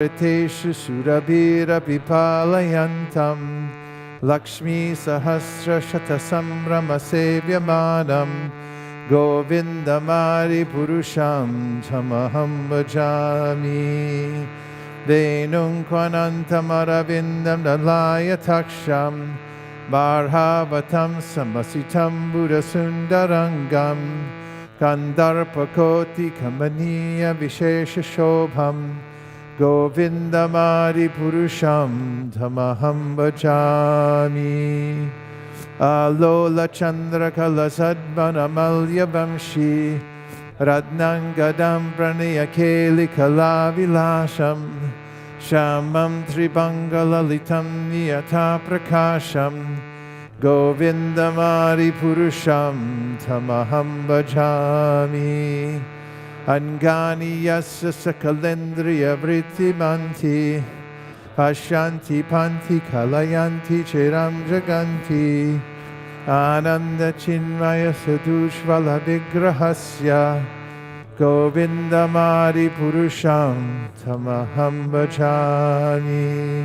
Riteshu surabhira pipalayantam Lakshmi sahasra shatasamrama sevyamanam Govindamari purusham tamaham bhajami Venum kvanantam aravindam dalayatакsham Barhavatam samasitam buddhasundarangam Kandarpakoti kamaniya vishesha shobham Govindamari purusham tamaham bhajami Alola chandra kala sadvanamalya vamshi Radnangadam pranayakeli kala vilasham Shamam tribangalalitam niyata prakasham Govindamari purusham tamaham bhajami Angani yasya sakalendriya vrittimanti Pashanti panti kalayanti chiram jaganti Ananda chinmaya sadushvala vigrahasya Govindamari purusham tamaham bhajami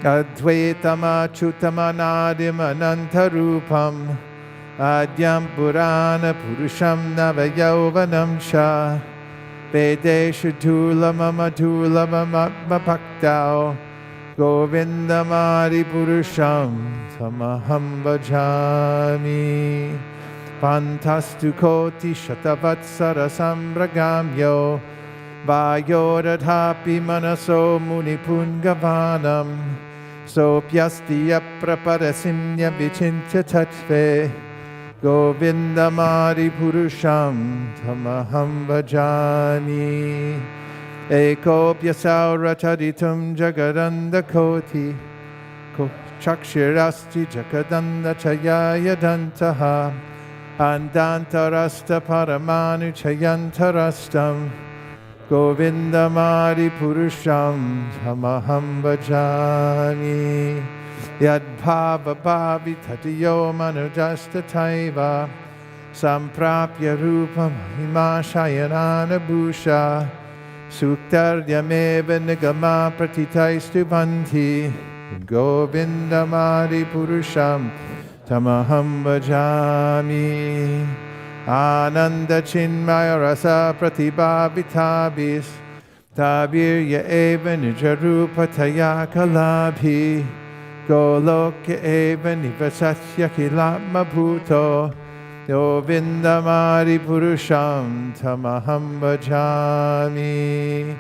Advaitama chuttamanadim anantarupam Adyam Purana Purusham Navayauvanam Sha Vedeshu Tulamamamatulamamatmapaktau Govindamari Purusham Tamaham Bhajami Pantastu Koti Shatavatsara Sambragamyo Vayoradhapi Manaso Munipungavanam Sopyastiya Praparasimya Vichintya Tatve Govindamari purusham tamaham bhajami Ekopya sauracharitum jagadanda koti Chakshirasti jagadanda chayaya dantaha Andantarasta paramanu chayantarastam Govindamari purusham tamaham bhajami Yadbhava bhavi tatiyo manujasta taiva Samprapya rupa mahima shayanana bhusha Suktaryameva nigama pratitaistu bhanti Govindamari purusham tamaham bhajami Ananda chinmaya rasa pratibhavitabis Tabirya eva nijarupa taya kalabhi Golokya eva nivasasya kilama bhuto Govindamari purusham tamaham bhajami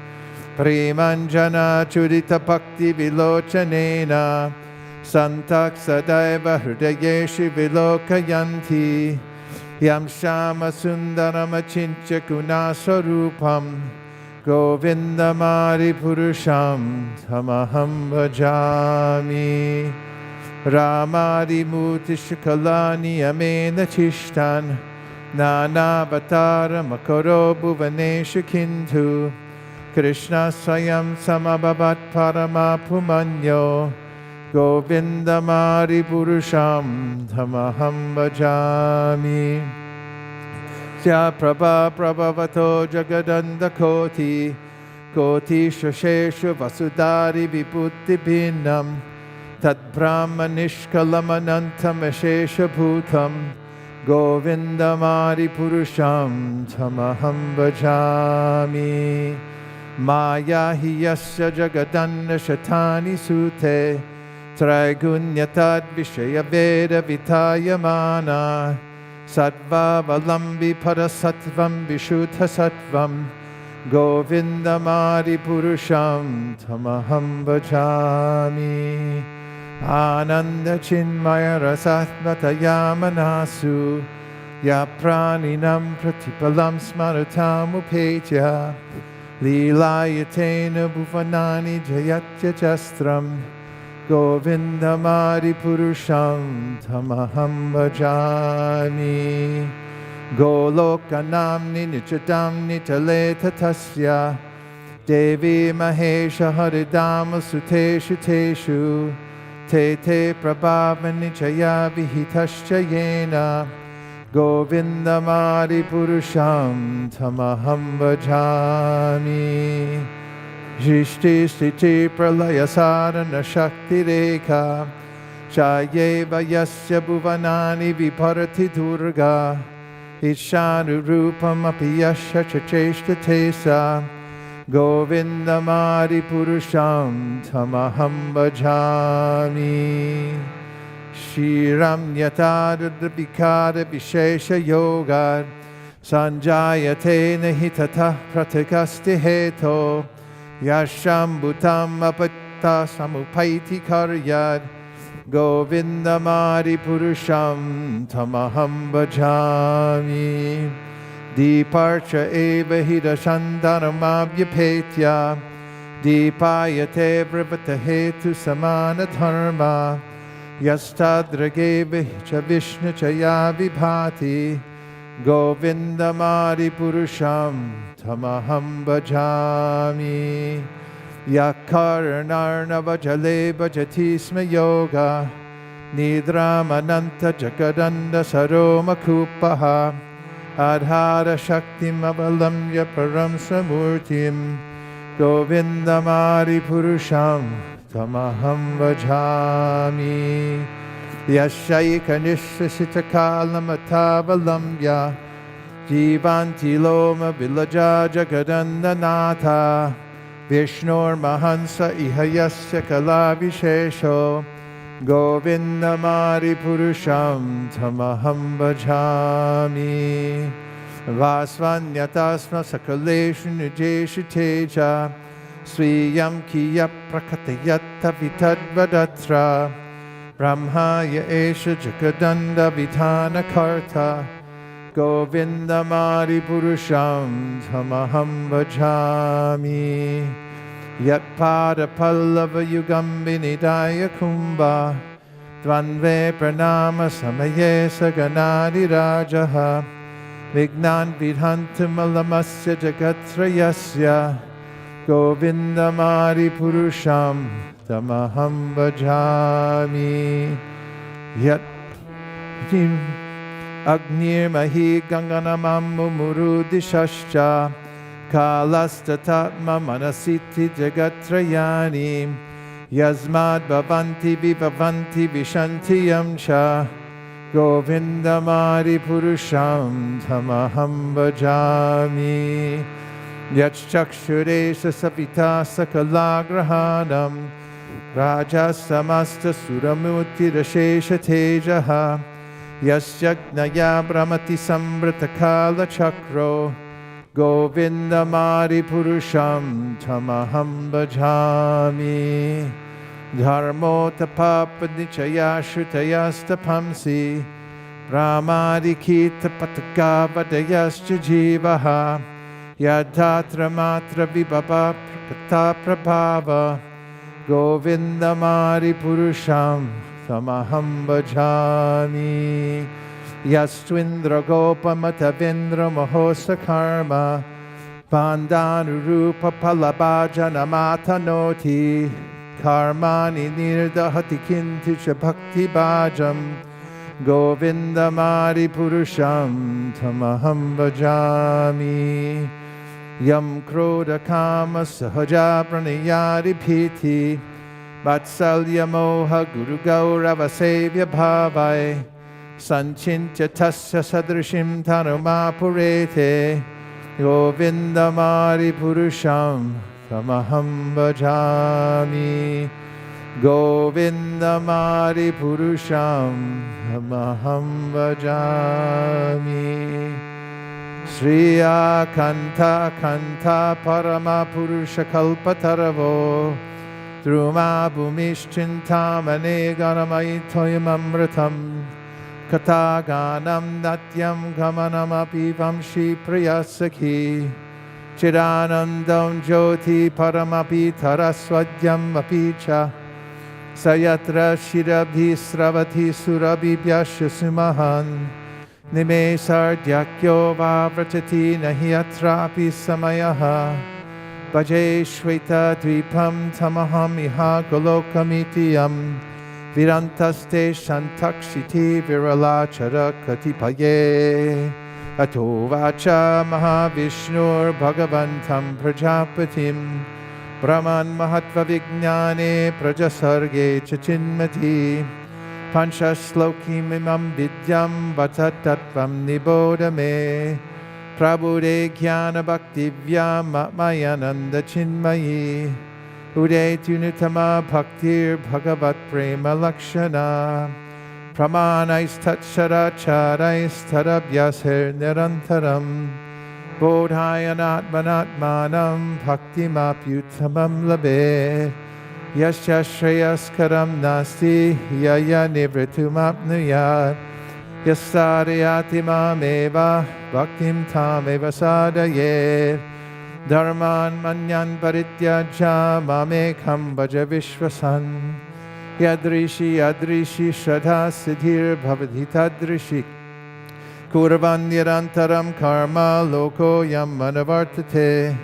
Premanjana chudita bhakti vilochanena Santak sadaiva hridayeshu vilokayanti Yam shama sundaram achincha gunasarupam Govindamari purusham tamaham bhajami Ramadi mutishakalani amena chishtan Nanavatara makaro bhuvanesha kintu Krishna swayam samabhavat paramapumanyo Govindamari purusham tamaham bhajami Sya prabha prabhavato jagadanda koti Koti shasheshu vasudari viputti bhinnam Tad brahma nishkalamanantam ashesha bhutam Govindamari purusham tamaham bhajami Maya hi yasya jagadanna shatani sute Traigunyatad vishaya veda vitayamana Sattva valambi parasatvam vishuddha sattvam Govindamari purusham tamaham bhajami Ananda chinmaya rasatmataya manasu Ya praninam pratipalam smaratam upetya Lilayatena bhuvanani jayatya chastram Govindamari purusham tamaham bhajami Golokanamni nichatamni taleta tasya Devi mahesha haridama suteshu teshu Te te prabhavani chaya vihitascha yena Govindamari purusham tamaham bhajami Jishti Sthiti Pralaya Sarana Shakti Rekha Shayeva Yasya Bhuvanani Viparati Durga Ishanu Rupam Api Yasha Chacheshta Tesa Govindamari Purusham Tamaham Bhajami Shiram Yatada Vikada Vishesha Yoga Sanjayate Nahitata Pratikasti Heto Yasham Bhutam Apata Samupaiti Karyad Govindamari Purusham Tamaham Bhajami Deeparcha Eva Hidashantaramabhyapetya Deepayate Vrivata Hetu Samana Dharma Yastadrageva Cha Vishnu Chaya Vibhati Govindamari Purusham Tamaham Bhajami Yakarnarnava Jale Bhajatisma Yoga Nidramananta Jakadanda Saroma Kupaha Adhara Shaktim Avalamya Param Samurtim Govindamari Purusham Tamaham Vajami Yashaika Nishasita Kalamatavalamya Jivanti Loma Vilaja Jagadandanatha Vishnur Mahansa Ihayasya Kalavishesho Govindamari Purusham Tamaham Bhajami Vasvanyatasma Sakaleshu Nujeshu Teja Swiyam Kiya Prakatayatta Vitadvadatra Brahmaya Esha Jakadanda Vitana Karta Govindamari Purusham Tamaham Bhajami Yat Pada Pallava Yugam Vinidaya Kumbha Dvanve Pranama Samaye Saganadi Rajaha Vignan Vidhantam Alamasya Jagatrayasya Govindamari Purusham Tamaham Bhajami Yat Agnir Mahi Ganganamam Murudishascha Kalastatatma Manasiti Jagatrayani Yasmad Bhavanti Vibhavanti Vishanti Yamcha Govindamari Purusham Tamaham Bhajami Yachchakshuresha Savita Sakalagrahanam Raja Samasta Suramuti Rashesha Tejaha Yasyagnaya Brahmati Sambrata Kala Chakro Govindamari Purusham Tamaham Bhajami Dharmo Tapapanichaya Shrutayastapamsi Brahmadikita Patagavadayascha Jivaha Yadhatra Matra Vibhava Prakata Prabhava Govindamari Purusham Tamaham Bhajami Yastvindra Gopamata Vindra Mahosa Karma Bandhanu Rupa Palabhajana Matanoti Karmani Nirdahati Kinticha Bhakti Bhajam Govindamari Purusham Tamaham Bhajami Yam Krodha Kama Sahaja Pranayari Piti Vatsalya Moha Guru Gaurava Sevya Bhavai Sanchintya Tasya Sadrishim Tanuma Purete Govindamari Purusham Tamaham Bhajami Govindamari Purusham Tamaham Bhajami Shriya Kanta Kanta Parama Purusha Kalpataravo Druma Bhumishchintamane Ganamaitoyam Amritam Katha Ganam Natyam Gamanam Apivamshi Priyasaki Chidanandam Jyoti Paramapi Taraswadyam Apicha Sayatra Shirabhi Sravati Surabhi Vyasya Sumahan Nime Sardhyakyo Vavrachati Nahiyatrapi Samayaha Bhaje Shweta Dvipam Tamaham Iha Golokamitiyam Virantaste Shantakshiti Virala Charakatipaye Ato Vacha Mahavishnur Bhagavantam Prajapatim Brahman Mahatva Vijnane Prajasarge Chachinmati Panchashlokim Imam Vidyam Vatatatvam Nibodame Prabhude Jnana Bhaktivyam Mayananda Chinmayi Ude Tunitama Bhaktir Bhagavat Prema Lakshana Pramanais Tatsharacharais Tadabhyasher Nirantaram Bodhayanatmanatmanam Bhaktimapyutamam Labe Yasya Shreyaskaram Nasti Yaya Nivritumapnuyat Yasarayati Mameva Bhaktim Tameva Sadayet Dharman Manyan Parityaja Mamekam Bhaja Vishwasan Yadrishi Yadrishi Shraddha Siddhir Bhavati Tadrishi Kurvan Nirantaram Karma Loko Yam Manavartate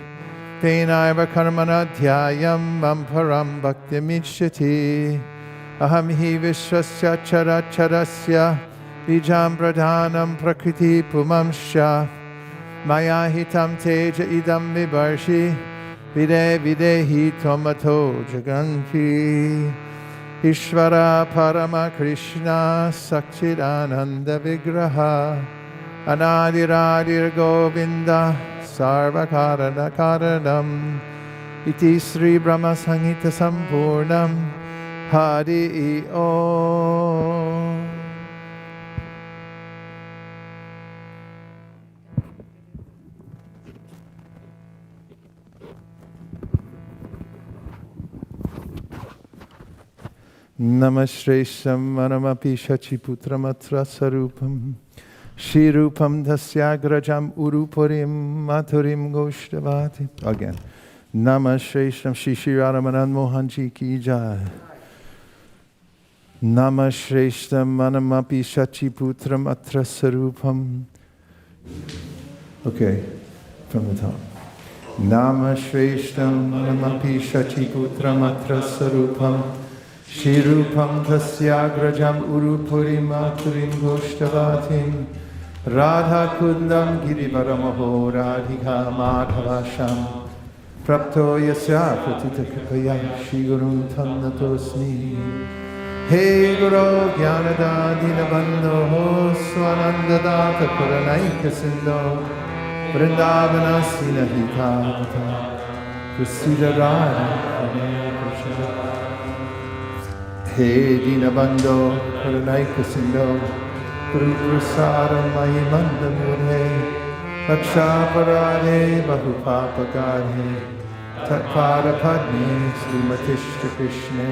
Tenaiva Karmana Dhyayam Mamparam Bhakti Michyati Aham Hi Vishwasya Characharasya Bijam Pradhanam Prakriti Pumamsha Maya Hitam Teja Idam Vibarshi Vide Videhi Tomato Jaganti Ishvara Parama Krishna Sakchidananda Vigraha Anadiradir Govinda Sarvakarana Karanam Iti Sri Brahma Sangita Sampurnam Hari Om. Namashresham Manamapi Shachiputramatra Sarupam Shirupam Dasyagrajam Urupurim Maturim Goshtavati. Again. Namashresham Shishiramanan Mohanji Ki Jai. Namashresham Manamapi Shachiputramatra Sarupam. Okay, from the top. Namashresham Manamapi Shachiputramatra Sarupam Shirupam Tasyagrajam Urupurim Maturim Goshtavatim Radha Kundam Girivaramaho Radhika Madhavasham Prapto Yasya Pratita Kripaya Shigurum Tamnatosmi He Guru Gyanada Dinabandho Swananda Data Puranaika Sindo Vrindavana Sinahita Prasida Radha He Dinabandho Puranaika Sindo Guru Prasadam Mahimanda Murhe Laksha Parade Bahupapagade Tatpada Padme Srimatishta Krishna.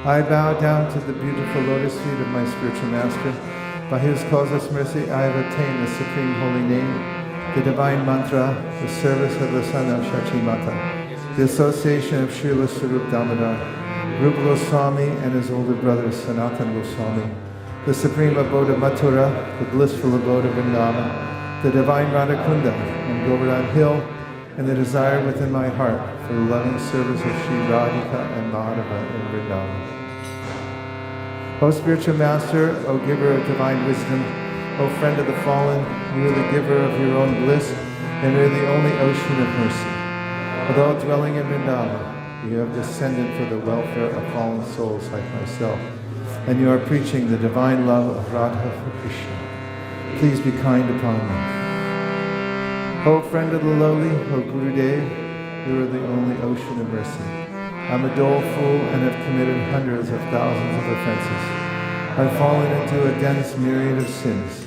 I bow down to the beautiful lotus feet of my spiritual master. By his causeless mercy I have attained the supreme holy name, the divine mantra, the service of the son of Shachi Mata, the association of Srila Sarup Damodar, Rupa Goswami and his older brother Sanatan Goswami, the supreme abode of Mathura, the blissful abode of Vrindavan, the divine Radhakunda and Govardhan Hill, and the desire within my heart for the loving service of Sri Radhika and Madhava in Vrindavan. O spiritual master, O giver of divine wisdom, O friend of the fallen, you are the giver of your own bliss, and are the only ocean of mercy. Although dwelling in Vrindavan, you have descended for the welfare of fallen souls like myself, and you are preaching the divine love of Radha for Krishna. Please be kind upon me. O friend of the lowly, O Gurudev, you are the only ocean of mercy. I'm a doleful and have committed hundreds of thousands of offenses. I've fallen into a dense myriad of sins.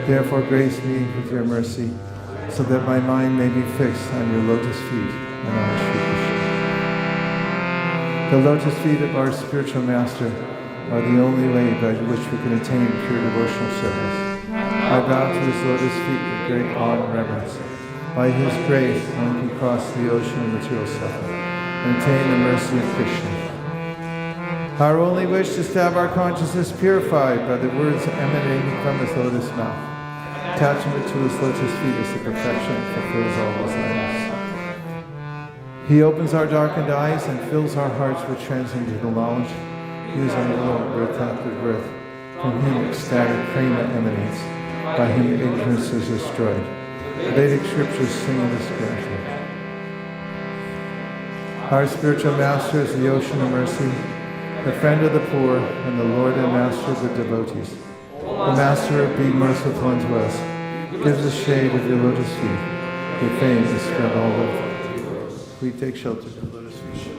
Therefore grace me with your mercy, so that my mind may be fixed on your lotus feet and on Shri Krishna. The lotus feet of our spiritual master are the only way by which we can attain pure devotional service. I bow to his lotus feet with great awe and reverence. By his grace, one can cross the ocean of material suffering and attain the mercy of Krishna. Our only wish is to have our consciousness purified by the words emanating from his lotus mouth. Attachment to his lotus feet is the perfection that fulfills all desires. He opens our darkened eyes and fills our hearts with transcendental knowledge. He is our Lord, birth after birth. From him ecstatic prema emanates. By him ignorance is destroyed. The Vedic scriptures sing this spiritual. Our spiritual master is the ocean of mercy, the friend of the poor, and the Lord and master of the devotees. O Master, be merciful unto us. Give the shade of your lotus feet. Your fame is spread all over. We take shelter of the lotus feet.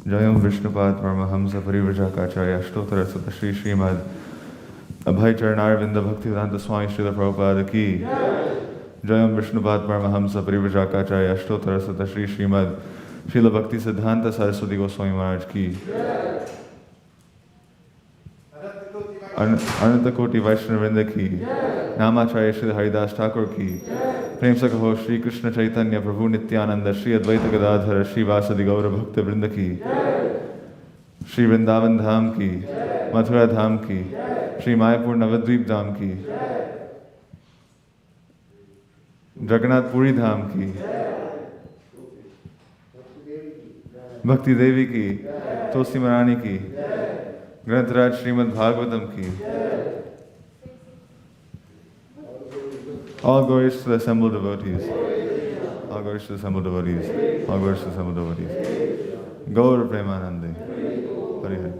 Jayam Vishnupad Paramahamsa Parivrajakacarya Ashtotara Sutta Shri Srimad Abhay Charanarvinda Bhaktivedanta Swami Srila Prabhupada Ki Jayam Vishnupad Paramahamsa Parivrajakacarya Ashtotara Sutta Shri Srimad Srila Bhakti Siddhanta Saraswati Goswami Maharaj Ki Ananta Koti Vaishnavrinda Ki Namacharya Shri Haridas Thakur Ki Prem Sakho Shri Krishna Chaitanya Prabhu Nityananda Shri Advaita Gadadhara Shri Vasadi Gaura Bhakta Vrinda Ki Shri Vrindavan Dham Ki Mathura Dham Ki Shri Mayapur Navadvip Dham Ki Jagannath Puri Dham Ki Bhakti Devi Ki Tosi Marani Ki Grantaraj Srimad Bhagavatam Ki. All glories to the assembled devotees. All glories to the assembled devotees. All glories to the assembled devotees. Gaur Premanande. Hari Hari.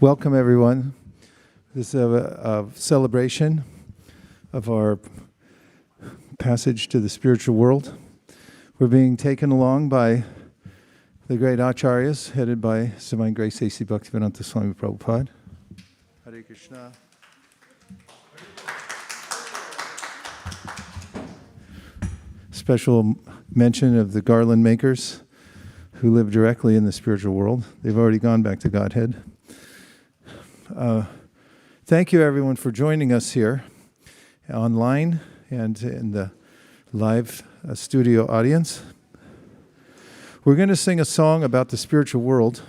Welcome, everyone. This is a celebration of our passage to the spiritual world. We're being taken along by the great acharyas, headed by His Divine Grace A.C. Bhaktivedanta Swami Prabhupada. Hare Krishna. Special mention of the garland makers who live directly in the spiritual world. They've already gone back to Godhead. Thank you, everyone, for joining us here online and in the live studio audience. We're going to sing a song about the spiritual world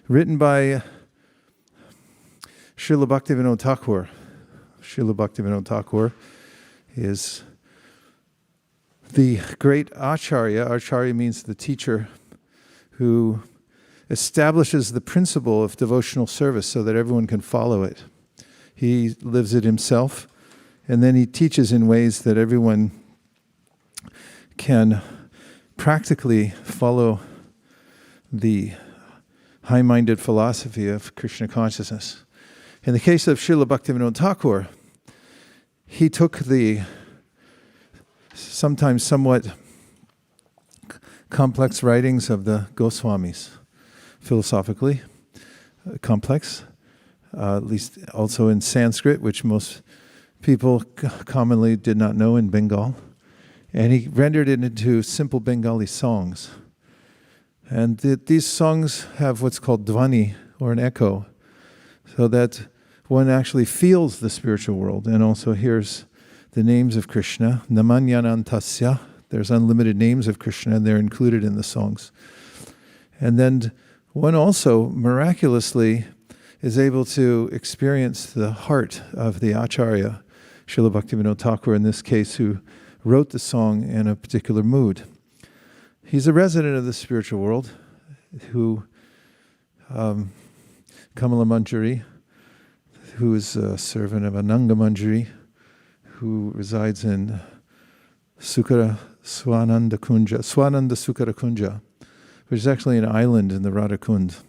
written by Srila Bhaktivinoda Thakur. Srila Bhaktivinoda Thakur is the great acharya. Acharya means the teacher who establishes the principle of devotional service so that everyone can follow it. He lives it himself, and then he teaches in ways that everyone can practically follow the high-minded philosophy of Krishna consciousness. In the case of Srila Bhaktivinoda Thakur, he took the sometimes somewhat complex writings of the Goswamis, philosophically complex, at least also in Sanskrit, which most people commonly did not know in Bengal. And he rendered it into simple Bengali songs. And these songs have what's called dvani, or an echo, so that one actually feels the spiritual world and also hears the names of Krishna. Namanyanantasya, there's unlimited names of Krishna, and they're included in the songs. And then one also miraculously is able to experience the heart of the Acharya, Srila Bhaktivinoda Thakur in this case, who wrote the song in a particular mood. He's a resident of the spiritual world, who Kamala Manjari, who is a servant of Ananga Manjari, who resides in Swananda Sukara Kunja, which is actually an island in the Radhakund.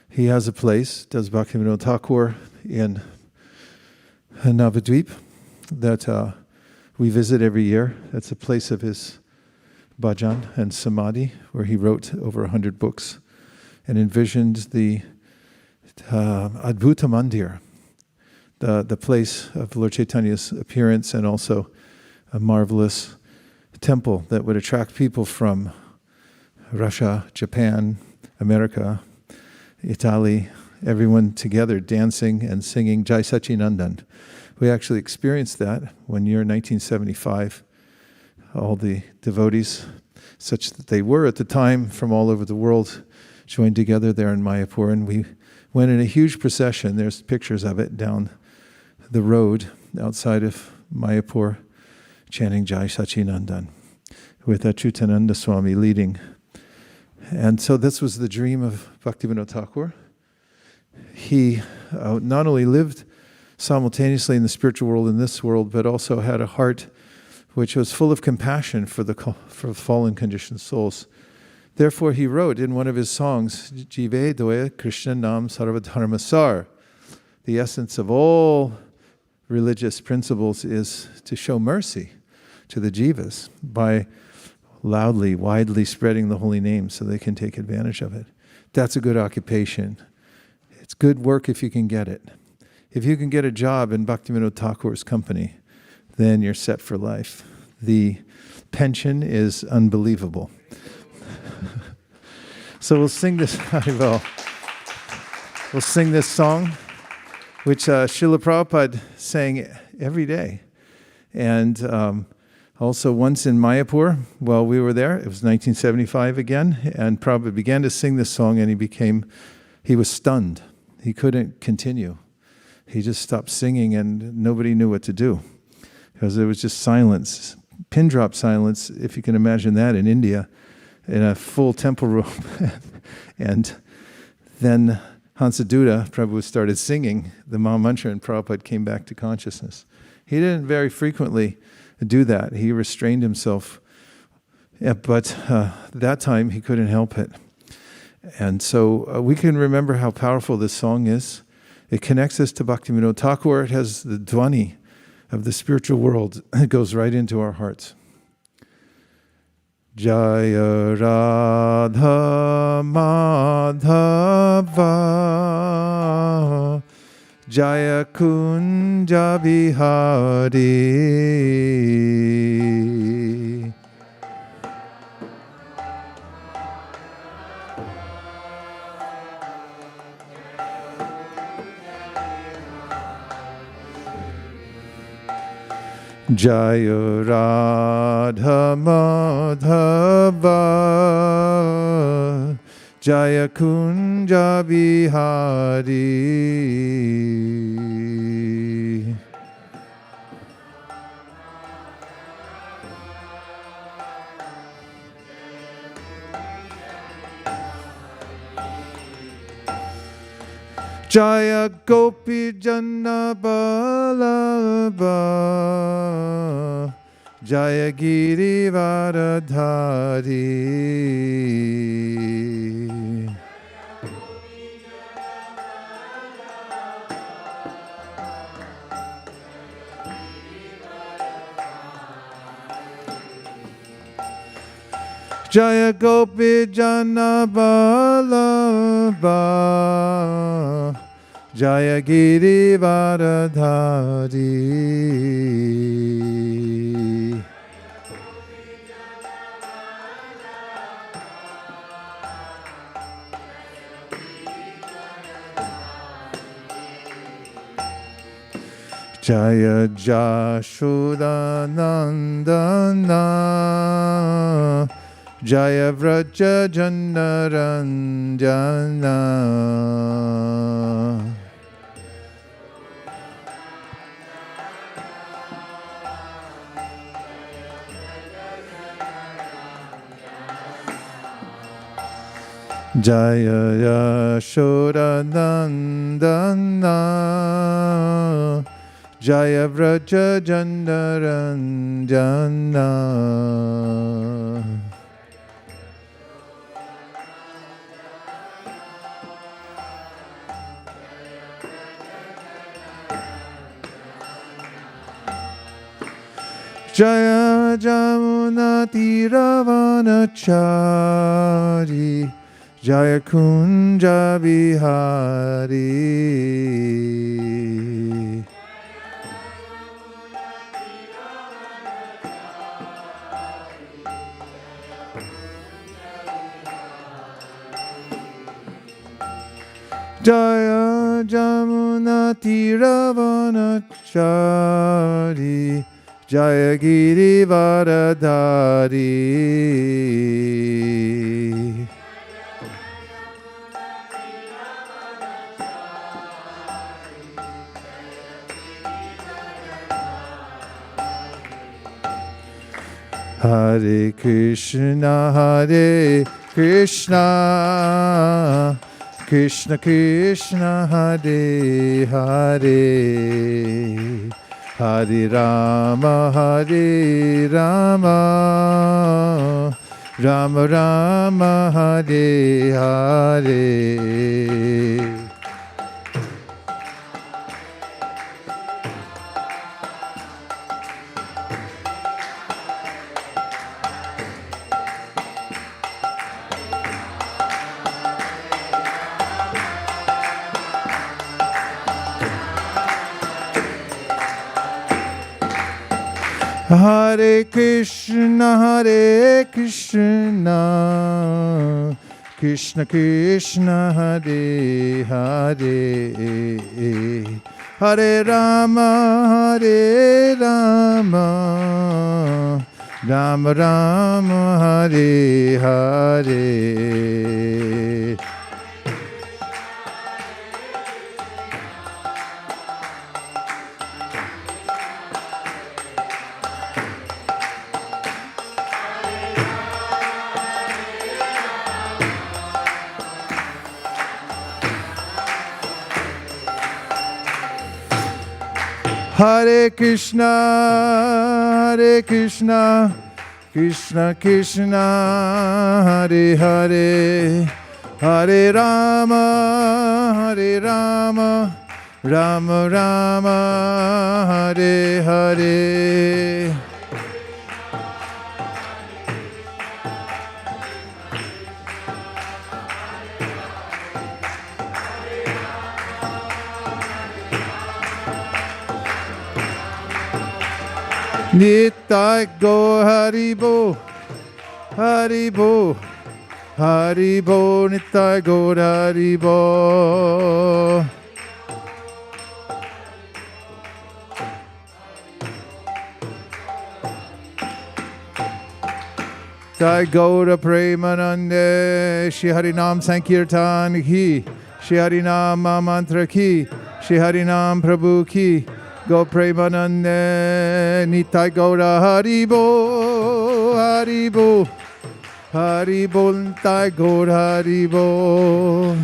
He has a place, does Bhaktivinoda Thakur, in Navadvip that we visit every year. That's a place of his bhajan and samadhi, where he wrote over 100 books and envisioned the Adbhuta Mandir, the place of Lord Chaitanya's appearance, and also a marvelous temple that would attract people from Russia, Japan, America, Italy, everyone together dancing and singing Jai Sachinandan. We actually experienced that one year in 1975. All the devotees, such that they were at the time, from all over the world, joined together there in Mayapur, and we went in a huge procession. There's pictures of it down the road outside of Mayapur, chanting Jai Sachinandan, with Achyutananda Swami leading. And so this was the dream of Bhaktivinoda Thakur. He not only lived simultaneously in the spiritual world and this world, but also had a heart which was full of compassion for fallen conditioned souls. Therefore, he wrote in one of his songs, Jive Doya Krishna Nam Sarvadharmasar. The essence of all religious principles is to show mercy to the jivas by loudly, widely spreading the holy name so they can take advantage of it. That's a good occupation. It's good work if you can get it. If you can get a job in Bhaktivinoda Thakur's company, then you're set for life. The pension is unbelievable. So we'll sing this. We'll sing this song, which Srila Prabhupada sang every day, and also once in Mayapur while we were there. It was 1975 again, and Prabhupada began to sing this song, and he was stunned. He couldn't continue. He just stopped singing, and nobody knew what to do, because there was just silence, pin drop silence, if you can imagine that in India, in a full temple room. And then Hansaduta, Prabhu, started singing the Maha Mantra, and Prabhupada came back to consciousness. He didn't very frequently do that. He restrained himself, but that time he couldn't help it. And so we can remember how powerful this song is. It connects us to Bhaktivinoda Thakur. It has the dhvani of the spiritual world. It goes right into our hearts. Jaya Radha Madhava Jaya Kunja Bihari Jaya Radha Madhava Jaya Kunja Bihari. Jaya Gopi Janna Balabha Jaya Giri Varadhari. Jaya Gopi Janna Balabha Jaya Girivardhari. Jaya Jashoda Nandana Jaya Vraja Jannaranjana Jaya Yashoda Nandana Jaya Vraja Jannaranjana Jaya Jamuna Tiravanachari Jaya Kunja Vihari Jaya Jamuna Tiravanachari Jaya Girivardhari Hare Krishna Krishna Krishna Hare Hare Hare Rama Rama Rama Hare Hare Hare Krishna Krishna Krishna Hare Hare Hare Rama Rama Rama Hare Hare Hare Krishna Krishna Krishna Hare Hare Hare Rama Rama Rama Hare Hare Nitai go Haribo Haribo Haribo Nitai go Haribo Nitai Gaura Premanande Shri Harinam Sankirtan ki Shri Harinam Mantra ki Shri Harinam Prabhu ki Go Premanande Nitai Gaura Haribo Haribo Haribo Nitai Gaura Haribo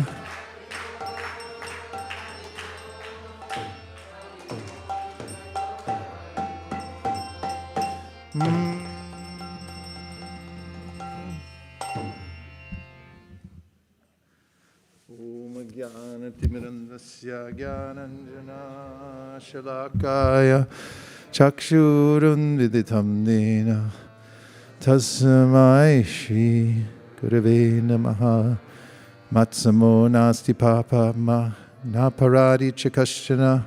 Timirandasya Gyananjana Shalakaya Chakshurun Viditam Nena Tasmai Shri Gurave Namaha Matsamo Nasti Papa Ma naparadi chakashana,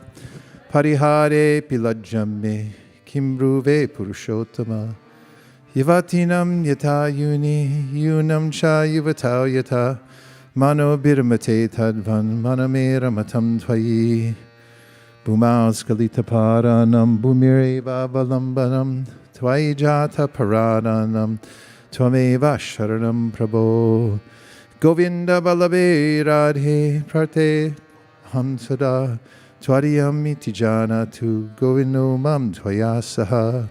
parihare pilajjame, kimbruve purushottama, yavatinam yata yuni, yunam cha yuvatau yata, mano birmate tadvan, maname ramatam tvayi, Bhumaus kalita paranam, bhumireva valambanam, tvayi jata paranam, tvameva sharanam prabho. Govinda balabe radhe prate hamsada, tvariyam iti janatu, govindo mam tvaya saha.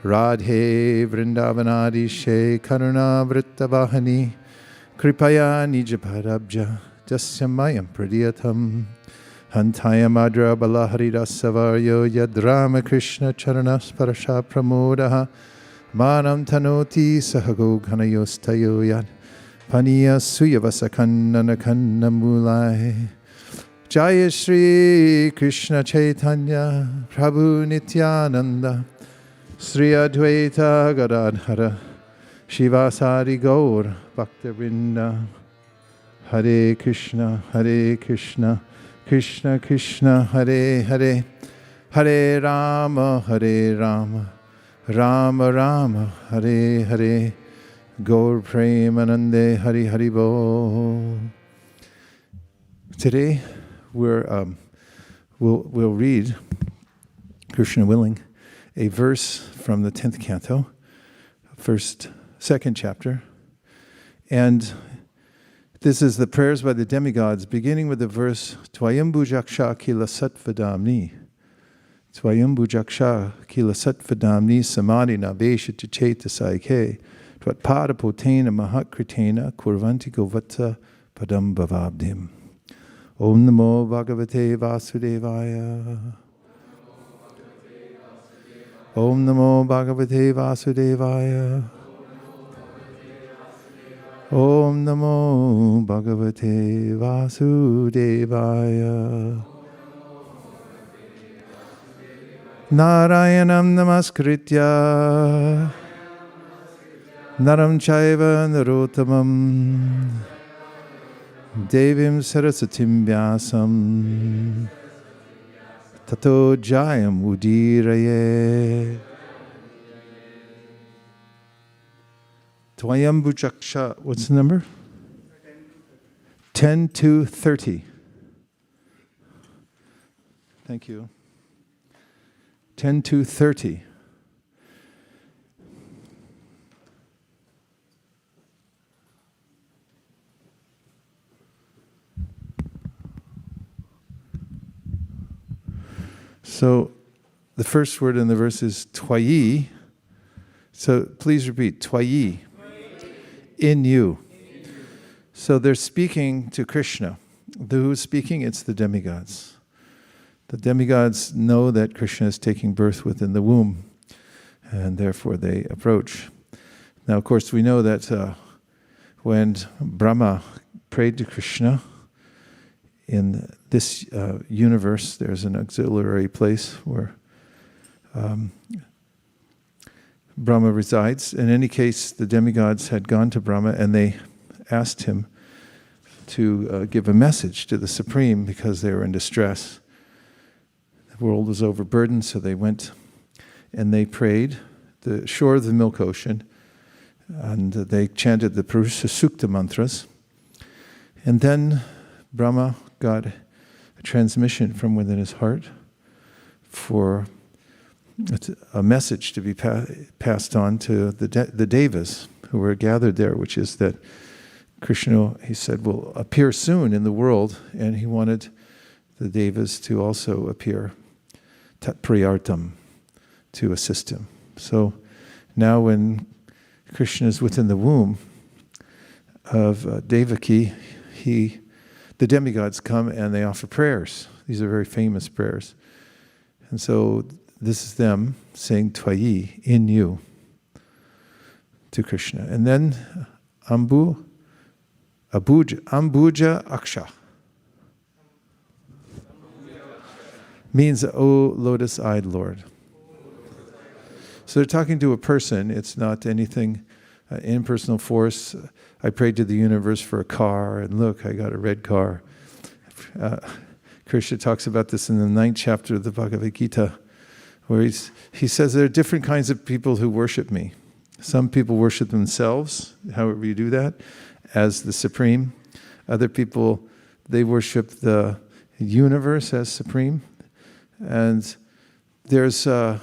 Radhe vrindavanadi she karuna vrittavahani, kripaya nijaparabja, dasyamayam pradiyatam. Hantaya madra balahari savaryo yadrama Krishna charanas parasha pramodaha, manam tanoti sahago ghanayostayo yad, paniya suyavasakanna kanna mulai. Jaya Shri Krishna Chaitanya Prabhu Nityananda Sri Advaita Gadadhara Shivasari Gaur Bhaktivinoda. Hare Krishna, Krishna Krishna, Hare Hare, Hare Rama, Rama Rama, Hare Hare, Gaur Premanande, Hari Hari Bo. Today we'll read, Krishna willing, a verse from the 10th canto, second chapter, and this is the prayers by the demigods, beginning with the verse, Tvayambu Jaksha Kila Satvadamni. Tvayambu Jaksha Kila Satvadamni Samadhi Navesha Cheta Saike. Tvatpada Potena Mahatkritena Kurvanti Govata Padam Bhavabdim. Om Namo Bhagavate Vasudevaya. Om Namo Bhagavate Vasudevaya. Om Namo Bhagavate Vasudevaya. Narayanam Namaskritya Naram Chaiva Narottamam Devim Sarasatim Vyasam Tato Jayam Udiraye. Tvayambu Jaksha, what's the number? 10 to 30. Thank you. 10 to 30. So the first word in the verse is twayi. So please repeat, twayi. In you. So they're speaking to Krishna. Who's speaking? It's the demigods. The demigods know that Krishna is taking birth within the womb, and therefore they approach. Now, of course, we know that when Brahma prayed to Krishna, in this universe, there's an auxiliary place where Brahma resides. In any case, the demigods had gone to Brahma and they asked him to give a message to the Supreme because they were in distress. The world was overburdened, so they went and they prayed the shore of the Milk Ocean, and they chanted the Purusha Sukta mantras. And then Brahma got a transmission from within his heart for a message to be passed on to the devas who were gathered there, which is that Krishna, he said, will appear soon in the world, and he wanted the devas to also appear tat priyartam, to assist him. So now when Krishna is within the womb of Devaki, the demigods come and they offer prayers. These are very famous prayers. And so this is them saying Tvayi, in you, to Krishna. And then Ambuja Aksha means, O lotus-eyed Lord. So they're talking to a person. It's not anything impersonal force. I prayed to the universe for a car, and look, I got a red car. Krishna talks about this in the 9th chapter of the Bhagavad Gita, where he says there are different kinds of people who worship me. Some people worship themselves, however you do that, as the supreme. Other people, they worship the universe as supreme. And there's a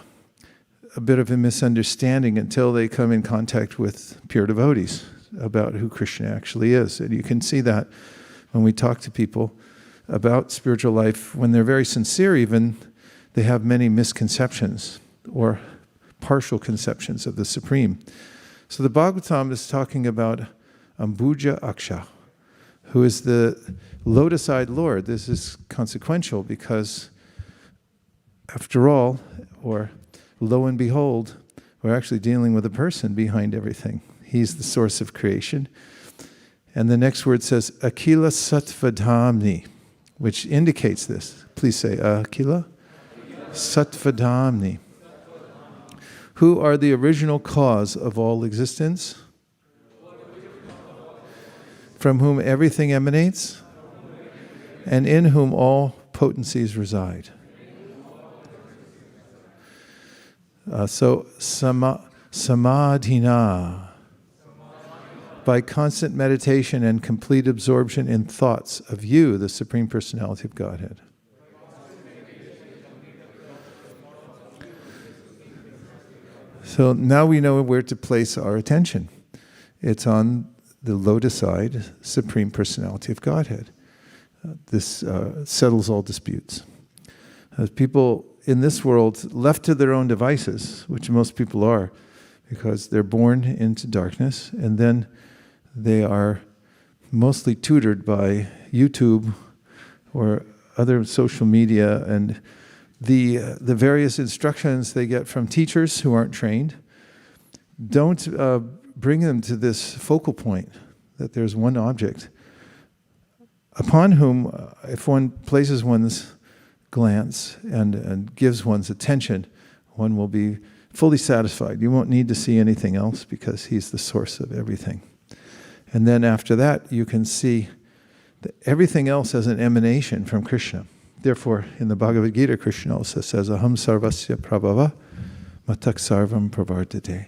bit of a misunderstanding until they come in contact with pure devotees about who Krishna actually is. And you can see that when we talk to people about spiritual life, when they're very sincere even, they have many misconceptions or partial conceptions of the Supreme. So the Bhagavatam is talking about Ambuja Aksha, who is the lotus-eyed Lord. This is consequential because, after all, or lo and behold, we're actually dealing with a person behind everything. He's the source of creation. And the next word says, Akila Sattvadhamni, which indicates this. Please say, Akila Sattvadhamni. Who are the original cause of all existence? From whom everything emanates, and in whom all potencies reside. So, samadhina, by constant meditation and complete absorption in thoughts of you, the Supreme Personality of Godhead. So now we know where to place our attention. It's on the lotus-eyed Supreme Personality of Godhead. This settles all disputes. People in this world, left to their own devices, which most people are, because they're born into darkness, and then they are mostly tutored by YouTube or other social media, and the various instructions they get from teachers who aren't trained don't bring them to this focal point, that there's one object upon whom, if one places one's glance and gives one's attention, one will be fully satisfied. You won't need to see anything else because he's the source of everything. And then after that, you can see that everything else as an emanation from Krishna. Therefore, in the Bhagavad Gita, Krishna also says, Aham sarvasya prabhava matak sarvam pravartate.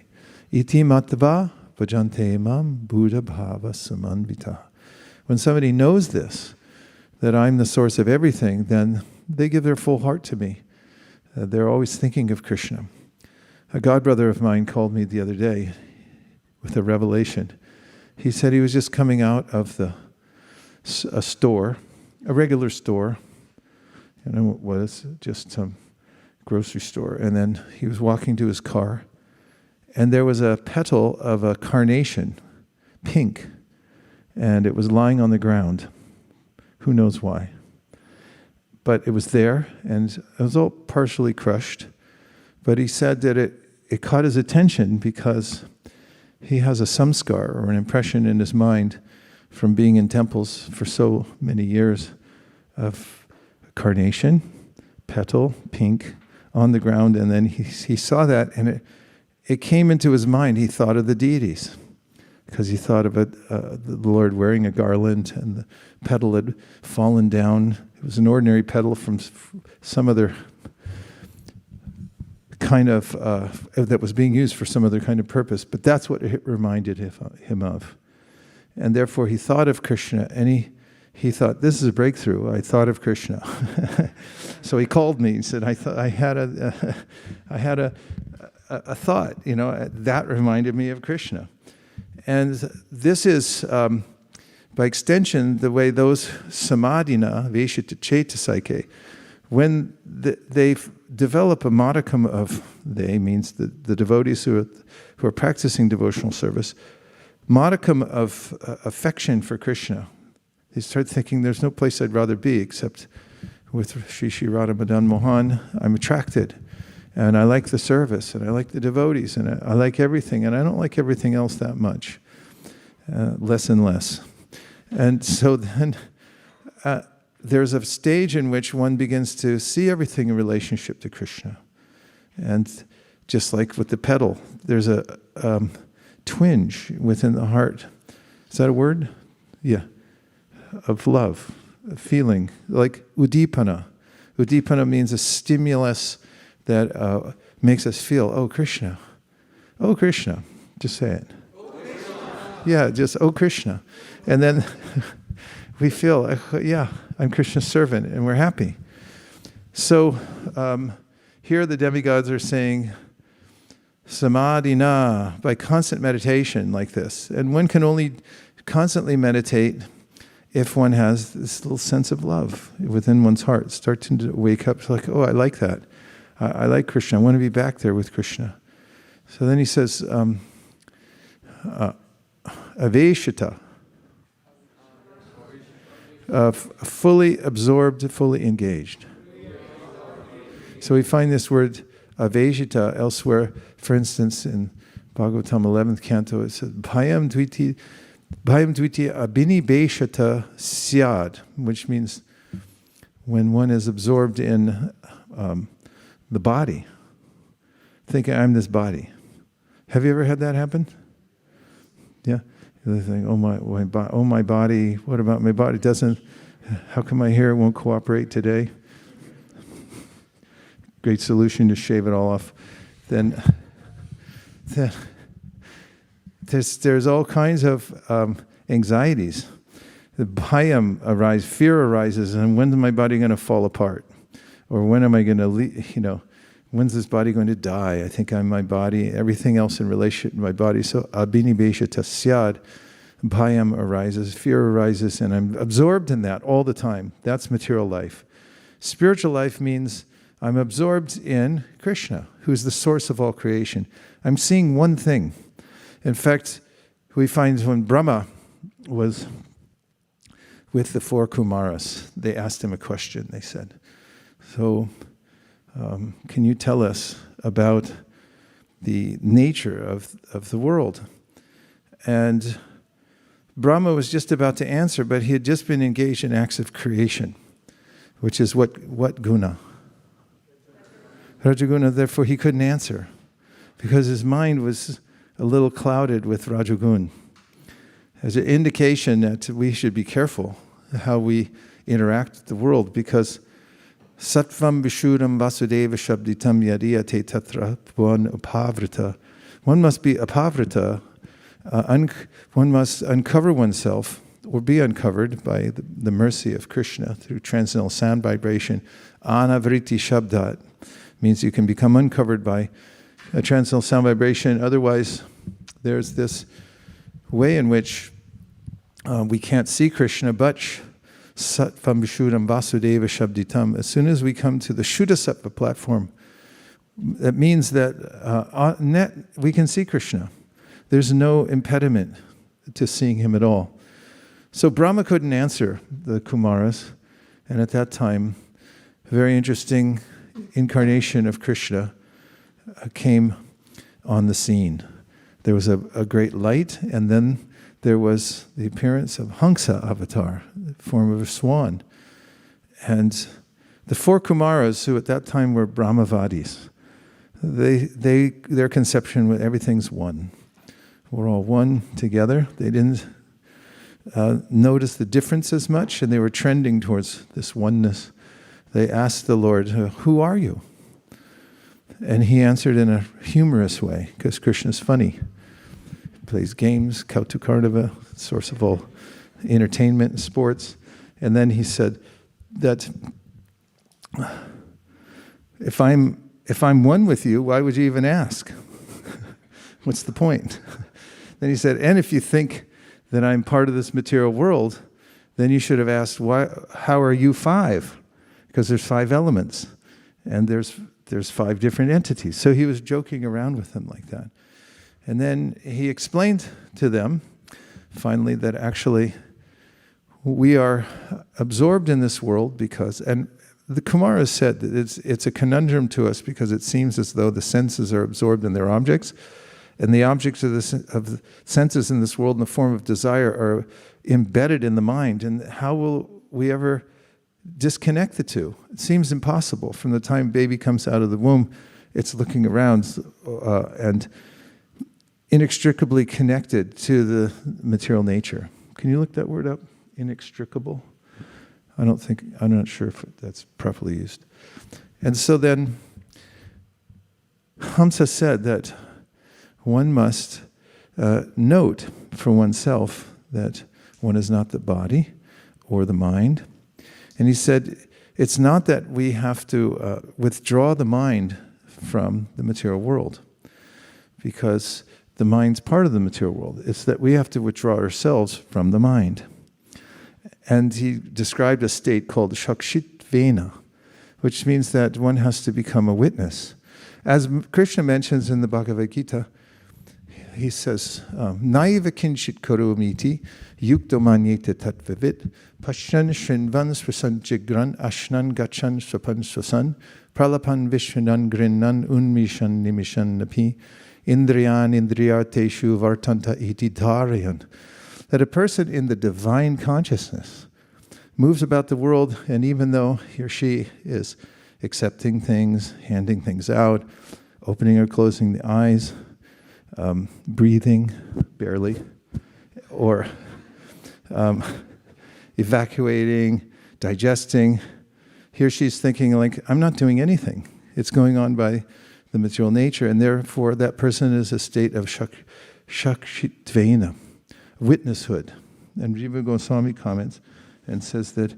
Iti matva bhajante mam buddha bhava samanvita. When somebody knows this, that I'm the source of everything, then they give their full heart to me. They're always thinking of Krishna. A godbrother of mine called me the other day with a revelation. He said he was just coming out of a store, a regular store. You know what it was? Just some grocery store. And then he was walking to his car, and there was a petal of a carnation, pink, and it was lying on the ground. Who knows why? But it was there, and it was all partially crushed. But he said that it caught his attention because he has a samskar, or an impression in his mind from being in temples for so many years, of carnation, petal, pink, on the ground. And then he saw that, and it came into his mind. He thought of the deities, because he thought of it, the Lord wearing a garland, and the petal had fallen down. It was an ordinary petal from some other kind of, that was being used for some other kind of purpose. But that's what it reminded him of. And therefore he thought of Krishna, and he thought, this is a breakthrough. I thought of Krishna. So he called me and said, I had a thought, that reminded me of Krishna. And this is, by extension, the way those samadhina, veshita chetasike, when they develop a modicum of, they means the devotees who are practicing devotional service, modicum of affection for Krishna. They start thinking, there's no place I'd rather be except with Shri Shri Radha Madan Mohan. I'm attracted. And I like the service, and I like the devotees, and I like everything, and I don't like everything else that much, less and less. And so then there's a stage in which one begins to see everything in relationship to Krishna. And just like with the petal, there's a twinge within the heart. Is that a word? Yeah. Of love. feeling, like udipana. Udipana means a stimulus that makes us feel, oh Krishna, oh Krishna. Just say it. Yeah, just, oh Krishna. And then we feel, yeah, I'm Krishna's servant, and we're happy. So here the demigods are saying, samadhina, by constant meditation like this. And one can only constantly meditate if one has this little sense of love within one's heart. Start to wake up, like, oh, I like that. I like Krishna. I want to be back there with Krishna. So then he says, aveshita, fully absorbed, fully engaged. So we find this word aveshita elsewhere. For instance, in Bhagavatam 11th canto, it says, bhayam dviti abhinibeshata syad, which means when one is absorbed in the body, thinking, I'm this body. Have you ever had that happen? Yeah? The thing, oh my body, what about my body? How come my hair won't cooperate today? Great solution to shave it all off. Then there's all kinds of anxieties. The bhayam arises, fear arises, and when's my body going to fall apart? Or when am I going to, when's this body going to die? I think I'm my body, everything else in relation to my body. So abhinibeshata syad, bhayam arises, fear arises, and I'm absorbed in that all the time. That's material life. Spiritual life means I'm absorbed in Krishna, who's the source of all creation. I'm seeing one thing. In fact, we find when Brahma was with the 4 Kumaras, they asked him a question. They said, so can you tell us about the nature of the world? And Brahma was just about to answer, but he had just been engaged in acts of creation, which is what guna? Rajaguna, therefore he couldn't answer, because his mind was a little clouded with Rajagun. As an indication that we should be careful how we interact with the world, because Sattvam Vishuddham Vasudeva Shabditam Yadiyate Tatra Bhuvan Upavrita. One must be apavrita, one must uncover oneself, or be uncovered by the mercy of Krishna through transcendental sound vibration. Anavriti Shabdat means you can become uncovered by a transcendental sound vibration. Otherwise, there's this way in which we can't see Krishna, but Sattvam Vishuddham Vasudeva Shabditam. As soon as we come to the Shuddha Sattva platform, that means that we can see Krishna. There's no impediment to seeing him at all. So Brahma couldn't answer the Kumaras, and at that time, a very interesting incarnation of Krishna came on the scene. There was a great light, and then there was the appearance of Hamsa avatar, the form of a swan. And the 4 Kumaras, who at that time were Brahmavadis, their conception was everything's one. We're all one together. They didn't notice the difference as much, and they were trending towards this oneness. They asked the Lord, who are you? And he answered in a humorous way, because Krishna's funny. He plays games, Kautukarnava, source of all entertainment and sports. And then he said that if I'm one with you, why would you even ask? What's the point? Then he said, and if you think that I'm part of this material world, then you should have asked, how are you 5? Because there's 5 elements, and there's 5 different entities. So he was joking around with them like that. And then he explained to them, finally, that actually we are absorbed in this world because, and the Kumaras said that it's a conundrum to us because it seems as though the senses are absorbed in their objects, and the objects of the senses in this world in the form of desire are embedded in the mind. And how will we ever disconnect the two? It seems impossible. From the time baby comes out of the womb, it's looking around and inextricably connected to the material nature. Can you look that word up? Inextricable? I'm not sure if that's properly used. And so then Hamsa said that one must note for oneself that one is not the body or the mind. And he said, it's not that we have to withdraw the mind from the material world, because the mind's part of the material world. It's that we have to withdraw ourselves from the mind. And he described a state called shakshitvena, which means that one has to become a witness. As Krishna mentions in the Bhagavad Gita, he says, Naiva kinchit karomiti yukto manyete tatvavit pashyan shrinvan swasan jigran ashnan gachan swapan swasan pralapan vishwanan grinnan unmishan nimishan napi indriyan indriyarteshu vartanta iti dharayan. That a person in the divine consciousness moves about the world, and even though he or she is accepting things, handing things out, opening or closing the eyes, breathing barely, or evacuating, digesting, he or she's thinking like, I'm not doing anything. It's going on by the material nature, and therefore that person is a state of shakshitvena, witnesshood. And Jiva Goswami comments and says that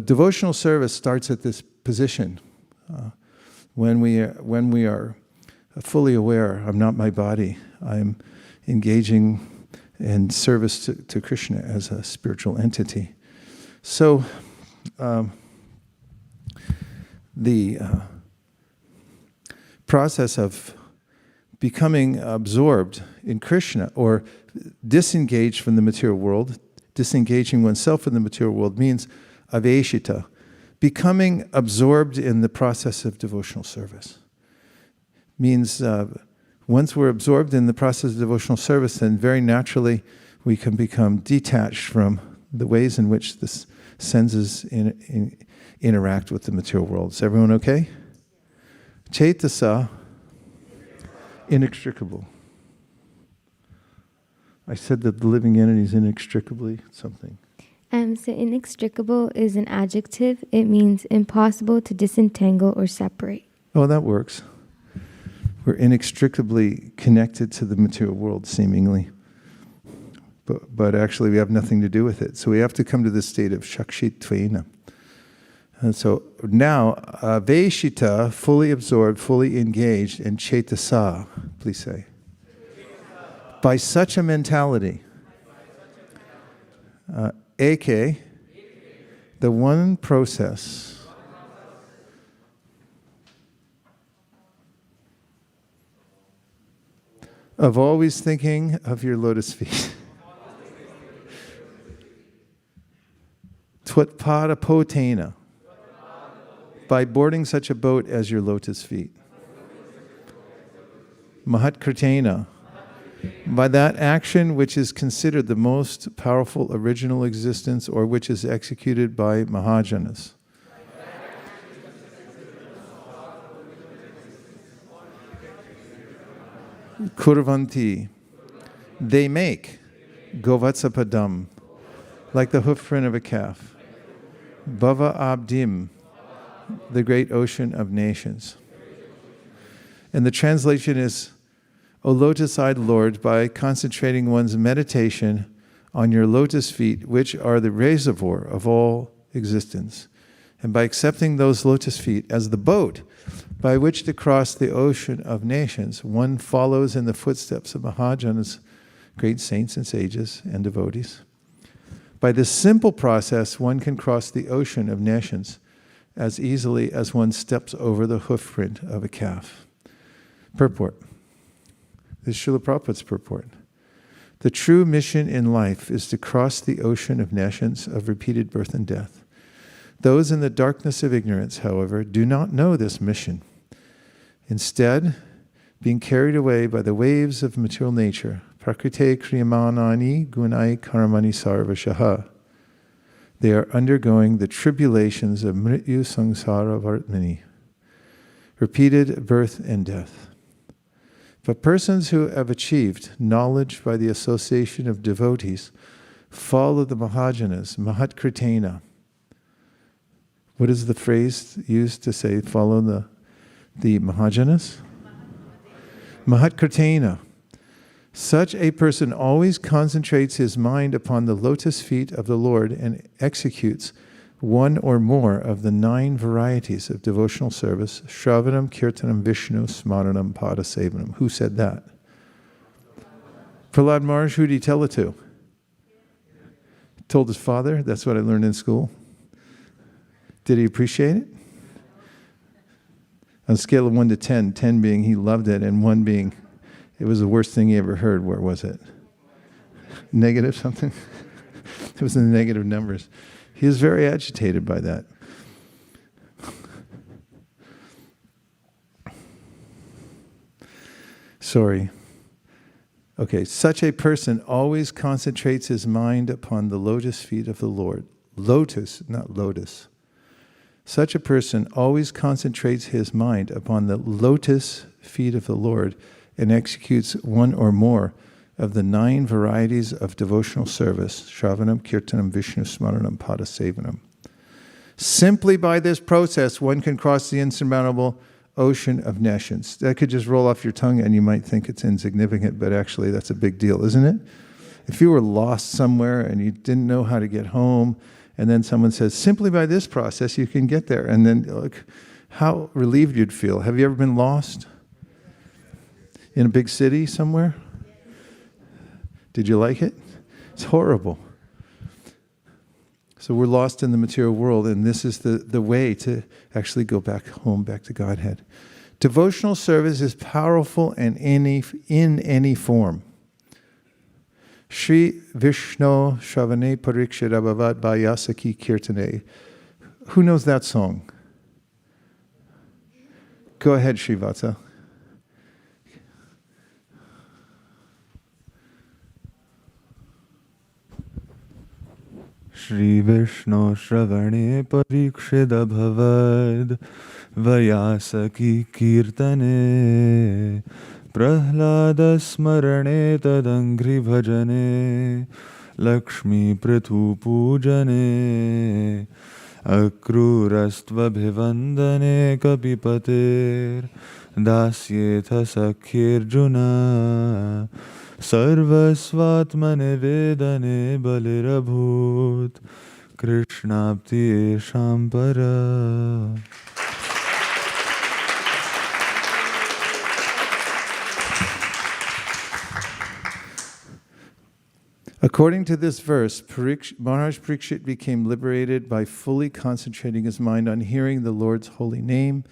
devotional service starts at this position. When we are fully aware, I'm not my body, I'm engaging in service to Krishna as a spiritual entity. So the process of becoming absorbed in Krishna, or disengaged from the material world, disengaging oneself from the material world, means aveshita, becoming absorbed in the process of devotional service. Means once we're absorbed in the process of devotional service, then very naturally we can become detached from the ways in which the senses interact with the material world. Is everyone okay? Chaitasa, inextricable. I said that the living entity is inextricably something. So inextricable is an adjective. It means impossible to disentangle or separate. Oh, that works. We're inextricably connected to the material world, seemingly. But actually we have nothing to do with it. So we have to come to this state of shakshitvena. And so now, Vaishita, fully absorbed, fully engaged, and Chaitasa, please say. By such a mentality, AK, the one process of always thinking of your lotus feet. Twatpada potena, by boarding such a boat as your lotus feet. Mahatkritena, by that action which is considered the most powerful original existence, or which is executed by Mahajanas. Kurvanti, they make Govatsapadam, like the hoofprint of a calf. Bhava Abdim, the great ocean of nations. And the translation is, O lotus-eyed Lord, by concentrating one's meditation on your lotus feet, which are the reservoir of all existence, and by accepting those lotus feet as the boat by which to cross the ocean of nations, one follows in the footsteps of Mahajanas, great saints and sages and devotees. By this simple process, one can cross the ocean of nations as easily as one steps over the hoofprint of a calf. Purport. This is Srila Prabhupada's purport. The true mission in life is to cross the ocean of nations of repeated birth and death. Those in the darkness of ignorance, however, do not know this mission. Instead, being carried away by the waves of material nature, prakrite kriyamanani gunai karamani sarvashaha, they are undergoing the tribulations of mrityu samsara vartmani, repeated birth and death. But persons who have achieved knowledge by the association of devotees follow the Mahajanas, Mahatkritena, What is the phrase used to say follow the Mahajanas? Mahatkirtena. Such a person always concentrates his mind upon the lotus feet of the Lord and executes one or more of the 9 varieties of devotional service, Shravanam, Kirtanam, Vishnu, Smaranam, Padasevanam. Who said that? Prahlad Maharaj, who did he tell it to? Told his father? That's what I learned in school. Did he appreciate it? On a scale of 1 to 10, 10 being he loved it, and 1 being it was the worst thing he ever heard. Where was it? Negative something? It was in the negative numbers. He was very agitated by that. Sorry. Okay, such a person always concentrates his mind upon the lotus feet of the Lord. Lotus, not lotus. Such a person always concentrates his mind upon the lotus feet of the Lord and executes one or more of the 9 varieties of devotional service, Shravanam, Kirtanam, Vishnu, Smaranam, Padasevanam. Simply by this process, one can cross the insurmountable ocean of nescience. That could just roll off your tongue and you might think it's insignificant, but actually that's a big deal, isn't it? If you were lost somewhere and you didn't know how to get home, and then someone says, simply by this process you can get there, and then look how relieved you'd feel. Have you ever been lost? In a big city somewhere? Did you like it? It's horrible. So we're lost in the material world, and this is the way to actually go back home, back to Godhead. Devotional service is powerful and in any form. Shri Vishnu Shravane Parikshirabhavad Vaisesika Kirtane. Who knows that song? Go ahead, Srivatsa. Shri Vishnu Shravane Parikshidabhavad Vaisesika Kirtane Prahlada Smarane Tadangri Bhajane Lakshmi Prithu Pujane Akrurastva Bhivandane Kapipatir Dasyetha Sakhirjuna Sarvasvatmane Vedane Balirabhut Krishnapti Shampara. According to this verse, Maharaj Parikshit became liberated by fully concentrating his mind on hearing the Lord's holy name,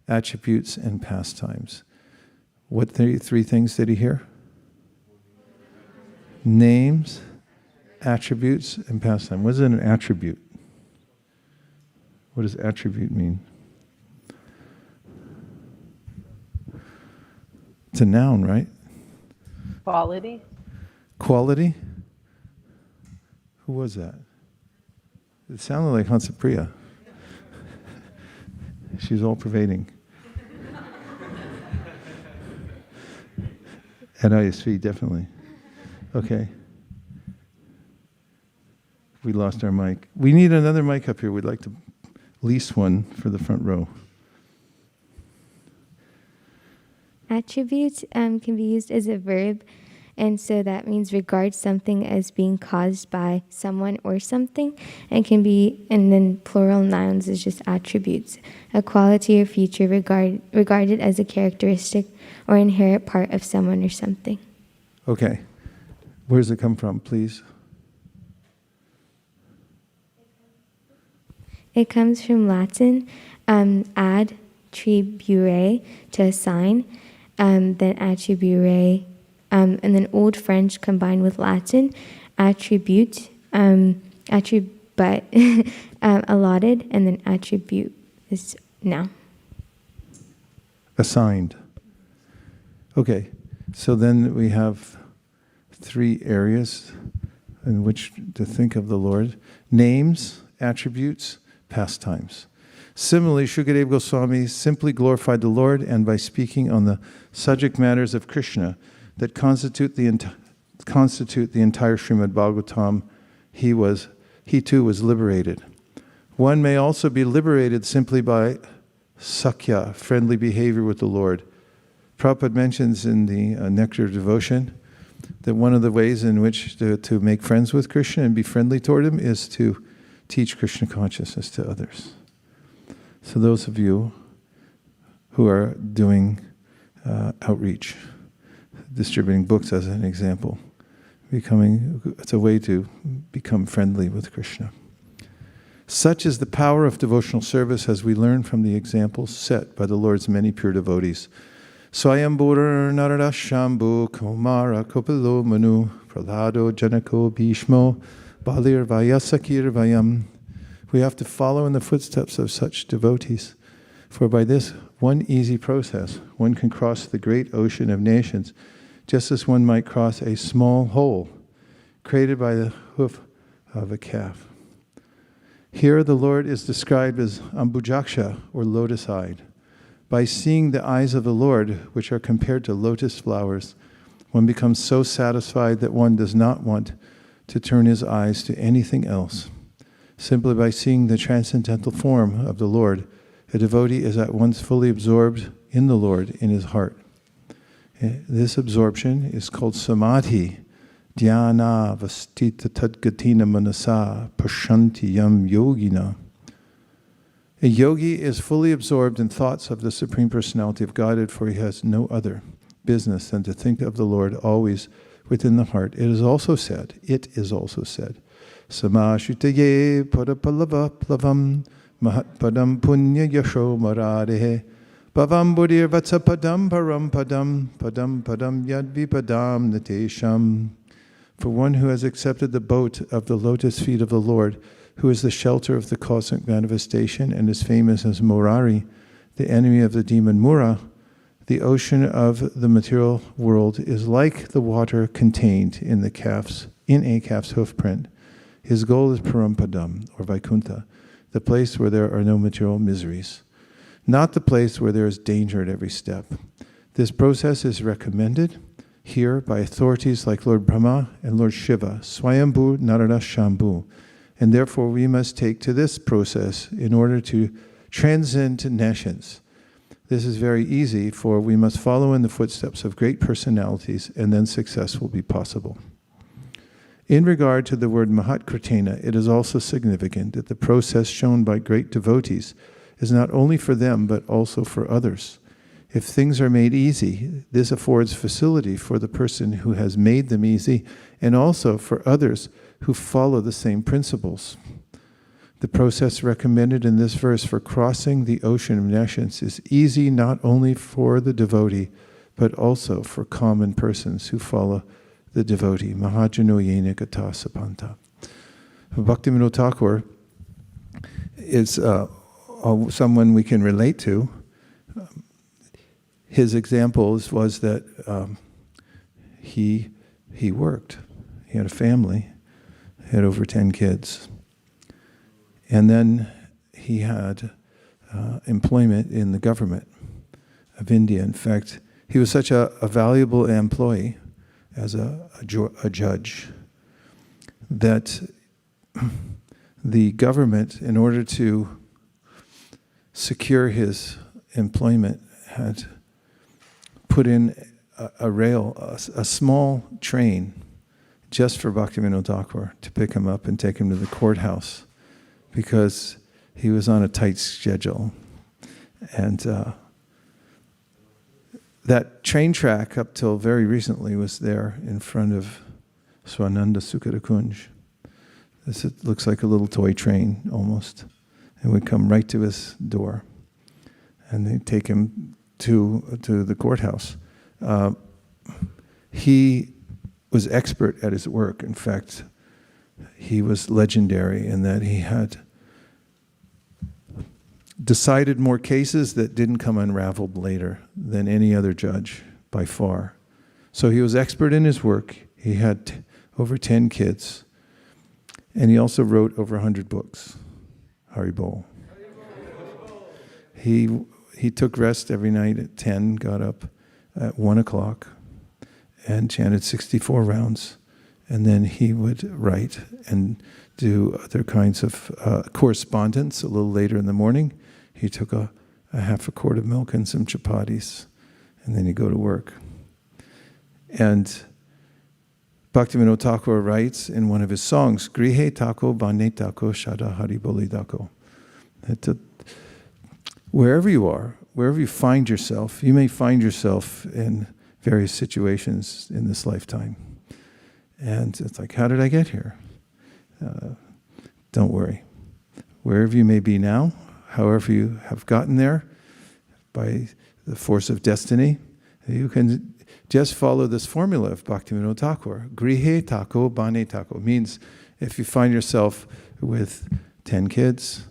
attributes, and pastimes. What 3 things did he hear? Names, attributes, and pastime. What is an attribute? What does attribute mean? It's a noun, right? Quality. Quality? Who was that? It sounded like Hansapriya. She's all pervading. At ISV, definitely. Okay. We lost our mic. We need another mic up here. We'd like to lease one for the front row. Attributes can be used as a verb, and so that means regard something as being caused by someone or something, and can be, and then plural nouns is just attributes, a quality or feature regarded as a characteristic or inherent part of someone or something. Okay. Where does it come from, please? It comes from Latin, ad tribure, to assign, then attribure, and then Old French combined with Latin, attribute, attribute, allotted, and then attribute is noun. Assigned. Okay, so then we have 3 areas in which to think of the Lord. Names, attributes, pastimes. Similarly, Shukadeva Goswami simply glorified the Lord, and by speaking on the subject matters of Krishna that constitute the entire Srimad Bhagavatam, he too was liberated. One may also be liberated simply by sakya, friendly behavior with the Lord. Prabhupada mentions in the Nectar of Devotion that one of the ways in which to make friends with Krishna and be friendly toward him is to teach Krishna consciousness to others. So those of you who are doing outreach, distributing books as an example, it's a way to become friendly with Krishna. Such is the power of devotional service as we learn from the examples set by the Lord's many pure devotees. Swayambhur Narada Shambhu Kumara Kopilo Manu Prahlado Janako Bhishmo Balir Vayasakir Vayam. We have to follow in the footsteps of such devotees. For by this one easy process, one can cross the great ocean of nations, just as one might cross a small hole created by the hoof of a calf. Here the Lord is described as Ambujaksha, or lotus-eyed. By seeing the eyes of the Lord, which are compared to lotus flowers, one becomes so satisfied that one does not want to turn his eyes to anything else. Simply by seeing the transcendental form of the Lord, a devotee is at once fully absorbed in the Lord in his heart. This absorption is called samadhi. Dhyana vastita tadgatina manasa pashanti yam yogina. A yogi is fully absorbed in thoughts of the Supreme Personality of Godhead, for he has no other business than to think of the Lord always within the heart. It is also said, Samashutaye padapalava plavam mahatpadam punya yasho maradehe Bhavam buddhir vatsa padam param padam padam padam yadvipadam natesham. For one who has accepted the boat of the lotus feet of the Lord, who is the shelter of the cosmic manifestation and is famous as Murari, the enemy of the demon Mura, the ocean of the material world is like the water contained in a calf's hoof print. His goal is Parampadam, or Vaikuntha, the place where there are no material miseries, not the place where there is danger at every step. This process is recommended here by authorities like Lord Brahma and Lord Shiva, Swayambhu Narada Shambhu, and therefore we must take to this process in order to transcend nations. This is very easy, for we must follow in the footsteps of great personalities, and then success will be possible. In regard to the word Mahatkritena, it is also significant that the process shown by great devotees is not only for them, but also for others. If things are made easy, this affords facility for the person who has made them easy, and also for others who follow the same principles. The process recommended in this verse for crossing the ocean of nations is easy not only for the devotee, but also for common persons who follow the devotee. Mahajano yena Katha sapanta. Bhaktivinoda Thakur is someone we can relate to. His examples was that he worked. He had a family. He had over 10 kids. And then he had employment in the government of India. In fact, he was such a valuable employee as a judge that the government, in order to secure his employment, had put in a small train just for Bhaktivinoda Thakur to pick him up and take him to the courthouse, because he was on a tight schedule. And that train track, up till very recently, was there in front of Swananda Sukhada Kunj. This looks like a little toy train, almost. And would come right to his door. And they'd take him to the courthouse. He was expert at his work. In fact, he was legendary in that he had decided more cases that didn't come unraveled later than any other judge by far. So he was expert in his work. He had over 10 kids. And he also wrote over 100 books. Haribol. He took rest every night at 10, got up at 1 o'clock, and chanted 64 rounds, and then he would write and do other kinds of correspondence. A little later in the morning, he took a half a quart of milk and some chapatis, and then he'd go to work. And Bhaktivinoda Thakur writes in one of his songs, Grihe tako bane tako shada hari boli tako. Wherever you are, wherever you find yourself, you may find yourself in various situations in this lifetime. And it's like, how did I get here? Don't worry. Wherever you may be now, however you have gotten there, by the force of destiny, you can just follow this formula of Bhaktivinoda Thakur. Grihe tako bane tako means if you find yourself with 10 kids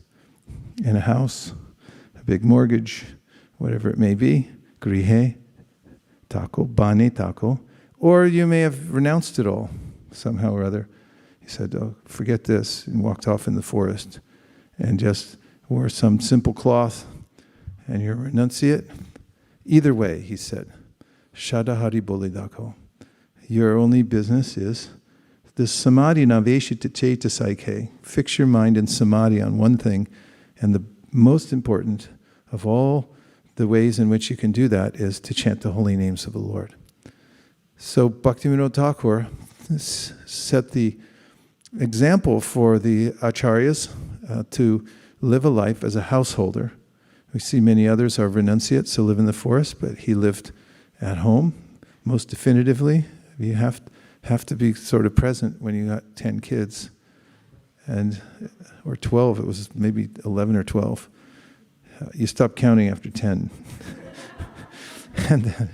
in a house, a big mortgage, whatever it may be, grihe tako bane tako, or you may have renounced it all somehow or other. He said, oh, forget this, and walked off in the forest and just wore some simple cloth, and you're a renunciate. Either way, he said, Shada Hari Bolidako. Your only business is this samadhi naveshita chetasaike. Fix your mind in samadhi on one thing, and the most important of all the ways in which you can do that is to chant the holy names of the Lord. So Bhaktivinoda Thakur set the example for the acharyas to live a life as a householder. We see many others are renunciates who live in the forest, but he lived at home most definitively. You have to be sort of present when you got 10 kids, or 12. It was maybe 11 or 12. You stop counting after 10. And then,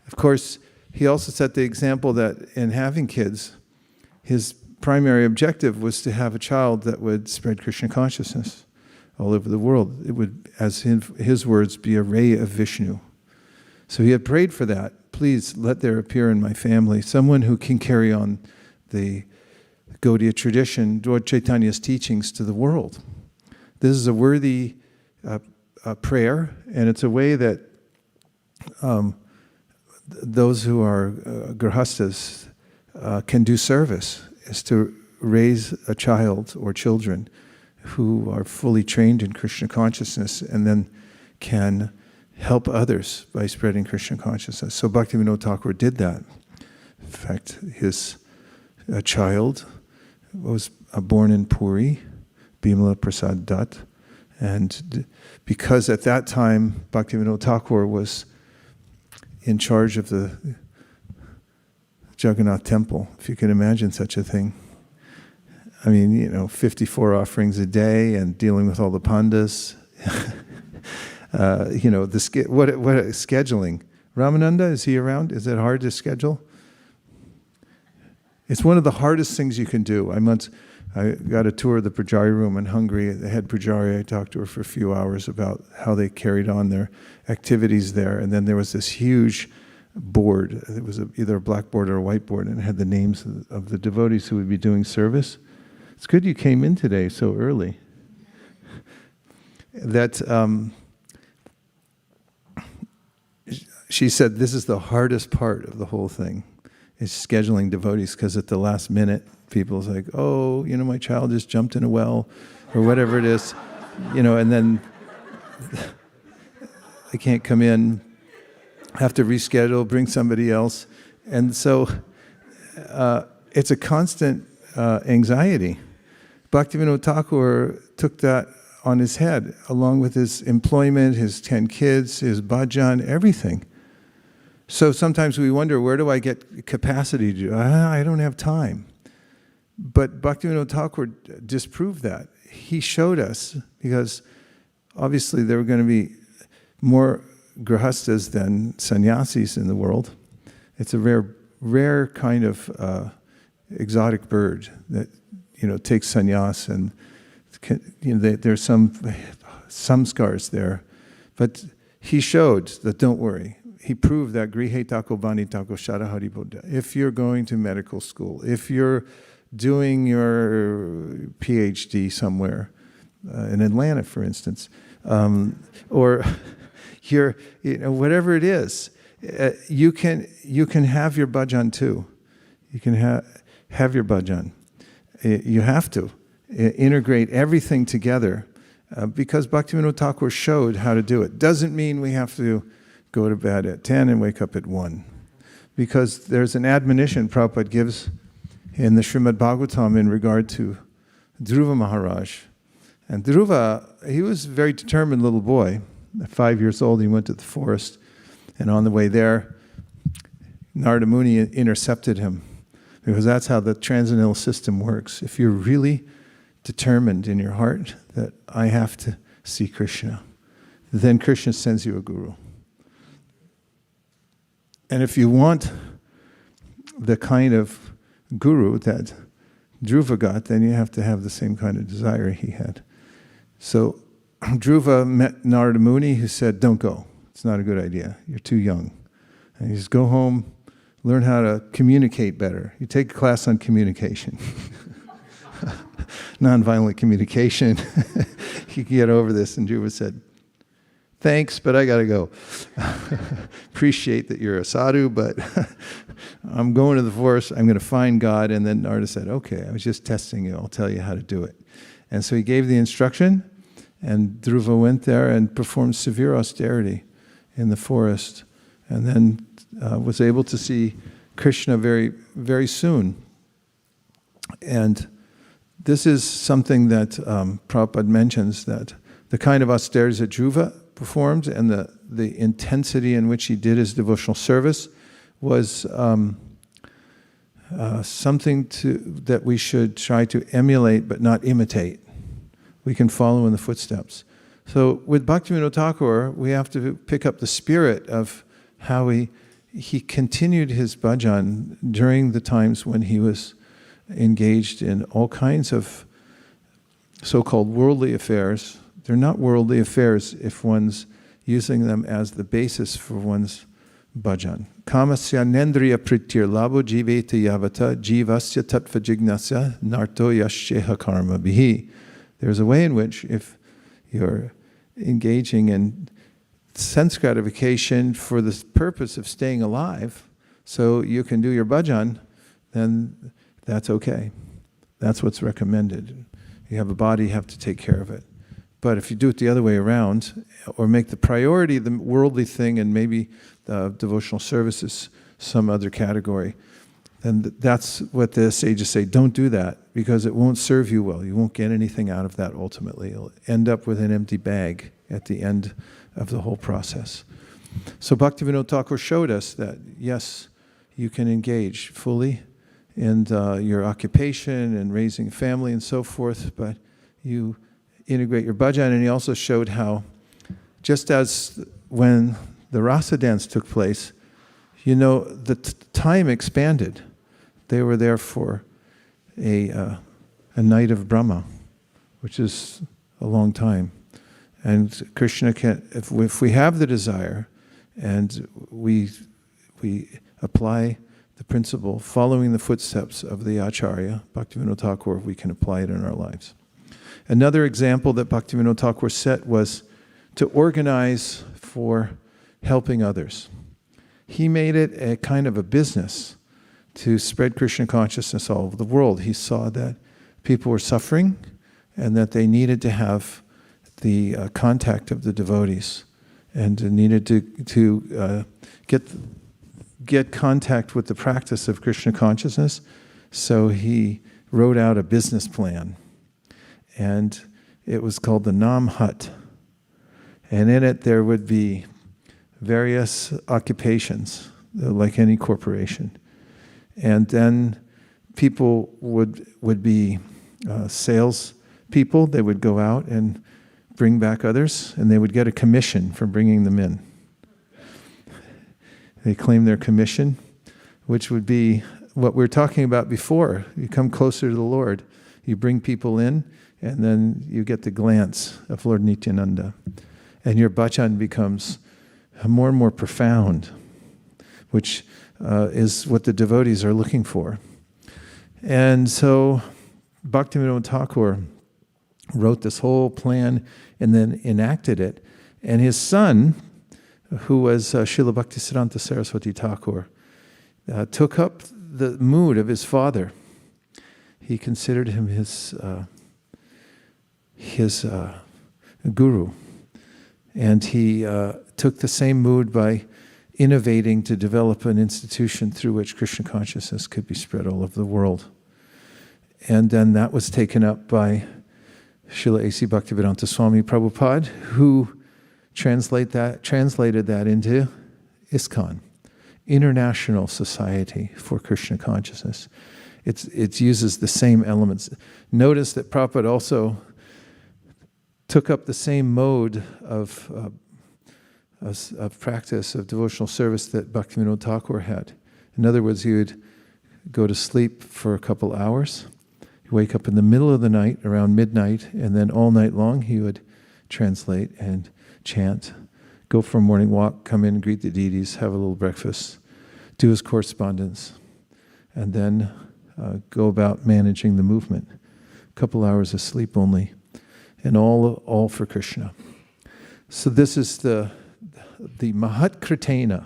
of course, he also set the example that in having kids, his primary objective was to have a child that would spread Krishna consciousness all over the world. It would, as his words, be a ray of Vishnu. So he had prayed for that. Please let there appear in my family someone who can carry on the Gaudiya tradition, Lord Chaitanya's teachings to the world. This is a worthy prayer, and it's a way that those who are grihastas can do service, is to raise a child or children who are fully trained in Krishna consciousness and then can help others by spreading Krishna consciousness. So Bhaktivinoda Thakur did that. In fact, his child was born in Puri, Bimala Prasad Dutt, and because at that time Bhaktivinoda Thakur was in charge of the Jagannath temple, if you can imagine such a thing. I mean, 54 offerings a day and dealing with all the pandas. What scheduling. Ramananda, is he around? Is it hard to schedule? It's one of the hardest things you can do. I got a tour of the Pujari room in Hungary. The head Pujari, I talked to her for a few hours about how they carried on their activities there. And then there was this huge board. It was either a blackboard or a whiteboard, and it had the names of the devotees who would be doing service. It's good you came in today so early. She said this is the hardest part of the whole thing, is scheduling devotees, because at the last minute, people's like, oh, my child just jumped in a well, or whatever it is, and then they can't come in, have to reschedule, bring somebody else. And so it's a constant anxiety. Bhaktivinoda Thakur took that on his head, along with his employment, his 10 kids, his bhajan, everything. So sometimes we wonder, where do I get capacity to do? I don't have time. But Bhaktivinoda Thakur disproved that. He showed us, because obviously there were going to be more grihastas than sannyasis in the world. It's a rare kind of exotic bird that takes sannyas, and there's some scars there. But he showed that, don't worry. He proved that grihe tako bani tako shada hari bodha. If you're going to medical school, if you're doing your PhD somewhere, in Atlanta, for instance, or you're, whatever it is, you can have your bhajan too. You can have, have your bhajan. You have to integrate everything together because Bhaktivinoda Thakur showed how to do it. Doesn't mean we have to go to bed at 10 and wake up at 1. Because there's an admonition Prabhupada gives in the Srimad Bhagavatam in regard to Dhruva Maharaj. And Dhruva, he was a very determined little boy. At 5 years old, he went to the forest. And on the way there, Narada Muni intercepted him. Because that's how the transcendental system works. If you're really determined in your heart that I have to see Krishna, then Krishna sends you a guru. And if you want the kind of guru that Dhruva got, then you have to have the same kind of desire he had. So Dhruva met Narada Muni, who said, don't go. It's not a good idea. You're too young. And he says, go home, learn how to communicate better. You take a class on communication. Nonviolent communication. You can get over this. And Dhruva said, thanks, but I got to go. Appreciate that you're a sadhu, but I'm going to the forest. I'm going to find God. And then Narada said, okay, I was just testing you. I'll tell you how to do it. And so he gave the instruction, and Dhruva went there and performed severe austerity in the forest, and then was able to see Krishna very, very soon. And this is something that Prabhupada mentions, that the kind of austerities that Dhruva performed and the intensity in which he did his devotional service was something that we should try to emulate but not imitate. We can follow in the footsteps. So with Bhaktivinoda Thakur, we have to pick up the spirit of how he continued his bhajan during the times when he was engaged in all kinds of so-called worldly affairs. They're not worldly affairs if one's using them as the basis for one's bhajan. Kamasya nendriya prityir labo jiveta yavata jivasya tattva jignasya narto yasheha karma bihi. There's a way in which if you're engaging in sense gratification for the purpose of staying alive, so you can do your bhajan, then that's okay. That's what's recommended. You have a body, you have to take care of it. But if you do it the other way around, or make the priority the worldly thing and maybe the devotional services some other category, then that's what the sages say, don't do that, because it won't serve you well. You won't get anything out of that ultimately. You'll end up with an empty bag at the end of the whole process. So Bhaktivinoda Thakur showed us that, yes, you can engage fully in your occupation and raising a family and so forth, but you integrate your bhajan. And he also showed how, just as when the rasa dance took place, the time expanded. They were there for a night of Brahma, which is a long time. And Krishna can, if we have the desire, and we apply the principle, following the footsteps of the Acharya, Bhaktivinoda Thakur, we can apply it in our lives. Another example that Bhaktivinoda Thakur set was to organize for helping others. He made it a kind of a business to spread Krishna consciousness all over the world. He saw that people were suffering and that they needed to have the contact of the devotees and needed to get contact with the practice of Krishna consciousness. So he wrote out a business plan, and it was called the Nam Hut. And in it there would be various occupations, like any corporation. And then people would be sales people. They would go out and bring back others, and they would get a commission for bringing them in. They claim their commission, which would be what we were talking about before. You come closer to the Lord, you bring people in, and then you get the glance of Lord Nityananda. And your bhajan becomes more and more profound, which is what the devotees are looking for. And so Bhaktivinoda Thakur wrote this whole plan and then enacted it. And his son, who was Srila Bhaktisiddhanta Saraswati Thakur, took up the mood of his father he considered him his guru. And he took the same mood by innovating to develop an institution through which Krishna consciousness could be spread all over the world. And then that was taken up by Srila A.C. Bhaktivedanta Swami Prabhupada, who translated that into ISKCON, International Society for Krishna Consciousness. It uses the same elements. Notice that Prabhupada also took up the same mode of practice, of devotional service that Bhaktivinoda Thakur had. In other words, he would go to sleep for a couple hours, he'd wake up in the middle of the night, around midnight, and then all night long he would translate and chant, go for a morning walk, come in, greet the deities, have a little breakfast, do his correspondence, and then go about managing the movement. A couple hours of sleep only, and all for Krishna. So this is the Mahatkritena.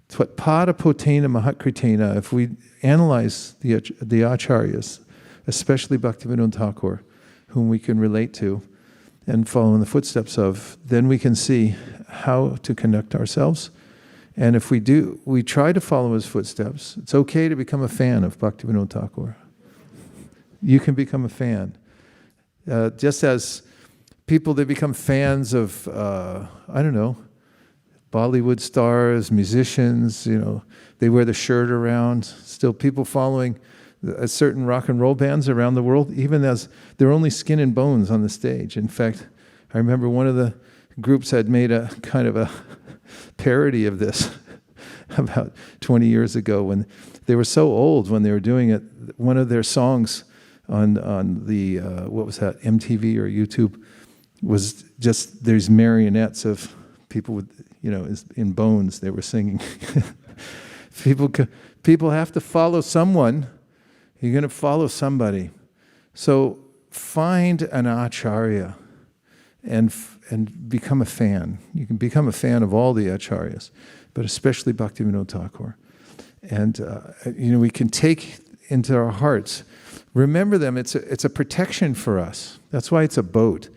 It's what Padapotena Mahatkritena. If we analyze the Acharyas, especially Bhaktivinoda Thakur, whom we can relate to and follow in the footsteps of, then we can see how to conduct ourselves. And if we do, we try to follow his footsteps. It's okay to become a fan of Bhaktivinoda Thakur. You can become a fan. Just as people that become fans of, Bollywood stars, musicians, they wear the shirt around. Still people following certain rock and roll bands around the world, even as they're only skin and bones on the stage. In fact, I remember one of the groups had made a kind of a parody of this about 20 years ago when they were so old when they were doing it. One of their songs on the, MTV or YouTube was just, there's marionettes of people with, in bones they were singing. People have to follow someone. You're going to follow somebody. So find an acharya and become a fan. You can become a fan of all the acharyas, but especially Bhaktivinoda Thakur. And we can take into our hearts. Remember them. It's a protection for us. That's why it's a boat.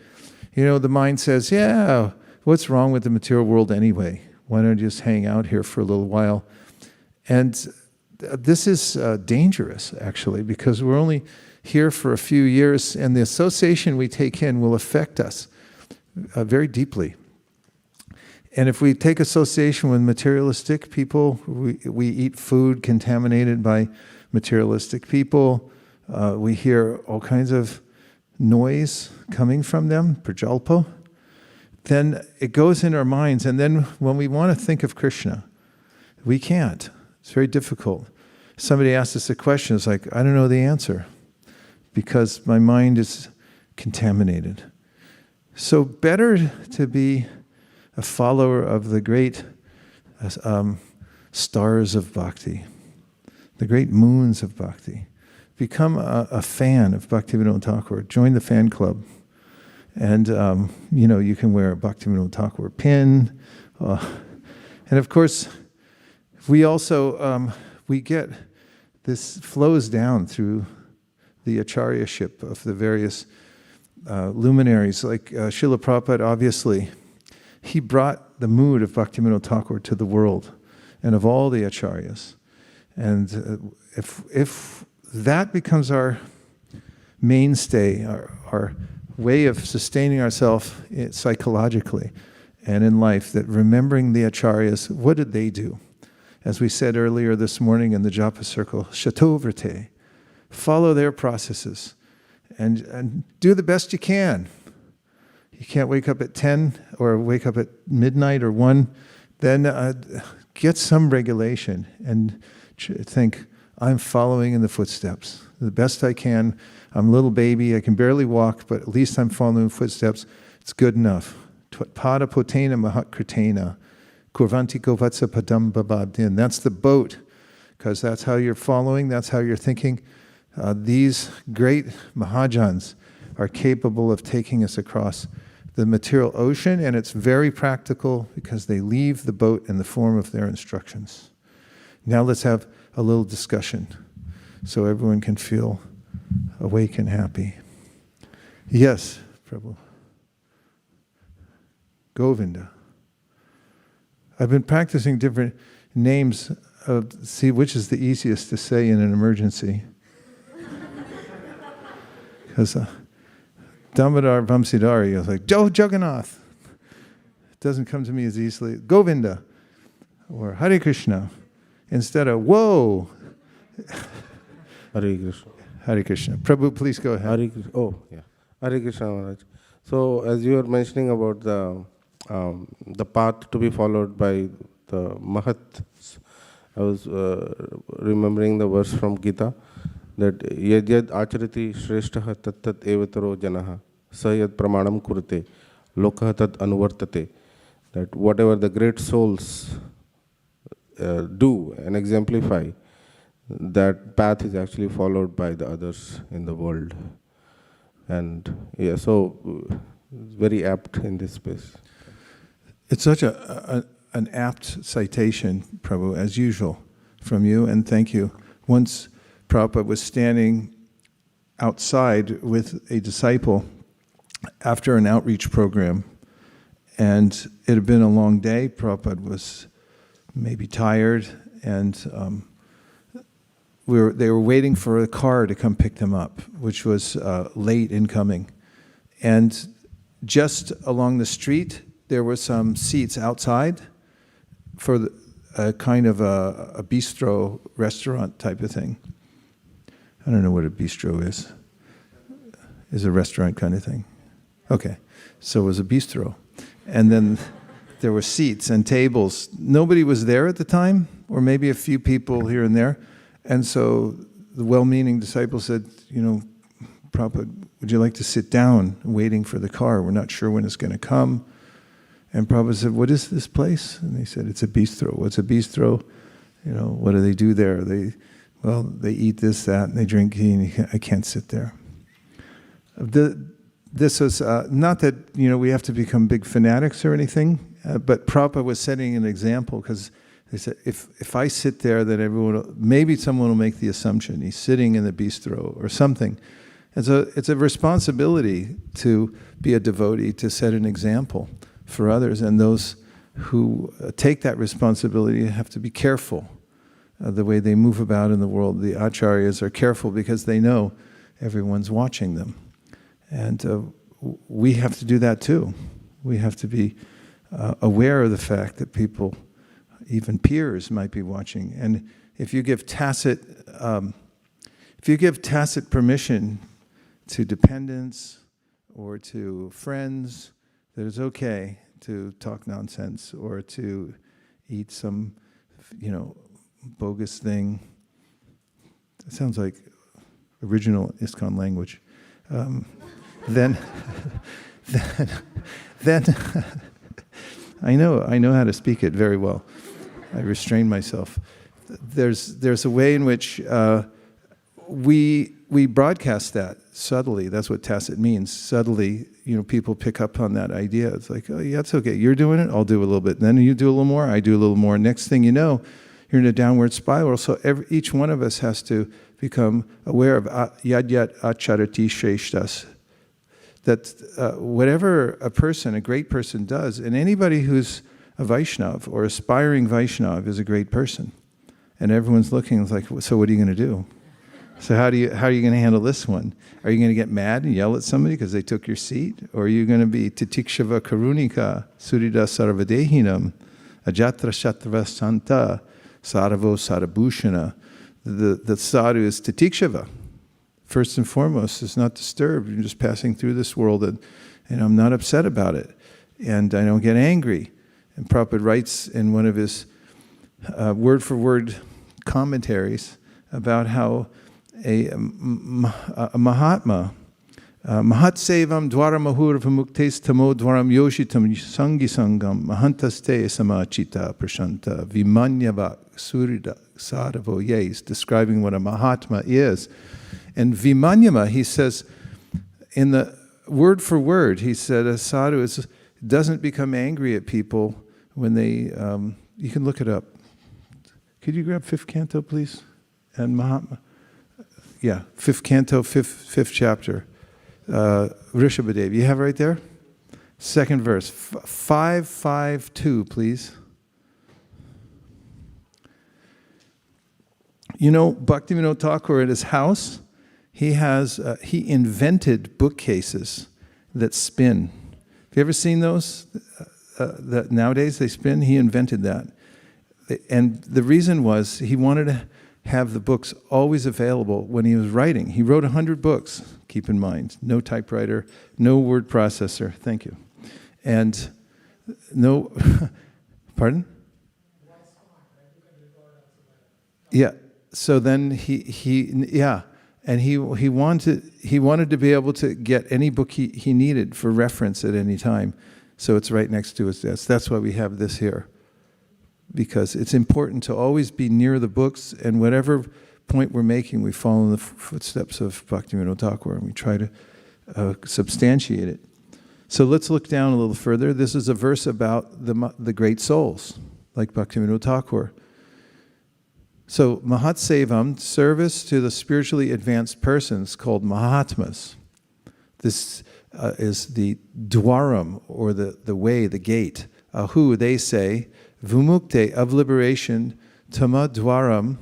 The mind says, yeah, what's wrong with the material world anyway? Why don't I just hang out here for a little while? And this is dangerous, actually, because we're only here for a few years, and the association we take in will affect us very deeply. And if we take association with materialistic people, we eat food contaminated by materialistic people. We hear all kinds of noise coming from them, prajalpo. Then it goes in our minds, and then when we want to think of Krishna, we can't. It's very difficult. Somebody asks us a question, it's like, I don't know the answer, because my mind is contaminated. So better to be a follower of the great stars of bhakti, the great moons of bhakti. Become a fan of Bhaktivinoda Thakur. Join the fan club. And, you can wear a Bhaktivinoda Thakur pin. And of course, we also, we get, this flows down through the acharyaship of the various luminaries. Like Srila Prabhupada, obviously, he brought the mood of Bhaktivinoda Thakur to the world and of all the acharyas. And if that becomes our mainstay, our way of sustaining ourselves psychologically and in life, that remembering the acharyas, what did they do? As we said earlier this morning in the japa circle, shatovrite, follow their processes and do the best you can. You can't wake up at 10 or wake up at midnight or 1, then get some regulation and think, I'm following in the footsteps the best I can. I'm a little baby, I can barely walk, but at least I'm following footsteps. It's good enough. Pada potena mahatkritena, kurvanti kovatsa padam bababdin. That's the boat, because that's how you're following, that's how you're thinking. These great Mahajans are capable of taking us across the material ocean, and it's very practical because they leave the boat in the form of their instructions. Now let's have a little discussion. so everyone can feel awake and happy. Yes, Prabhu. Govinda. I've been practicing different names of, see which is the easiest to say in an emergency. Because Damodar Vamsidhari, I was like, Joe Jagannath. It doesn't come to me as easily. Govinda. Or Hare Krishna. Instead of, whoa. Hare Krishna. Hare Krishna. Prabhu, please go ahead. Hare Krishna. Oh, yeah. Hare Krishna Maharaj. So, as you were mentioning about the path to be followed by the Mahats, I was remembering the verse from Gita that yad yad acharati shreshtaha tat tat evataro janaha sa yad pramanam kurte lokah tat anuvartate. That whatever the great souls do and exemplify, that path is actually followed by the others in the world. And yeah, so it's very apt in this space. It's such an apt citation, Prabhu, as usual, from you, and thank you. Once Prabhupada was standing outside with a disciple after an outreach program, and it had been a long day. Prabhupada was maybe tired, and they were waiting for a car to come pick them up, which was late in coming. And just along the street, there were some seats outside for a kind of a bistro restaurant type of thing. I don't know what a bistro is. Is a restaurant kind of thing. Okay, so it was a bistro. And then there were seats and tables. Nobody was there at the time, or maybe a few people here and there. And so the well-meaning disciple said, Prabhupada, would you like to sit down waiting for the car? We're not sure when it's going to come. And Prabhupada said, what is this place? And they said, it's a bistro. What's a bistro? What do they do there? They eat this, that, and they drink tea, and I can't sit there. This was not that we have to become big fanatics or anything, but Prabhupada was setting an example, because they said, if I sit there, then maybe someone will make the assumption he's sitting in the bistro or something. And so it's a responsibility to be a devotee, to set an example for others, and those who take that responsibility have to be careful the way they move about in the world. The acharyas are careful because they know everyone's watching them. And we have to do that too. We have to be aware of the fact that people, even peers, might be watching. And if you give tacit permission to dependents or to friends, that it's okay to talk nonsense or to eat some, bogus thing. It sounds like original ISKCON language. Then I know how to speak it very well. I restrain myself. There's a way in which we broadcast that subtly. That's what tacit means. Subtly, people pick up on that idea. It's like, oh yeah, it's okay. You're doing it, I'll do a little bit. And then you do a little more, I do a little more. Next thing you know, you're in a downward spiral. So each one of us has to become aware of yad yat acharati shreshtas. That whatever a great person does, and anybody who's a Vaishnav or aspiring Vaishnav is a great person. And everyone's looking, it's like, so what are you going to do? So how are you going to handle this one? Are you going to get mad and yell at somebody because they took your seat? Or are you going to be titikshava karunika surida sarvadehinam ajatra shatrava santa saravo sarabhushana? The sadhu is titikshava. First and foremost, is not disturbed. You're just passing through this world, and I'm not upset about it. And I don't get angry. And Prabhupada writes in one of his word-for-word commentaries about how a Mahatma, Mahatsevam dwara mahur vamuktes tamo dwaram yoshitam sangi sangam mahantaste samachita prashanta vimanyava surida sadhavo yes, describing what a Mahatma is. And Vimanyama, he says, in the word for word, he said a sadhu doesn't become angry at people when they, you can look it up. Could you grab 5th canto, please? And Mahatma, fifth canto, fifth chapter. Rishabhadev, you have it right there? Second verse, 552, please. You know, Bhaktivinoda Thakur at his house, he invented bookcases that spin. Have you ever seen those? That nowadays they spin? He invented that. And the reason was he wanted to have the books always available when he was writing. He wrote 100 books, keep in mind. No typewriter, no word processor. Thank you. And no, pardon? Yeah. So then and he wanted to be able to get any book he needed for reference at any time. So it's right next to his desk. That's why we have this here. Because it's important to always be near the books, and whatever point we're making, we follow in the footsteps of Bhaktivinoda Thakur, and we try to substantiate it. So let's look down a little further. This is a verse about the great souls, like Bhaktivinoda Thakur. So, Mahatsevam, service to the spiritually advanced persons called Mahatmas. This is the dwaram, or the way, the gate. Ahu, they say, Vumukte, of liberation, Tama dwaram,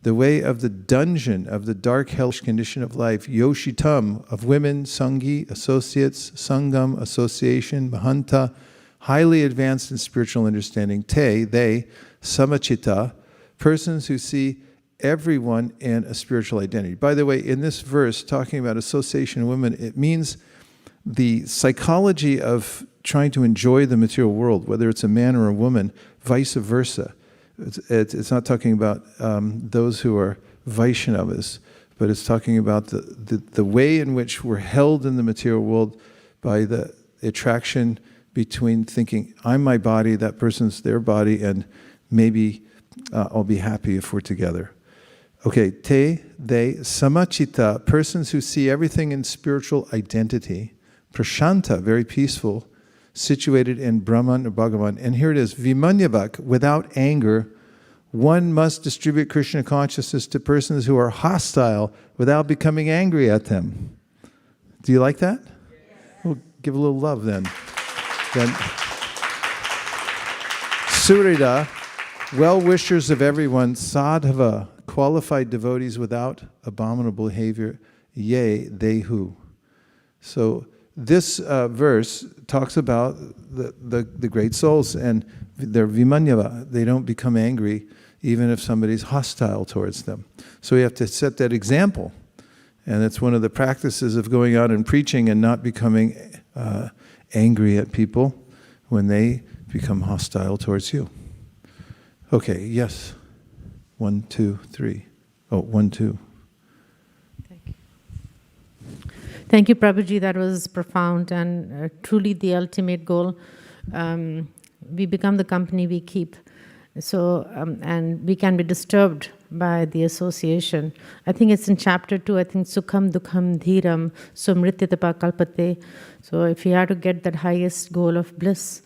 the way of the dungeon, of the dark hellish condition of life, Yoshitam, of women, Sangi, associates, Sangam, association, Mahanta, highly advanced in spiritual understanding, Te, they, Samachita, persons who see everyone in a spiritual identity. By the way, in this verse, talking about association of women, it means the psychology of trying to enjoy the material world, whether it's a man or a woman, vice versa. It's not talking about those who are Vaishnavas, but it's talking about the way in which we're held in the material world by the attraction between thinking, I'm my body, that person's their body, and maybe I'll be happy if we're together. Okay, te, they, samachita, persons who see everything in spiritual identity. Prashanta, very peaceful, situated in Brahman or Bhagavan. And here it is, vimanyavak, without anger, one must distribute Krishna consciousness to persons who are hostile without becoming angry at them. Do you like that? Well, give a little love then. Surida, well-wishers of everyone, sadhava, qualified devotees without abominable behavior, yea, they who. So this verse talks about the great souls, and they're vimanyava. They don't become angry even if somebody's hostile towards them. So we have to set that example. And it's one of the practices of going out and preaching and not becoming angry at people when they become hostile towards you. Okay, yes. 1, 2, 3. Oh, 1, 2. Thank you. Thank you, Prabhuji. That was profound and truly the ultimate goal. We become the company we keep. So, and we can be disturbed by the association. I think it's in chapter 2, I think, Sukham Dukham Dhiram Sumrityatapa Kalpate. So if we are to get that highest goal of bliss,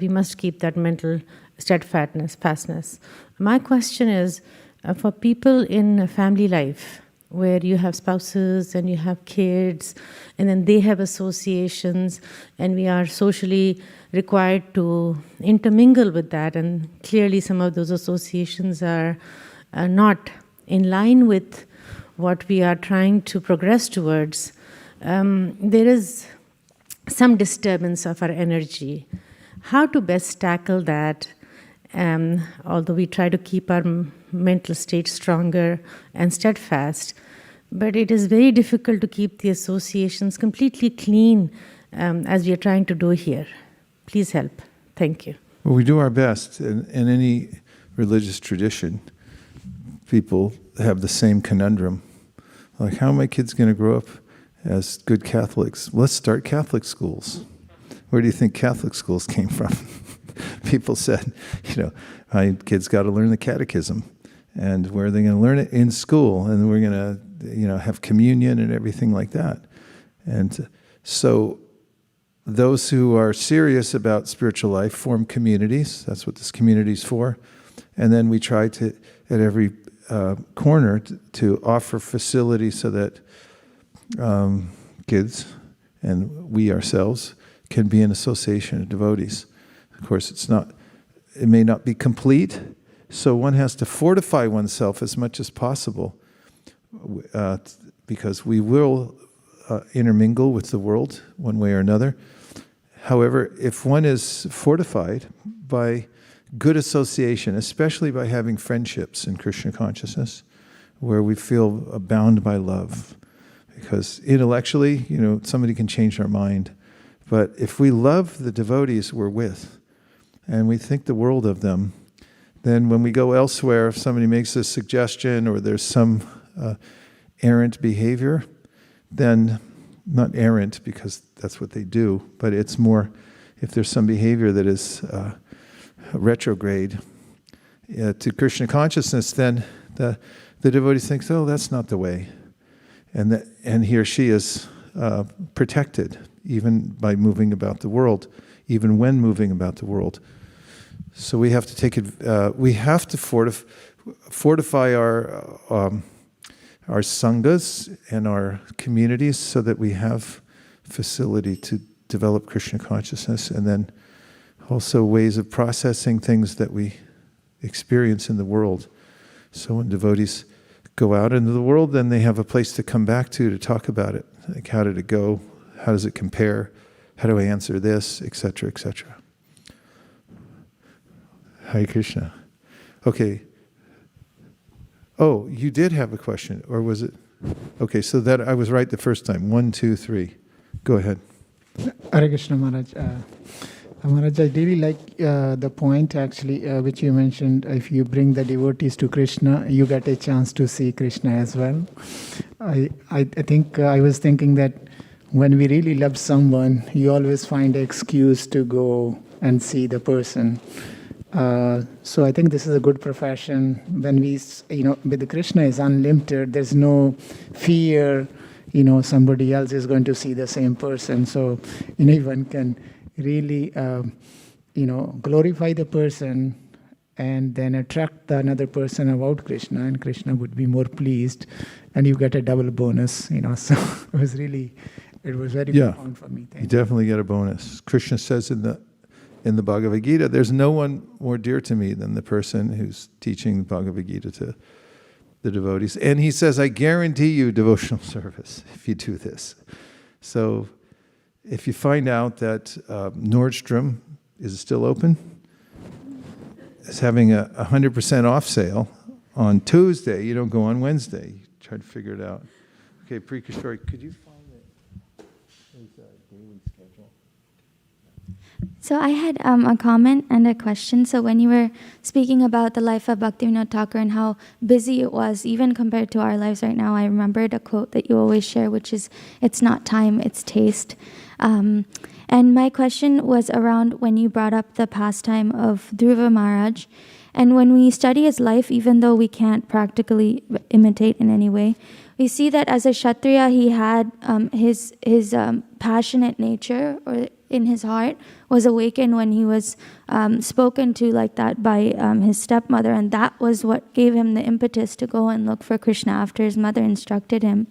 we must keep that mental steadfastness. My question is, for people in family life, where you have spouses and you have kids, and then they have associations, and we are socially required to intermingle with that, and clearly some of those associations are not in line with what we are trying to progress towards. There is some disturbance of our energy. How to best tackle that? Although we try to keep our mental state stronger and steadfast, but it is very difficult to keep the associations completely clean as we are trying to do here. Please help. Thank you. Well, we do our best. In any religious tradition, people have the same conundrum. Like, how are my kids going to grow up as good Catholics? Let's start Catholic schools. Where do you think Catholic schools came from? People said, my kids got to learn the catechism. And where are they going to learn it? In school. And we're going to, have communion and everything like that. And so those who are serious about spiritual life form communities. That's what this community is for. And then we try to, at every corner to offer facility so that kids and we ourselves can be in association of devotees. Of course, it may not be complete, so one has to fortify oneself as much as possible because we will intermingle with the world one way or another. However, if one is fortified by good association, especially by having friendships in Krishna consciousness, where we feel bound by love, because intellectually, somebody can change our mind, but if we love the devotees we're with, and we think the world of them, then when we go elsewhere, if somebody makes a suggestion or there's some errant behavior, then, not errant because that's what they do, but it's more if there's some behavior that is retrograde to Krishna consciousness, then the devotee thinks, oh, that's not the way. And he or she is protected even by moving about the world, even when moving about the world. So we have to take it. We have to fortify our sanghas and our communities so that we have facility to develop Krishna consciousness, and then also ways of processing things that we experience in the world. So when devotees go out into the world, then they have a place to come back to talk about it. Like, how did it go? How does it compare? How do I answer this? Etc., etc. Hare Krishna. Okay. Oh, you did have a question, or was it? Okay, so that I was right the first time. 1, 2, 3. Go ahead. Hare Krishna Maharaj. Maharaj, I really like the point actually which you mentioned. If you bring the devotees to Krishna, you get a chance to see Krishna as well. I think I was thinking that when we really love someone, you always find an excuse to go and see the person. So I think this is a good profession. When we, with the Krishna is unlimited, there's no fear, somebody else is going to see the same person. So, one can really, glorify the person and then attract the another person about Krishna, and Krishna would be more pleased, and you get a double bonus, So it was very profound for me. You definitely get a bonus. Krishna says in the Bhagavad Gita, there's no one more dear to me than the person who's teaching the Bhagavad Gita to the devotees. And he says, I guarantee you devotional service if you do this. So if you find out that Nordstrom is still open, is having a 100% off sale on Tuesday, you don't go on Wednesday. You try to figure it out. Okay, Prikishori, could you find his daily schedule? So I had a comment and a question. So when you were speaking about the life of Bhaktivinoda Thakur and how busy it was, even compared to our lives right now, I remembered a quote that you always share, which is, it's not time, it's taste. And my question was around when you brought up the pastime of Dhruva Maharaj. And when we study his life, even though we can't practically imitate in any way, we see that as a Kshatriya, he had his passionate nature or in his heart was awakened when he was spoken to like that by his stepmother, and that was what gave him the impetus to go and look for Krishna after his mother instructed him.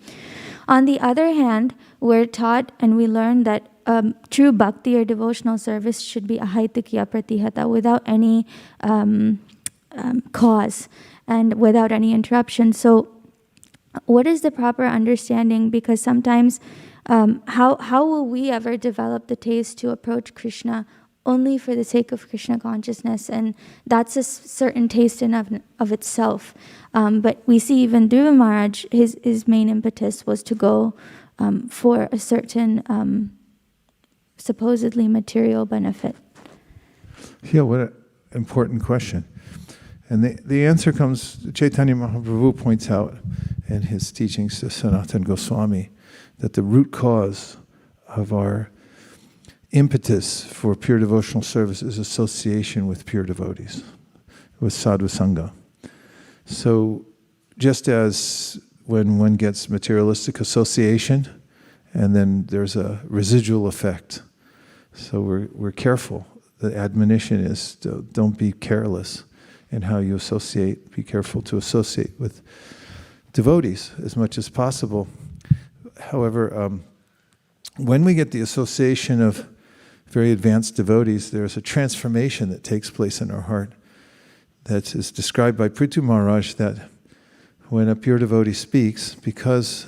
On the other hand, we're taught and we learn that true bhakti or devotional service should be ahaitikya pratihata, without any cause and without any interruption. So what is the proper understanding? Because sometimes how will we ever develop the taste to approach Krishna only for the sake of Krishna consciousness? And that's a certain taste in of itself. But we see even Dhruva Maharaj, his main impetus was to go for a certain supposedly material benefit. Yeah, what an important question. And the answer comes, Chaitanya Mahaprabhu points out in his teachings to Sanatana Goswami, that the root cause of our impetus for pure devotional service is association with pure devotees, with sadhu sangha. So just as when one gets materialistic association, and then there's a residual effect. So we're careful. The admonition is don't be careless. and how you associate. Be careful to associate with devotees as much as possible. However, when we get the association of very advanced devotees, there's a transformation that takes place in our heart that is described by Prithu Maharaj, that when a pure devotee speaks, because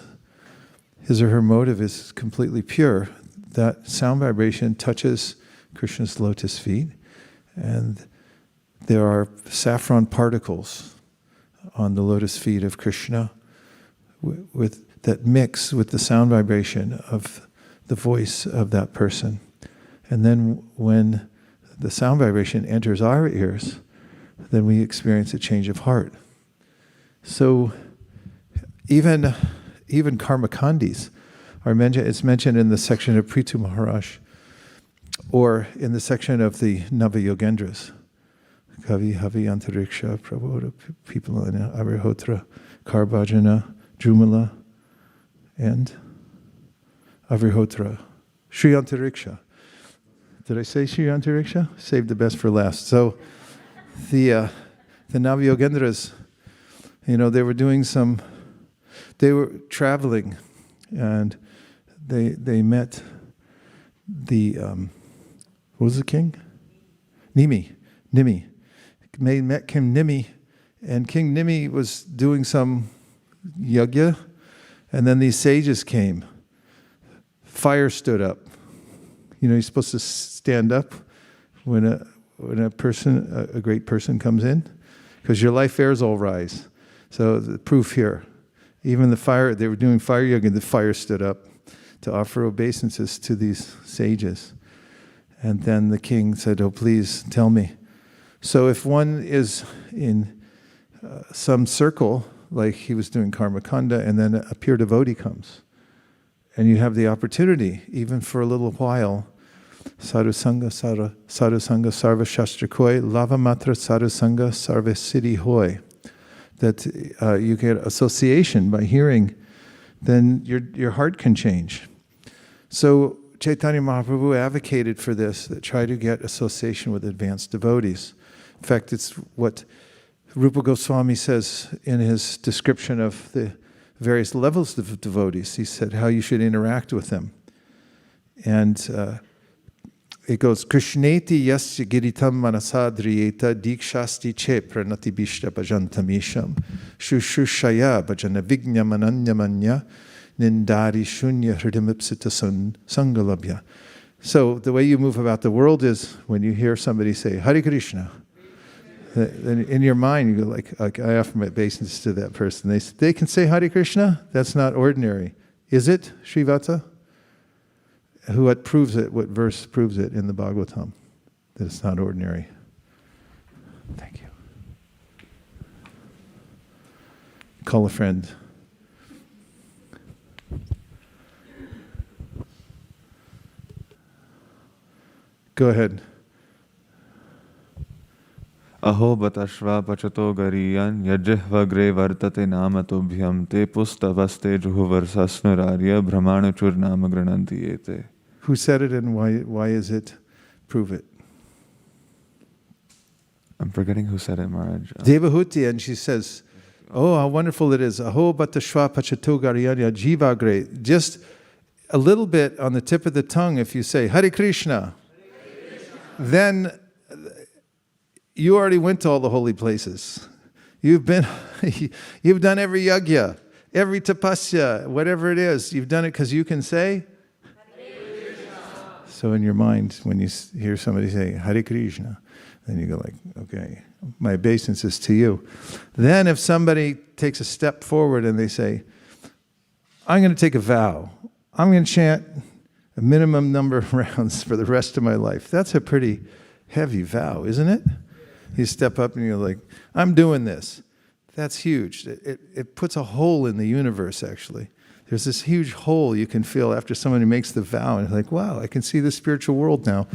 his or her motive is completely pure, that sound vibration touches Krishna's lotus feet, and there are saffron particles on the lotus feet of Krishna that mix with the sound vibration of the voice of that person. And then when the sound vibration enters our ears, then we experience a change of heart. So even karmakandis it's mentioned in the section of Prithu Maharaj, or in the section of the Nava-yogendras. Kavi, Havi, Antariksha, Prabodha, people in Avrihotra, Karbhajana, Jumala, and Avrihotra. Sri Antariksha. Did I say Sri Antariksha? Saved the best for last. So the Nava-yogendras, they were traveling, and they met the, what was the king? Nimi. They met King Nimi, and King Nimi was doing some yajna, and then these sages came. Fire stood up. You're supposed to stand up when a great person comes in, because your life airs all rise. So the proof here, even the fire, they were doing fire yoga, and the fire stood up to offer obeisances to these sages. And then the king said, "Oh, please tell me." So if one is in some circle, like he was doing karmakanda, and then a pure devotee comes, and you have the opportunity, even for a little while, sadhu sangha sarva shastra koi, lava matra sadhu sangha sarva siddhi hoy, that you get association by hearing, then your heart can change. So Chaitanya Mahaprabhu advocated for this, that try to get association with advanced devotees. In fact, it's what Rupa Goswami says in his description of the various levels of devotees. He said how you should interact with them. And it goes, Krishneti yasya giritam manasadriyeta dikshasti che pranati bishta bhajantamisham shushushaya bhajana vignya mananyamanya nindari shunya hridamipsita sangalabhya. So the way you move about the world is when you hear somebody say, Hare Krishna, then in your mind you go like I offer my obeisance to that person. They can say Hare Krishna? That's not ordinary. Is it, Srivata? What proves it? What verse proves it in the Bhagavatam? That it's not ordinary. Thank you. Call a friend. Go ahead. Aho batashva pachato gariyan yajjhvagre vartate namatobhyam te pustavaste juhuvarsasnurarya brahmana churnama grananti ete. Who said it, and why is it? Prove it. I'm forgetting who said it, Maharaj. Devahuti, and she says, oh, how wonderful it is. Aho batashva pachato gariyan yajjhvagre. Just a little bit on the tip of the tongue, if you say Hare Krishna, then you already went to all the holy places. You've done every yajna, every tapasya, whatever it is. You've done it because you can say Hare Krishna. So in your mind, when you hear somebody say Hare Krishna, then you go like, okay, my obeisance is to you. Then if somebody takes a step forward and they say, I'm going to take a vow. I'm going to chant a minimum number of rounds for the rest of my life. That's a pretty heavy vow, isn't it? You step up and you're like, I'm doing this. That's huge. It puts a hole in the universe, actually. There's this huge hole you can feel after somebody makes the vow, and you're like, wow, I can see the spiritual world now.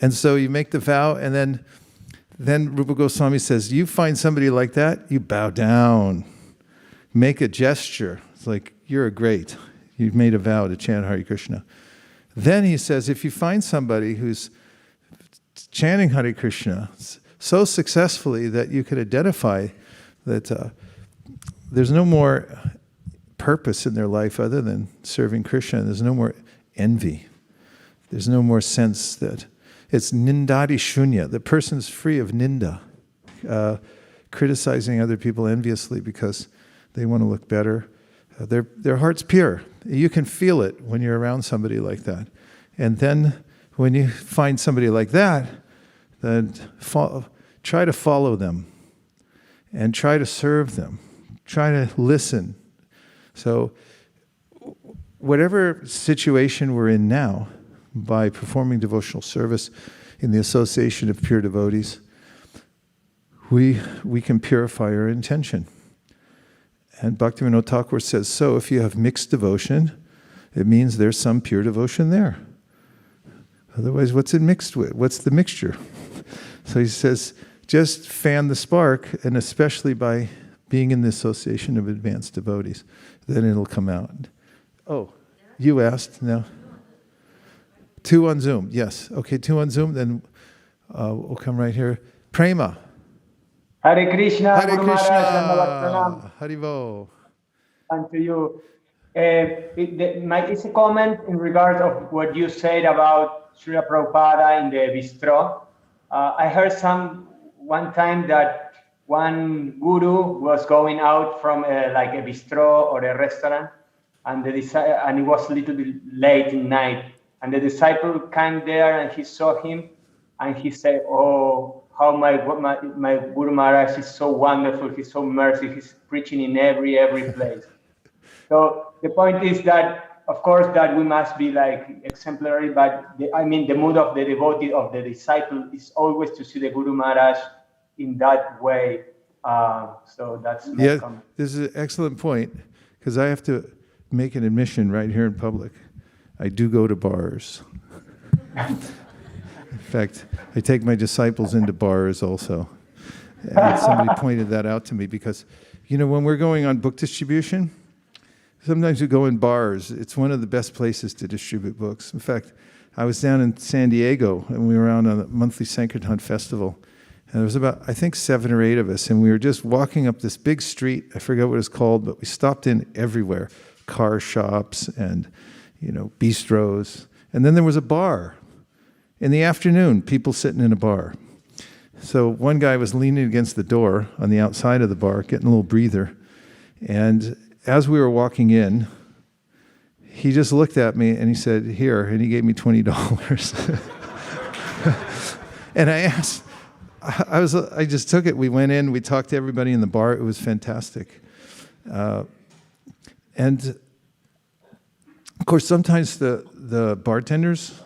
And so you make the vow, and then Rupa Goswami says, you find somebody like that, you bow down. Make a gesture. It's like, you're great. You've made a vow to chant Hare Krishna. Then he says, if you find somebody who's chanting Hare Krishna, so successfully that you could identify that there's no more purpose in their life other than serving Krishna. There's no more envy. There's no more sense that it's nindadi shunya. The person's free of ninda, criticizing other people enviously because they want to look better. Their heart's pure. You can feel it when you're around somebody like that. And then when you find somebody like that, then try to follow them and try to serve them. Try to listen. So whatever situation we're in now, by performing devotional service in the association of pure devotees, we can purify our intention. And Bhaktivinoda Thakur says, so if you have mixed devotion, it means there's some pure devotion there. Otherwise, what's it mixed with? What's the mixture? So he says, just fan the spark, and especially by being in the association of advanced devotees, then it'll come out. Oh, you asked? No? 2 on Zoom, yes. Okay, 2 on Zoom, then we'll come right here. Prema. Hare Krishna, Hare Guru Maharaj, Krishna. Haribo. and to you. It's a comment in regards of what you said about Srila Prabhupada in the bistro. I heard one time that one guru was going out from like a bistro or a restaurant, and it was a little bit late in night, and the disciple came there and he saw him, and he said, "Oh, how my Guru Maharaj is so wonderful! He's so merciful! He's preaching in every place." So the point is that, of course, that we must be like exemplary, but the mood of the devotee, of the disciple, is always to see the Guru Maharaj in that way. So that's my comment. This is an excellent point, because I have to make an admission right here in public. I do go to bars. In fact, I take my disciples into bars also. And somebody pointed that out to me because, when we're going on book distribution, sometimes we go in bars. It's one of the best places to distribute books. In fact, I was down in San Diego, and we were out on a monthly Sankirtan festival. And there was about, I think, 7 or 8 of us, and we were just walking up this big street. I forget what it's called, but we stopped in everywhere. Car shops and, bistros. And then there was a bar. In the afternoon, people sitting in a bar. So one guy was leaning against the door on the outside of the bar, getting a little breather. And as we were walking in, he just looked at me and he said, "Here," and he gave me $20. And I asked, I just took it. We went in, we talked to everybody in the bar. It was fantastic. And of course, sometimes the bartenders,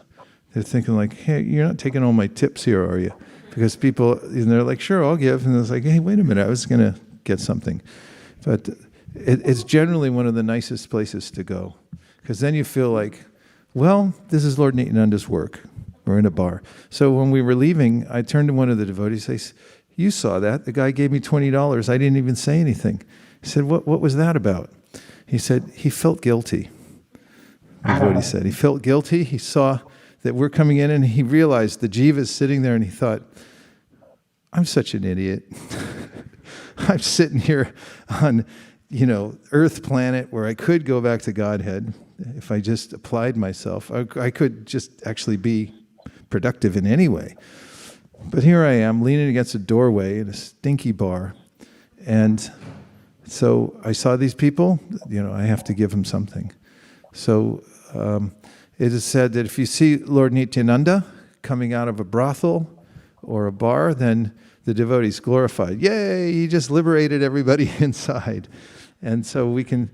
they're thinking like, "Hey, you're not taking all my tips here, are you?" Because people, they're like, "Sure, I'll give." And it's like, "Hey, wait a minute, I was going to get something." But it's generally one of the nicest places to go. Because then you feel like, well, this is Lord Nityananda's work. We're in a bar. So when we were leaving, I turned to one of the devotees. I said, "You saw that. The guy gave me $20. I didn't even say anything." He said, What was that about?" He said, he felt guilty. The devotee said, he felt guilty. He saw that we're coming in, and he realized the jiva is sitting there, and he thought, "I'm such an idiot. I'm sitting here on, Earth planet where I could go back to Godhead if I just applied myself. I could just actually be productive in any way. But here I am, leaning against a doorway in a stinky bar. And so I saw these people, I have to give them something. So it is said that if you see Lord Nityananda coming out of a brothel or a bar, then the devotee's glorified. Yay, he just liberated everybody inside. And so we can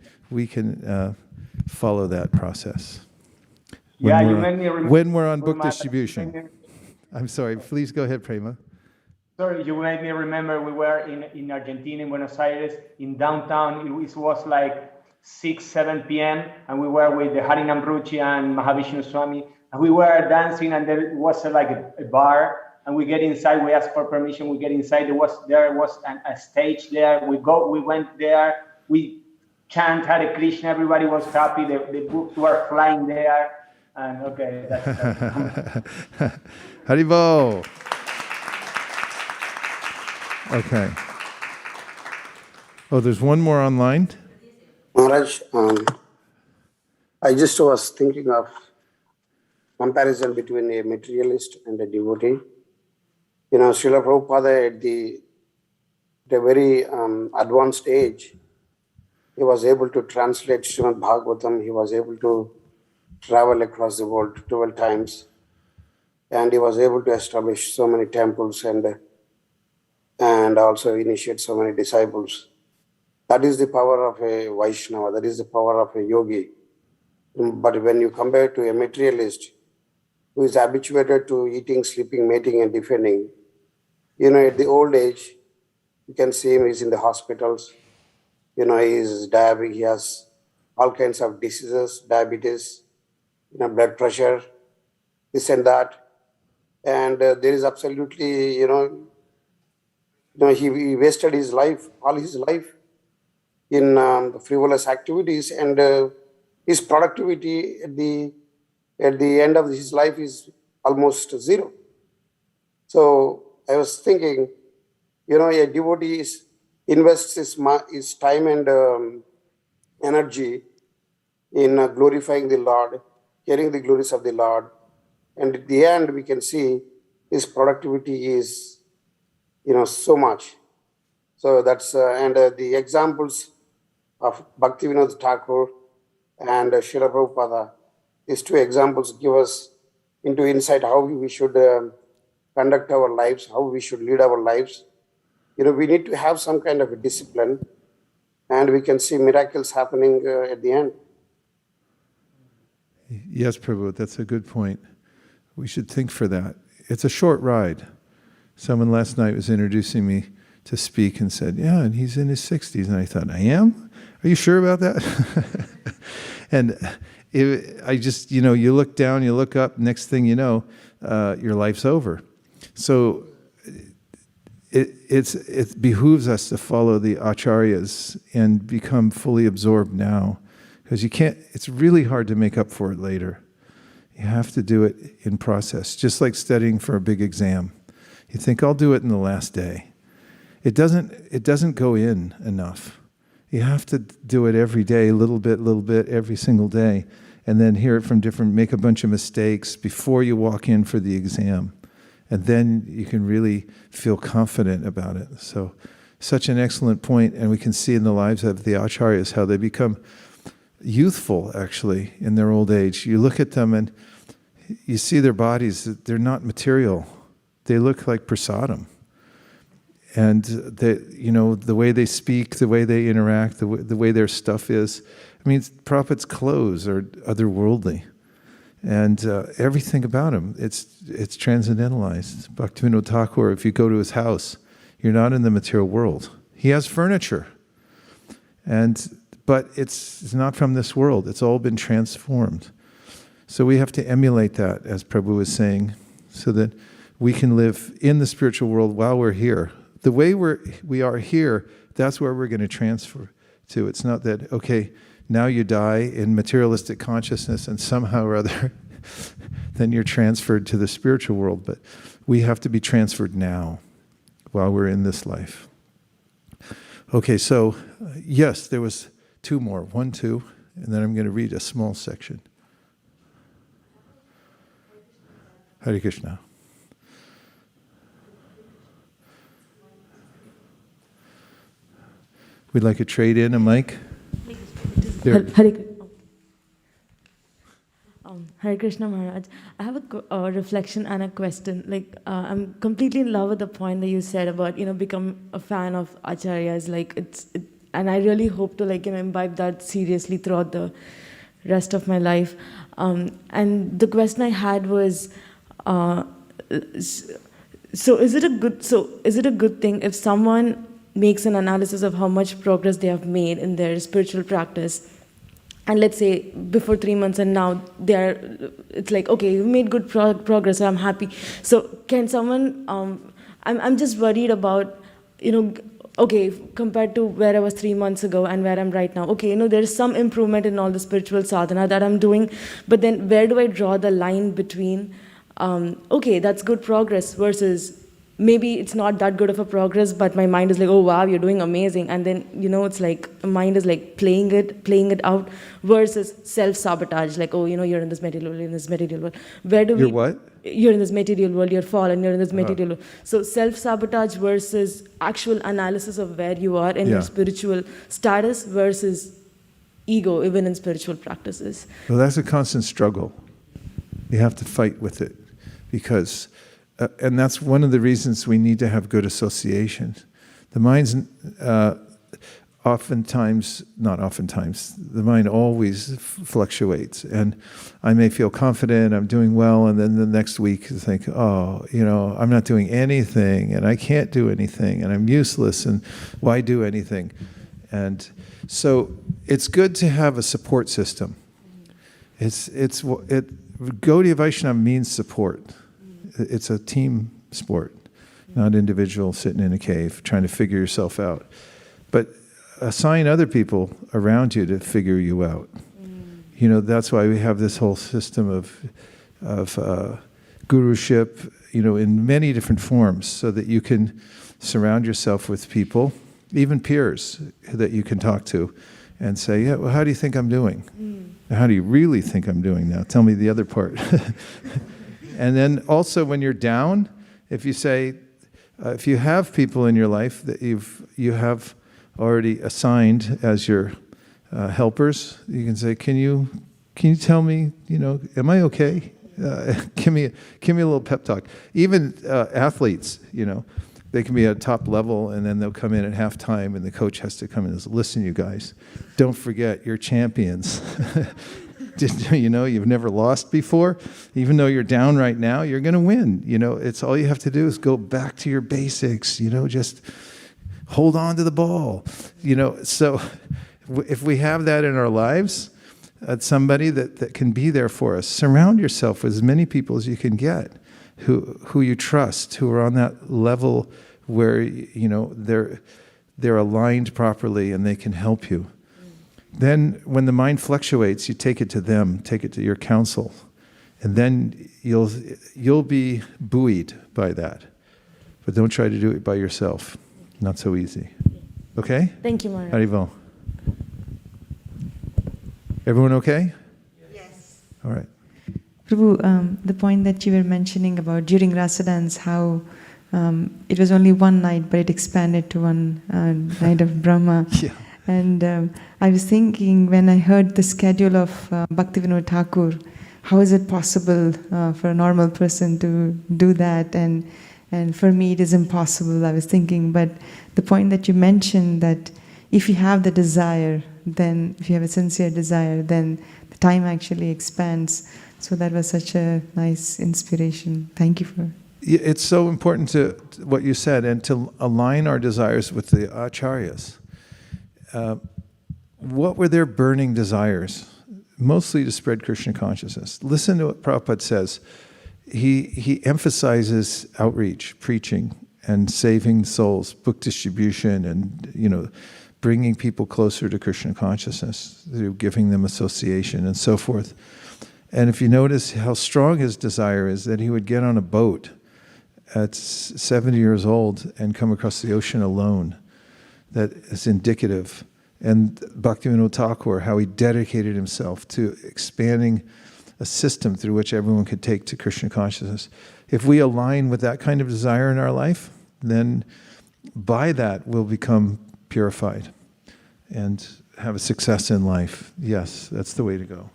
follow that process. When we're on book distribution. I'm sorry, please go ahead, Prema. Sorry, you made me remember we were in Argentina, in Buenos Aires, in downtown. It was like 6, 7 p.m. and we were with the Harinam Ruchi and Mahavishnu Swami, and we were dancing, and there was like a bar, and we get inside, we asked for permission, we get inside, there was a stage there, we went there, we chant Hare Krishna, everybody was happy, the books were flying there, and okay, that's Haribo. Okay. Oh, there's one more online? Maharaj, I just was thinking of comparison between a materialist and a devotee. Srila Prabhupada at a very advanced age, he was able to translate Srimad Bhagavatam. He was able to travel across the world 12 times. And he was able to establish so many temples and also initiate so many disciples. That is the power of a Vaishnava. That is the power of a yogi. But when you compare to a materialist who is habituated to eating, sleeping, mating, and defending, at the old age, you can see him, he's in the hospitals. He's diabetic, he has all kinds of diseases, diabetes, blood pressure, this and that. And there is absolutely, he wasted his life, all his life in frivolous activities, and his productivity at the end of his life is almost zero. So I was thinking, a devotee invests his time and energy in glorifying the Lord, hearing the glories of the Lord, and at the end we can see his productivity is, so much. So that's and the examples of Bhaktivinoda Thakur and Srila Prabhupada, these two examples give us into insight how we should conduct our lives, how we should lead our lives. We need to have some kind of a discipline, and we can see miracles happening at the end. Yes, Prabhu, that's a good point. We should think for that. It's a short ride. Someone last night was introducing me to speak and said, yeah, and he's in his 60s. And I thought, I am? Are you sure about that? And I just, you look down, you look up, next thing you know, your life's over. So it behooves us to follow the acharyas and become fully absorbed now. Because it's really hard to make up for it later. You have to do it in process, just like studying for a big exam. You think, I'll do it in the last day. It doesn't go in enough. You have to do it every day, little bit, every single day, and then hear it from make a bunch of mistakes before you walk in for the exam. And then you can really feel confident about it. So, such an excellent point, and we can see in the lives of the acharyas how they become youthful, actually, in their old age. You look at them and you see their bodies, they're not material. They look like prasadam. And the way they speak, the way they interact, the way their stuff is. I mean, Prabhupada's clothes are otherworldly. And everything about him, it's transcendentalized. Bhaktivinoda Thakur, if you go to his house, you're not in the material world. He has furniture. But it's not from this world. It's all been transformed. So we have to emulate that, as Prabhu was saying, so that we can live in the spiritual world while we're here. The way we are here, that's where we're going to transfer to. It's not that, okay, now you die in materialistic consciousness and somehow or other, then you're transferred to the spiritual world. But we have to be transferred now, while we're in this life. Okay, so yes, there was two more. 1, 2, and then I'm going to read a small section. Hare Krishna. We'd like to trade in a mic. There. Hare Krishna Maharaj. I have a reflection and a question. I'm completely in love with the point that you said about become a fan of acharyas. And I really hope to imbibe that seriously throughout the rest of my life. And the question I had was, so is it a good thing if someone makes an analysis of how much progress they have made in their spiritual practice, and let's say before 3 months and now it's like, okay, you made good progress, so I'm happy. So can someone, I'm just worried about, okay, compared to where I was 3 months ago and where I'm right now, okay, there's some improvement in all the spiritual sadhana that I'm doing, but then where do I draw the line between, okay, that's good progress versus maybe it's not that good of a progress, but my mind is like, oh wow, you're doing amazing. And then, it's like, the mind is like playing it out, versus self-sabotage, like, oh, you're in this material world, Where do You're what? You're in this material world, you're fallen, you're in this material world. So self-sabotage versus actual analysis of where you are in your spiritual status versus ego, even in spiritual practices. Well, that's a constant struggle. You have to fight with it, because, and that's one of the reasons we need to have good associations. The mind's the mind always fluctuates. And I may feel confident, I'm doing well, and then the next week I think, oh, I'm not doing anything, and I can't do anything, and I'm useless, and why do anything? And so it's good to have a support system. Gaudiya Vaishnava means support. It's a team sport, not individual sitting in a cave trying to figure yourself out. But assign other people around you to figure you out. That's why we have this whole system of guruship, in many different forms, so that you can surround yourself with people, even peers, that you can talk to and say, yeah, well, how do you think I'm doing? How do you really think I'm doing now? Tell me the other part. And then also when you're down, if you say, if you have people in your life that you have already assigned as your helpers, you can say, can you tell me, am I okay? Give me a little pep talk. Even athletes, they can be at top level, and then they'll come in at halftime, and the coach has to come in and say, listen, you guys, don't forget you're champions. You've never lost before. Even though you're down right now, you're going to win. It's all you have to do is go back to your basics. Just hold on to the ball. So if we have that in our lives, somebody that can be there for us, surround yourself with as many people as you can get who you trust, who are on that level where they're aligned properly and they can help you. Then when the mind fluctuates, you take it to them, take it to your counsel, and then you'll be buoyed by that. But don't try to do it by yourself. Not so easy. Okay? Thank you, Maharaj. Haribo. Everyone okay? Yes. All right. Prabhu, the point that you were mentioning about during Rasa dance, how it was only one night, but it expanded to one night of Brahma. Yeah. And I was thinking, when I heard the schedule of Bhaktivinoda Thakur, how is it possible for a normal person to do that? And for me, it is impossible, I was thinking. But the point that you mentioned, that if you have the desire, then if you have a sincere desire, then the time actually expands. So that was such a nice inspiration. Thank you for... It's so important to what you said, and to align our desires with the acharyas. What were their burning desires? Mostly to spread Krishna consciousness. Listen to what Prabhupada says. He emphasizes outreach, preaching, and saving souls, book distribution, and bringing people closer to Krishna consciousness through giving them association and so forth. And if you notice how strong his desire is, that he would get on a boat at 70 years old and come across the ocean alone. That is indicative. And Bhaktivinoda Thakur, how he dedicated himself to expanding a system through which everyone could take to Krishna consciousness. If we align with that kind of desire in our life, then by that we'll become purified and have a success in life. Yes, that's the way to go.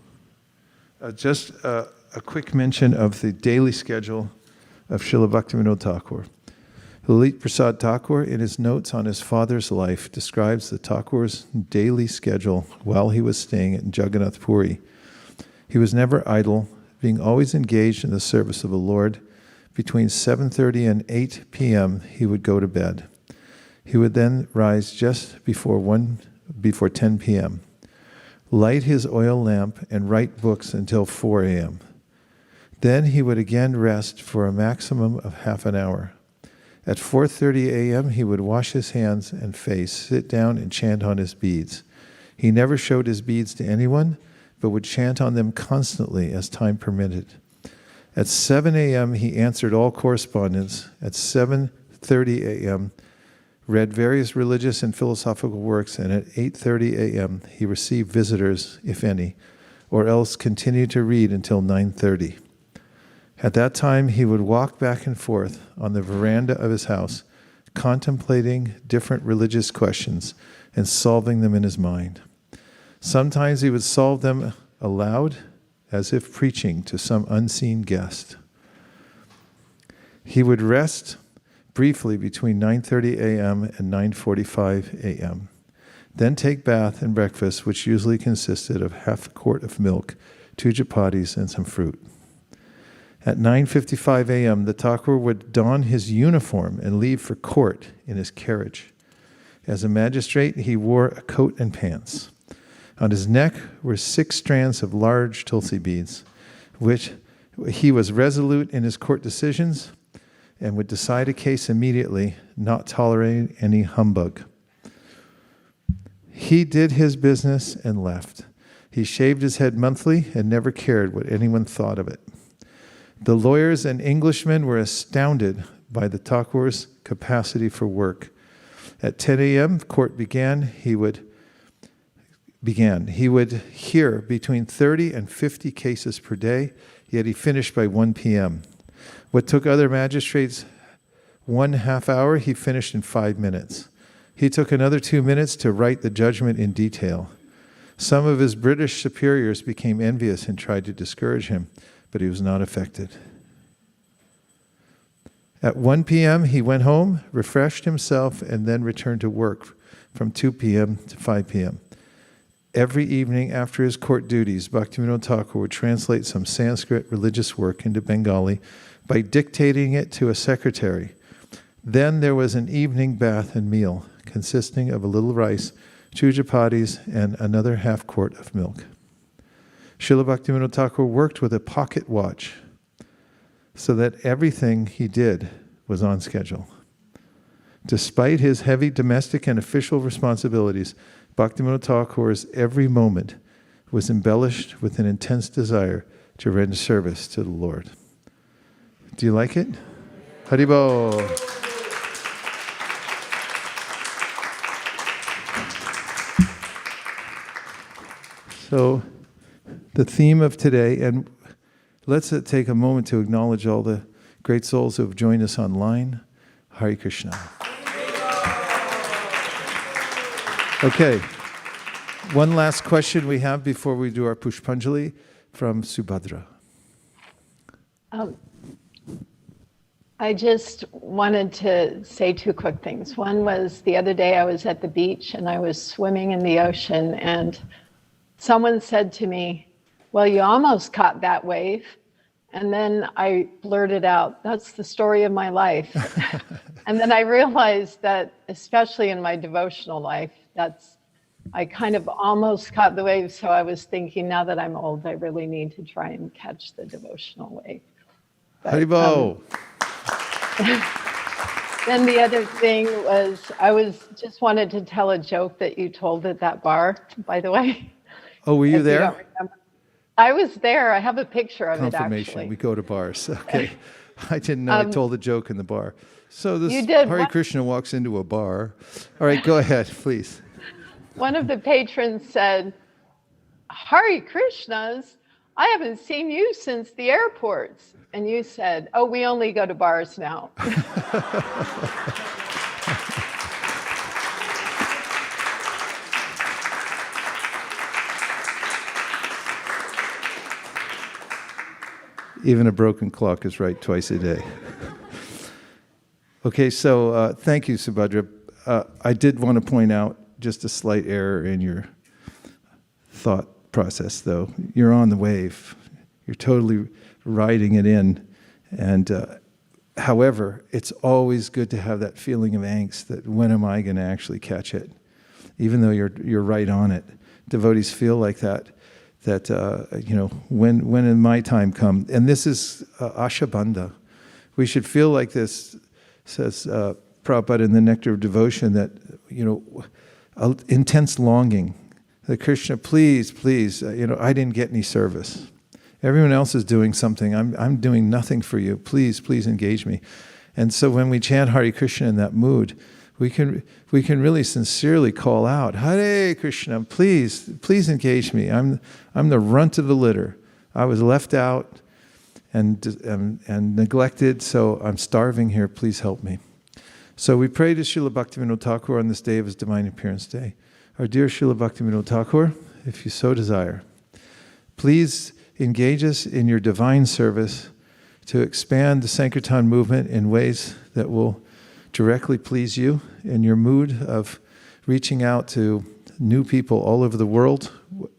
Just a quick mention of the daily schedule of Srila Bhaktivinoda Thakur. Lalit Prasad Thakur, in his notes on his father's life, describes the Thakur's daily schedule while he was staying at Jagannath Puri. He was never idle, being always engaged in the service of the Lord. Between 7:30 and 8 p.m., he would go to bed. He would then rise just before 10 p.m., light his oil lamp, and write books until 4 a.m. Then he would again rest for a maximum of half an hour. At 4:30 a.m., he would wash his hands and face, sit down, and chant on his beads. He never showed his beads to anyone, but would chant on them constantly as time permitted. At 7 a.m., he answered all correspondence. At 7:30 a.m., read various religious and philosophical works, and at 8:30 a.m., he received visitors, if any, or else continued to read until 9:30. At that time, he would walk back and forth on the veranda of his house, contemplating different religious questions and solving them in his mind. Sometimes he would solve them aloud, as if preaching to some unseen guest. He would rest briefly between 9:30 a.m. and 9:45 a.m., then take bath and breakfast, which usually consisted of half a quart of milk, 2 chapatis, and some fruit. At 9:55 a.m., the Thakur would don his uniform and leave for court in his carriage. As a magistrate, he wore a coat and pants. On his neck were 6 strands of large tulsi beads, which he was resolute in his court decisions and would decide a case immediately, not tolerating any humbug. He did his business and left. He shaved his head monthly and never cared what anyone thought of it. The lawyers and Englishmen were astounded by the Thakur's capacity for work. At 10 a.m., court began. He would hear between 30 and 50 cases per day, yet he finished by 1 p.m. What took other magistrates 1/2 hour, he finished in 5 minutes. He took another 2 minutes to write the judgment in detail. Some of his British superiors became envious and tried to discourage him, but he was not affected. At 1 p.m., he went home, refreshed himself, and then returned to work from 2 p.m. to 5 p.m. Every evening after his court duties, Bhaktivinoda Thakur would translate some Sanskrit religious work into Bengali by dictating it to a secretary. Then there was an evening bath and meal, consisting of a little rice, 2 chapatis, and another half quart of milk. Srila Bhaktivinoda Thakur worked with a pocket watch so that everything he did was on schedule. Despite his heavy domestic and official responsibilities, Bhaktivinoda Thakur's every moment was embellished with an intense desire to render service to the Lord. Do you like it? Haribol. So, the theme of today, and let's take a moment to acknowledge all the great souls who have joined us online. Hare Krishna. Okay, one last question we have before we do our Pushpanjali from Subhadra. I just wanted to say 2 quick things. One was the other day I was at the beach and I was swimming in the ocean and someone said to me, "Well, you almost caught that wave." And then I blurted out, "That's the story of my life." And then I realized that, especially in my devotional life, I kind of almost caught the wave. So I was thinking, now that I'm old, I really need to try and catch the devotional wave. Haribo. Then the other thing was, just wanted to tell a joke that you told at that bar, by the way. Oh, were you there? I was there. I have a picture of it, Confirmation. actually. We go to bars. Okay. I didn't know I told a joke in the bar. So this You did. Hare Krishna walks into a bar. All right, go ahead, please. One of the patrons said, "Hare Krishnas, I haven't seen you since the airports." And you said, "Oh, we only go to bars now." Even a broken clock is right twice a day. Okay, so thank you, Subhadra. I did want to point out just a slight error in your thought process, though. You're on the wave. You're totally riding it in. And however, it's always good to have that feeling of angst that when am I going to actually catch it? Even though you're right on it. Devotees feel like that when in my time come? And this is Ashabandha. We should feel like this, says Prabhupada in the Nectar of Devotion, that, intense longing. That Krishna, please, I didn't get any service. Everyone else is doing something. I'm doing nothing for you. Please, please engage me. And so when we chant Hare Krishna in that mood, we can really sincerely call out, Hare Krishna, please, please engage me. I'm the runt of the litter. I was left out and neglected, so I'm starving here. Please help me. So we pray to Srila Bhaktivinoda Thakur on this day of his Divine Appearance Day. Our dear Srila Bhaktivinoda Thakur, if you so desire, please engage us in your divine service to expand the Sankirtan movement in ways that will directly please you in your mood of reaching out to new people all over the world,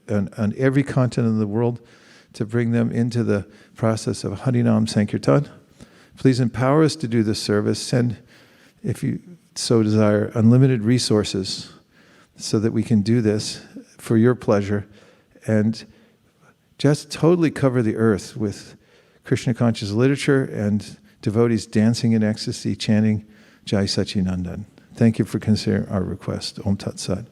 on every continent of the world, to bring them into the process of Harinam Sankirtan. Please empower us to do this service. Send, if you so desire, unlimited resources so that we can do this for your pleasure and just totally cover the earth with Krishna conscious literature and devotees dancing in ecstasy, chanting Jai Sachinandan. Thank you for considering our request. Om Tat Sat.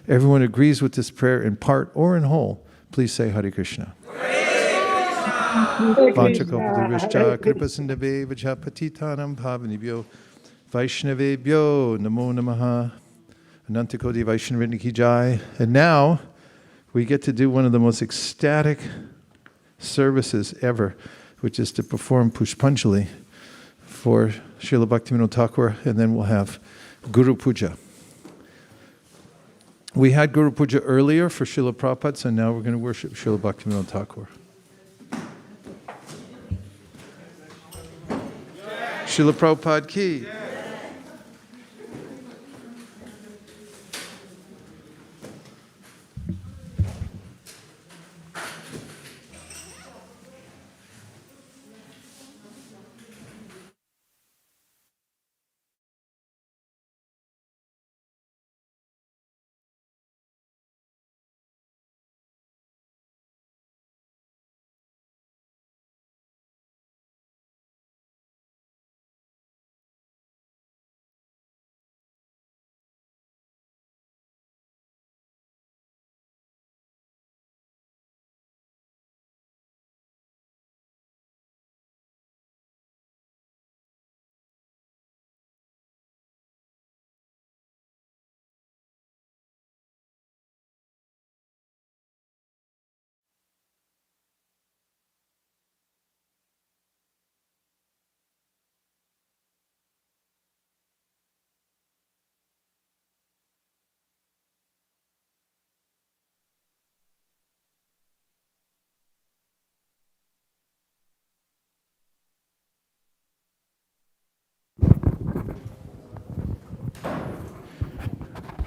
Everyone agrees with this prayer in part or in whole. Please say Hare Krishna. Vanchakalpadurvishcha kripasindave vajapatitanam bhavanibhyo Vaishnavebhyo namo namaha Anantakoti Vaishnaviniki ki jai. And now we get to do one of the most ecstatic services ever, which is to perform Pushpanjali for Srila Bhaktivinoda Thakur, and then we'll have Guru Puja. We had Guru Puja earlier for Srila Prabhupada, so now we're going to worship Srila Bhaktivinoda Thakur. Srila Prabhupada ki.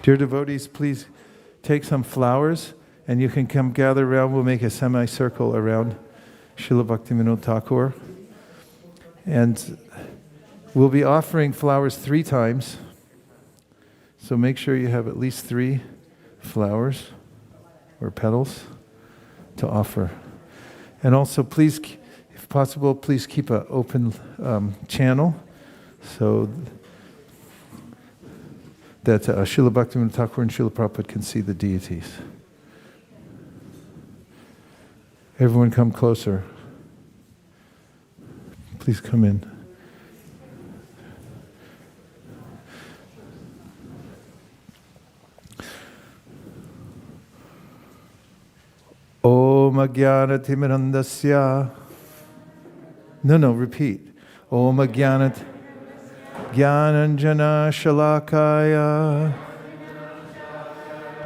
Dear devotees, please take some flowers and you can come gather around. We'll make a semicircle around Srila Bhaktivinoda Thakur. And we'll be offering flowers 3 times. So make sure you have at least 3 flowers or petals to offer. And also please, if possible, please keep an open channel so that Srila Bhaktivinoda Thakur and Srila Prabhupada can see the deities. Everyone come closer. Please come in. Om Ajnana Timirandasya. No, repeat. Om Ajnana Jnananjana Shalakaya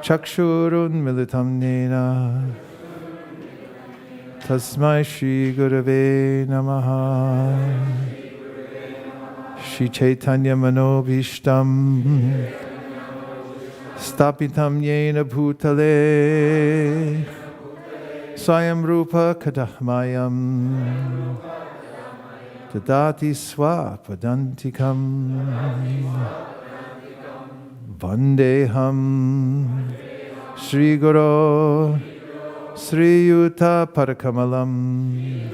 Chakshurun Militam Nena Tasmai Shri Gurave Namaha Shri Chaitanya Manobhishtam Stapitam Yena Bhutale Swayam Rupa Kadahmayam Tadati Swapadantikam Vandeham Sri Guru Sri Yuta Parakamalam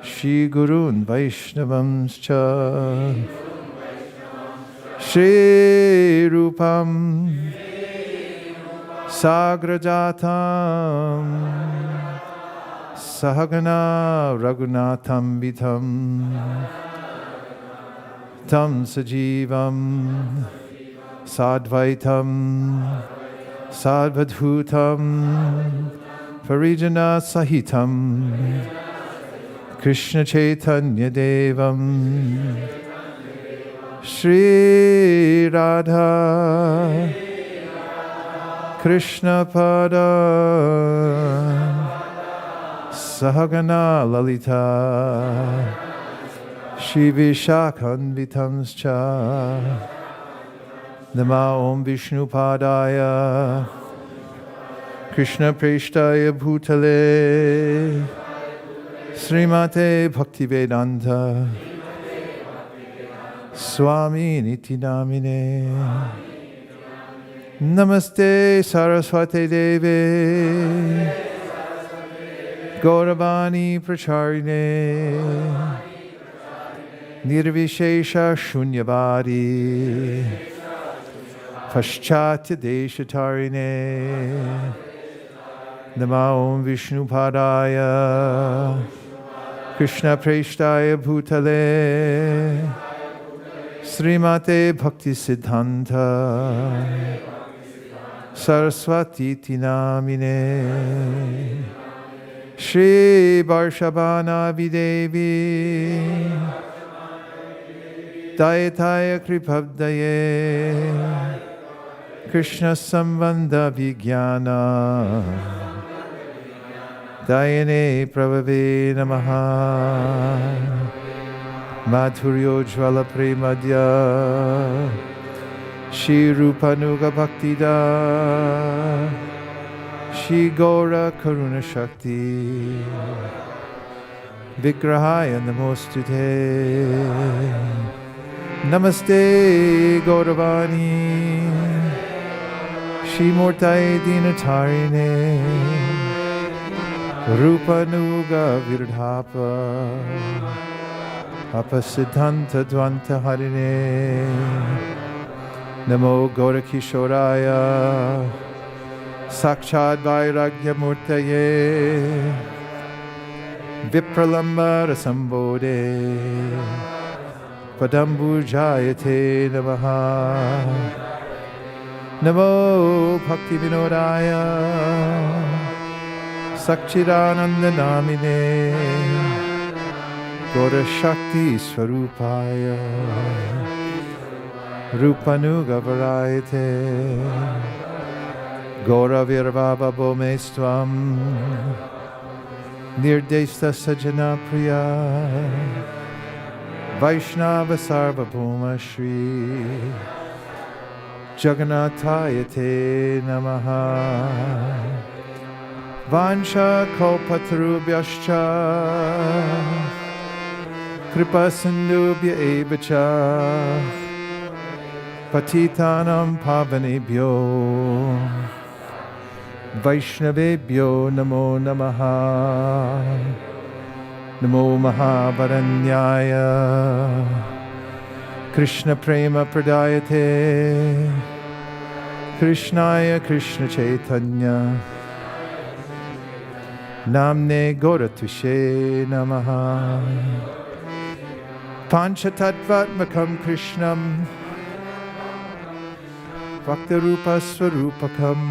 Shri Gurun Vaishnavamscha Shri Rupam Sagrajatam Sahagana Raghunatham Vitam Tam Sajivam Sadvaitam Sadvadhutam Parijana Sahitam Krishna Chaitanya Devam Shri Radha Krishna Pada Sahagana Lalita Shri Vishakhanvitamscha Nama Om Vishnu Padaya Krishna Preshtaya Bhutale Srimate Bhaktivedanta Swami Niti Namine Namaste Saraswate Deve Gauravani Pracharine Nirvishesha Shunyavadi Paschatya Deshatarine Nama Om Vishnu Padaya Krishna Preshtaya Bhutale Srimate Bhakti Siddhanta Saraswati Tinamine Shri Varshabhana Videvi Dayataya Kripabdaye Krishna Sambandha Vijnana Dayane Prabhave Namaha Madhuryo Jvala Premadya Shri Rupanuga Bhaktida Shri Gaura Karuna Shakti Vigrahaya Namostute Namaste Gauravani Shri Murtai Dinatarine Rupanuga Virdhapa Apasiddhanta Dvanta Harine Namo Gaurakishoraya Sakshad Vairagya Murtaye Vipralambara Sambode Padambujayate Namaha Namo Bhakti Vinodaya Sakchidananda Namine Gaura Shakti Swarupaya Rupanuga Varayate Gaura Virvava Bomestvam Nirdesta Sajana Priya Vaishnava Sarvabhuma Shri Jagannathayate Namaha Vansha Kalpatarubhyascha Kripa Sindhubhya Evacha Patitanam Pavanebhyo Vaishnavebhyo Namo Namaha Namo Mahavaranyaya Krishna Prema Pradayate Krishnaya Krishna Chaitanya Namne Gauratushe Namaha Panchatattvatmakam Krishnam Bhaktarupa Swarupakam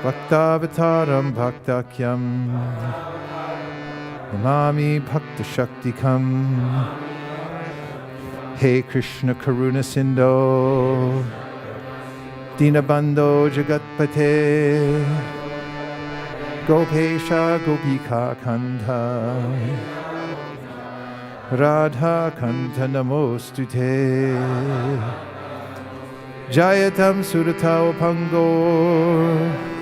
Bhaktavataram Bhaktakyam Namami Bhakta Shaktikam Hey Krishna Karuna Sindho Dinabandho Jagatpate Gopesha Gopika Kanta Radha Kanta Namostute Jayatam Suratao Pango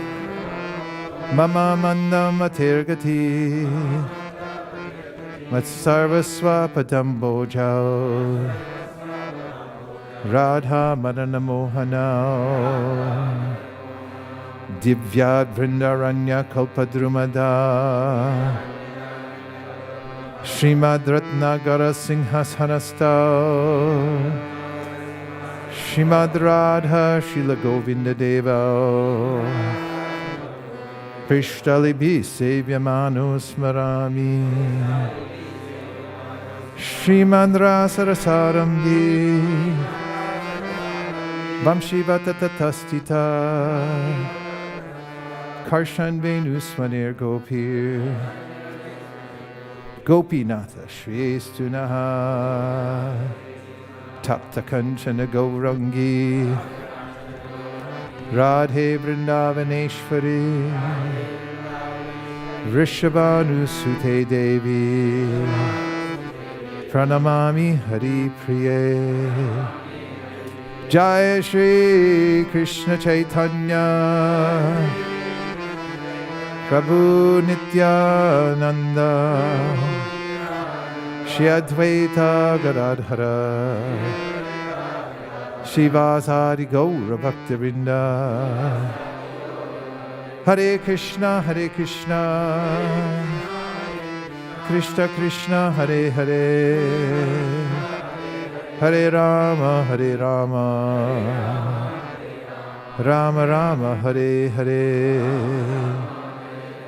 Mama Mandam Atirgati Matsarvaswa Padambo Jao Radha Madana Mohanao Divyad Vrindaranya Kalpadrumada Srimad Ratnagara Singhashanasta Srimad Radha Shila Govinda Deva Krishtalibi Sevyamano Smarami Shrimandra Sarasarambi Vamshivatatatatastita Karshan Venusmanir Gopir Gopinatha Shrestunaha Tapta Kanchana Gaurangi Radhe Vrindavaneshwari Rishabhanu Sute Devi Pranamami Hari Priye Jai Shri Krishna Chaitanya Prabhu Nityananda Shri Advaita Gadadhara Shivasari Gaura Bhaktivinoda Hare Krishna Krishna Krishna Hare Hare Hare Rama Rama Rama Hare Hare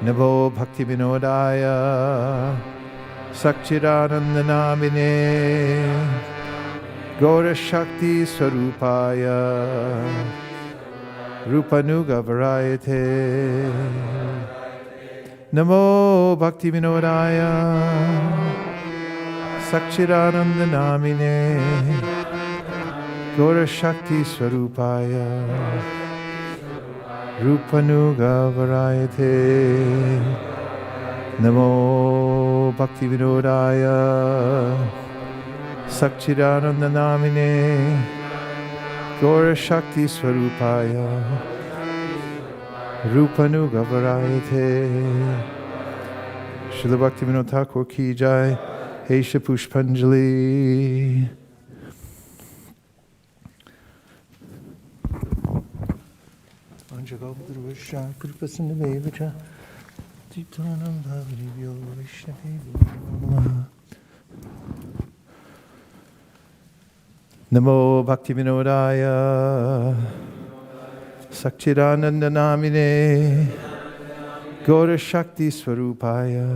Namo Bhaktivinodaya Sakchidananda Namine Gaura Shakti Swarupaya Rupanuga Varayate Namo Bhaktivinodaya Sakchidananda Namine Gaura Shakti Swarupaya Rupanuga Varayate Namo Bhaktivinodaya Sakchidananda Namine Gaura Shakti Swarupaya Rupanuga Varayate Srila Bhaktivinoda Thakur Ki Jai Hesha Pushpanjali Anjagavdurvasha Kripasandavevacha Titanam Bhavanibhyo Vaishnavibhyo Namo Bhaktivinodaya Sakchidananda Namine Gaura Shakti Swarupaya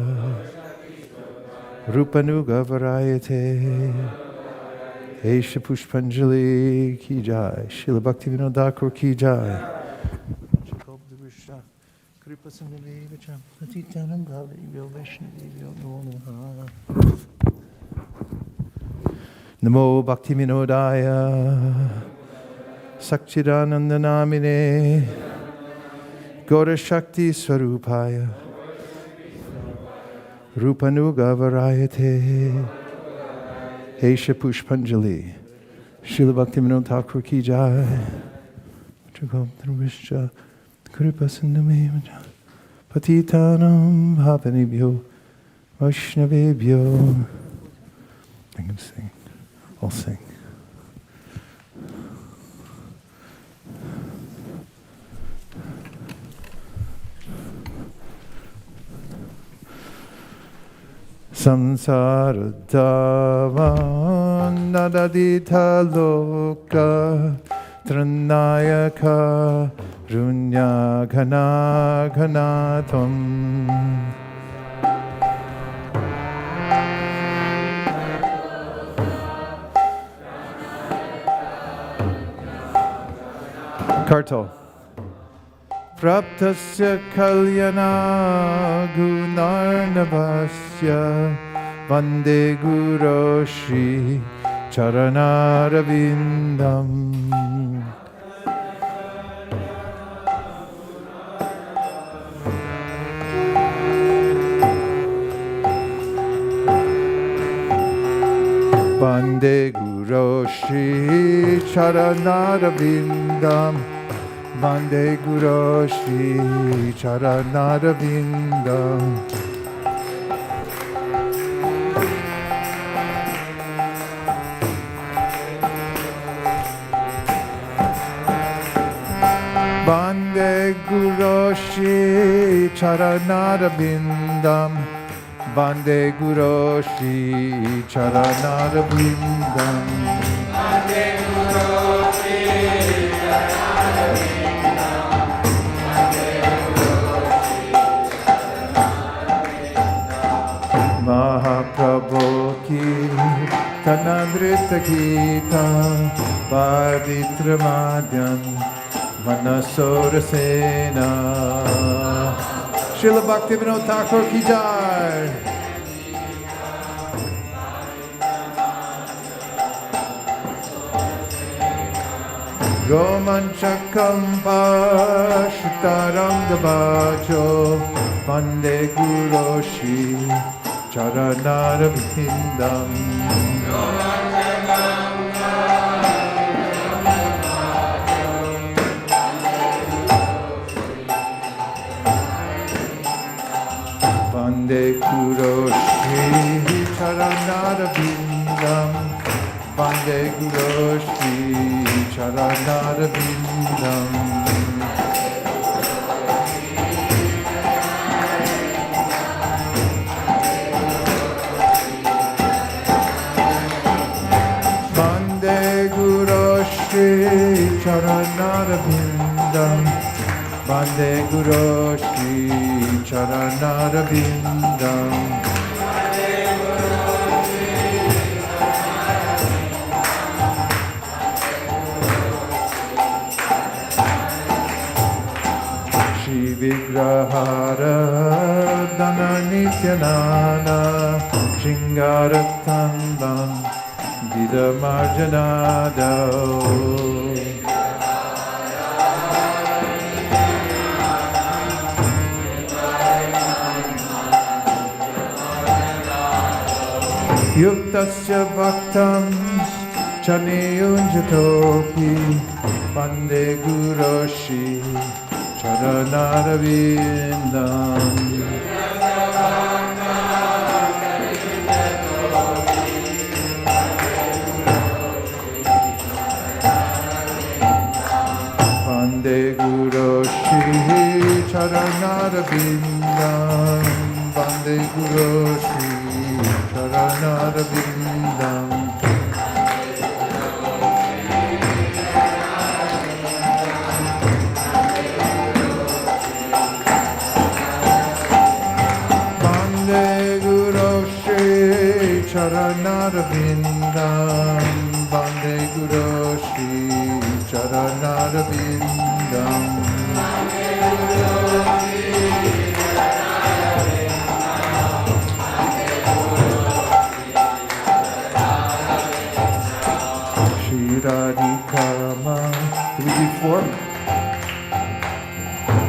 Rupanuga Varayate Esha Pushpanjali Ki Jai Srila Bhaktivinoda Thakur Ki Jai Namo Bhaktivinodaya Sakchidananda Namine Gaura Shakti Swarupaya Rupanuga Varayate Esha Pushpanjali Srila Bhaktivinoda Thakur Ki Jai Kripasindameva Patitanam Bhavanibhyo Vaishnavibhyo. I can sing. I'll sing. Samsara Dava Nadadita Loka Tranayaka Runya Ghana Ghanatham Kartal Praptasya Kalyana Gunarnavasya Vande Guru Shri Charanaravindam Vande Guru Shri Charanaravindam Vande Guru Shri Charanaravindam Vande Guru Shri Charanaravindam Vande Guru Shri Charanaravindam Vande Guru Shri Charanaravindam Kritakita Paditramadyan Manasorasena. Srila Bhaktivinoda Thakur ki jai. Romanchakampa Shitarangabacho Pande Guroshi Charanarabhindam. Pande Guroshi Charanarabhindam. Pande Guroshi Charanarabhindam. Pande Guroshi Charanarabhindam. Pande Guroshi Charanarabhindam. Vigrahara Dana Nityanana Shingaratandam Didamarjanado. Yuktasya Bhaktams Chaniyunjatopi Pande Guroshi Charanarabhindam. Pande Guroshi Charanarabhindam. Pande Guroshi Charanarabhindam. Charanarabhindam. Bande Guroshi Charanarabhindam. Shri Radhikama 3-4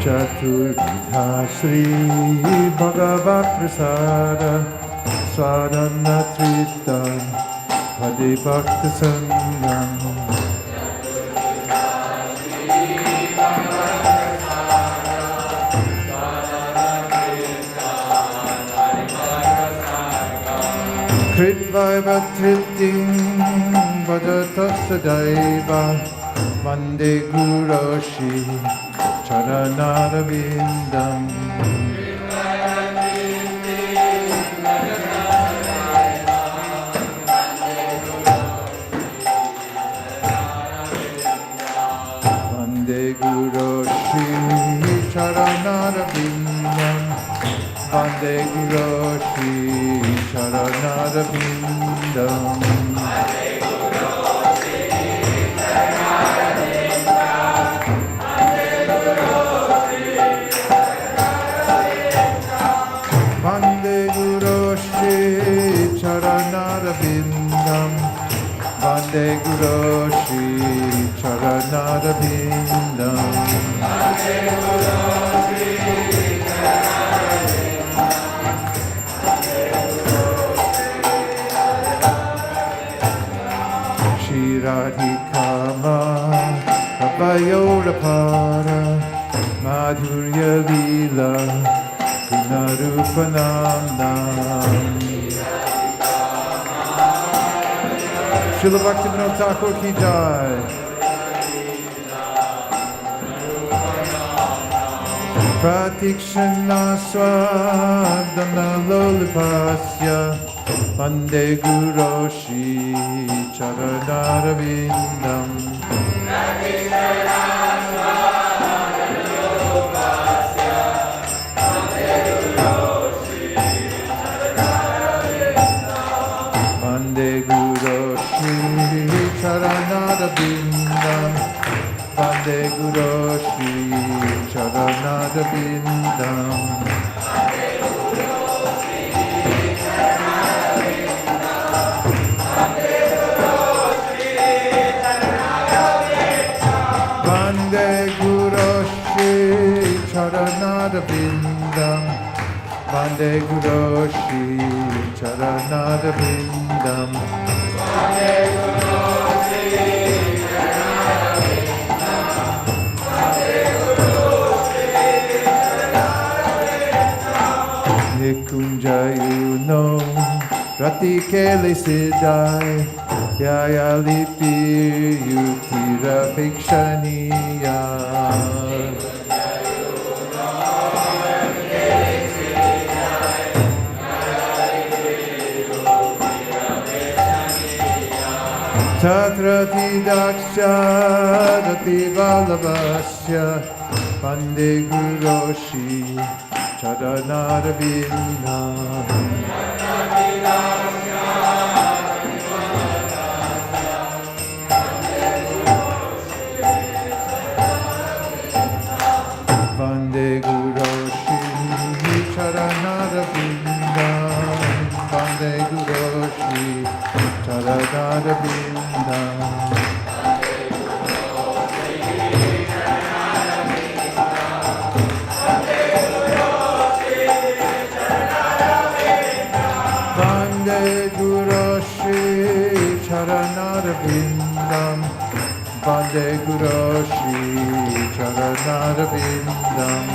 Chaturvidha Sri Bhagavat Prasada Swadana Tritan Hadi Bhakta Sangam. Kritvaiva Triting Bhajatasya Daiva Vande Guroshi Charanarabhindam. Vande Guroshi Charanarabhindam. Vande Guroshi Charanarabhindam. Vande Guroshi Charanarabhindam. Vande Guroshi Charanarabhindam. Shri Radhikama Abhayorapara Madhurya Lila Gunarupanam. Srila Bhaktivinoda Thakur ki jai. Pratikshana Swadana Lolipasya Vande Guroshi Charanarabhindam. Vande Guroshi Charanarabindam Vande Guru Shri Charanarabindam Vande Guru Shri Charanarabindam Vande Guru Shri Charanarabindam Nikunjayuno Ratikele Siddhai Yaya Lipi Yutira Bhikshaniya Tatrati Daksha Rati Vallabhasya Vande Guru Shri Charanarabindam Vande Guru Shri Charanarabindam Vande Guru Shri Charanarabindam Vande Guru Shri Charanarabindam Vande Guru Shri Charanarabindam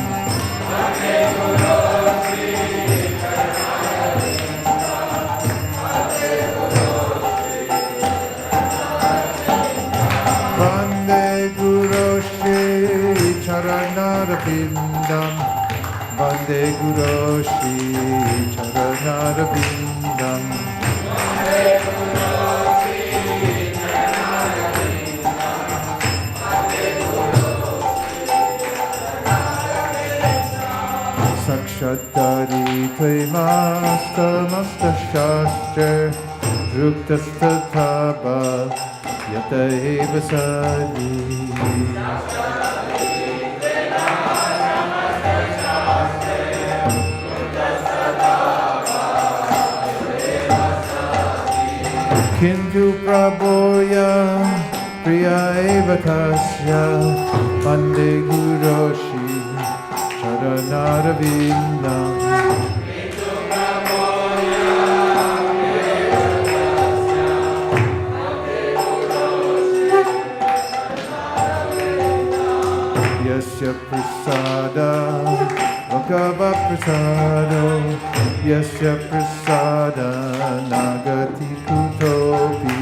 Vande Guru Shri Charanarabindam Vande Guru Shri Charanarabindam Sakshatari Tvaimastamasta Shastra Ruktastataba Yata Eva Sadi Kintu Prabhoya Priya Eva Tasya Vande Guru Shri Charanarabindam Yasya Prasada Bhagava Prasado Yasya Prasada Nagati Kutopi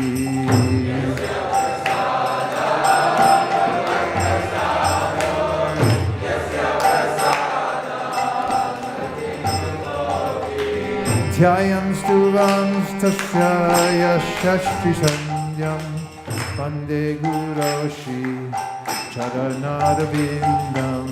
Dhyayam Stuvam Tasya Yashashti Sanyam Vande Guru Shri Charanarabindam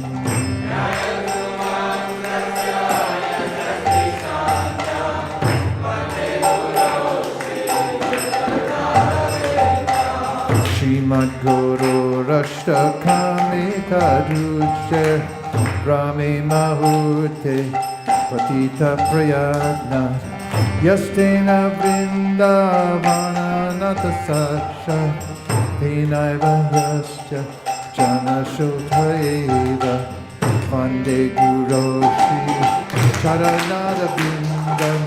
Srimad Guru Rashtakami Kadruche Brahmi Mahute Patita Prayagna Yastena Vrindavana Natasasha Vinaiva Yasya Jana Shotaiva Vande Guru Shri Charanarabindam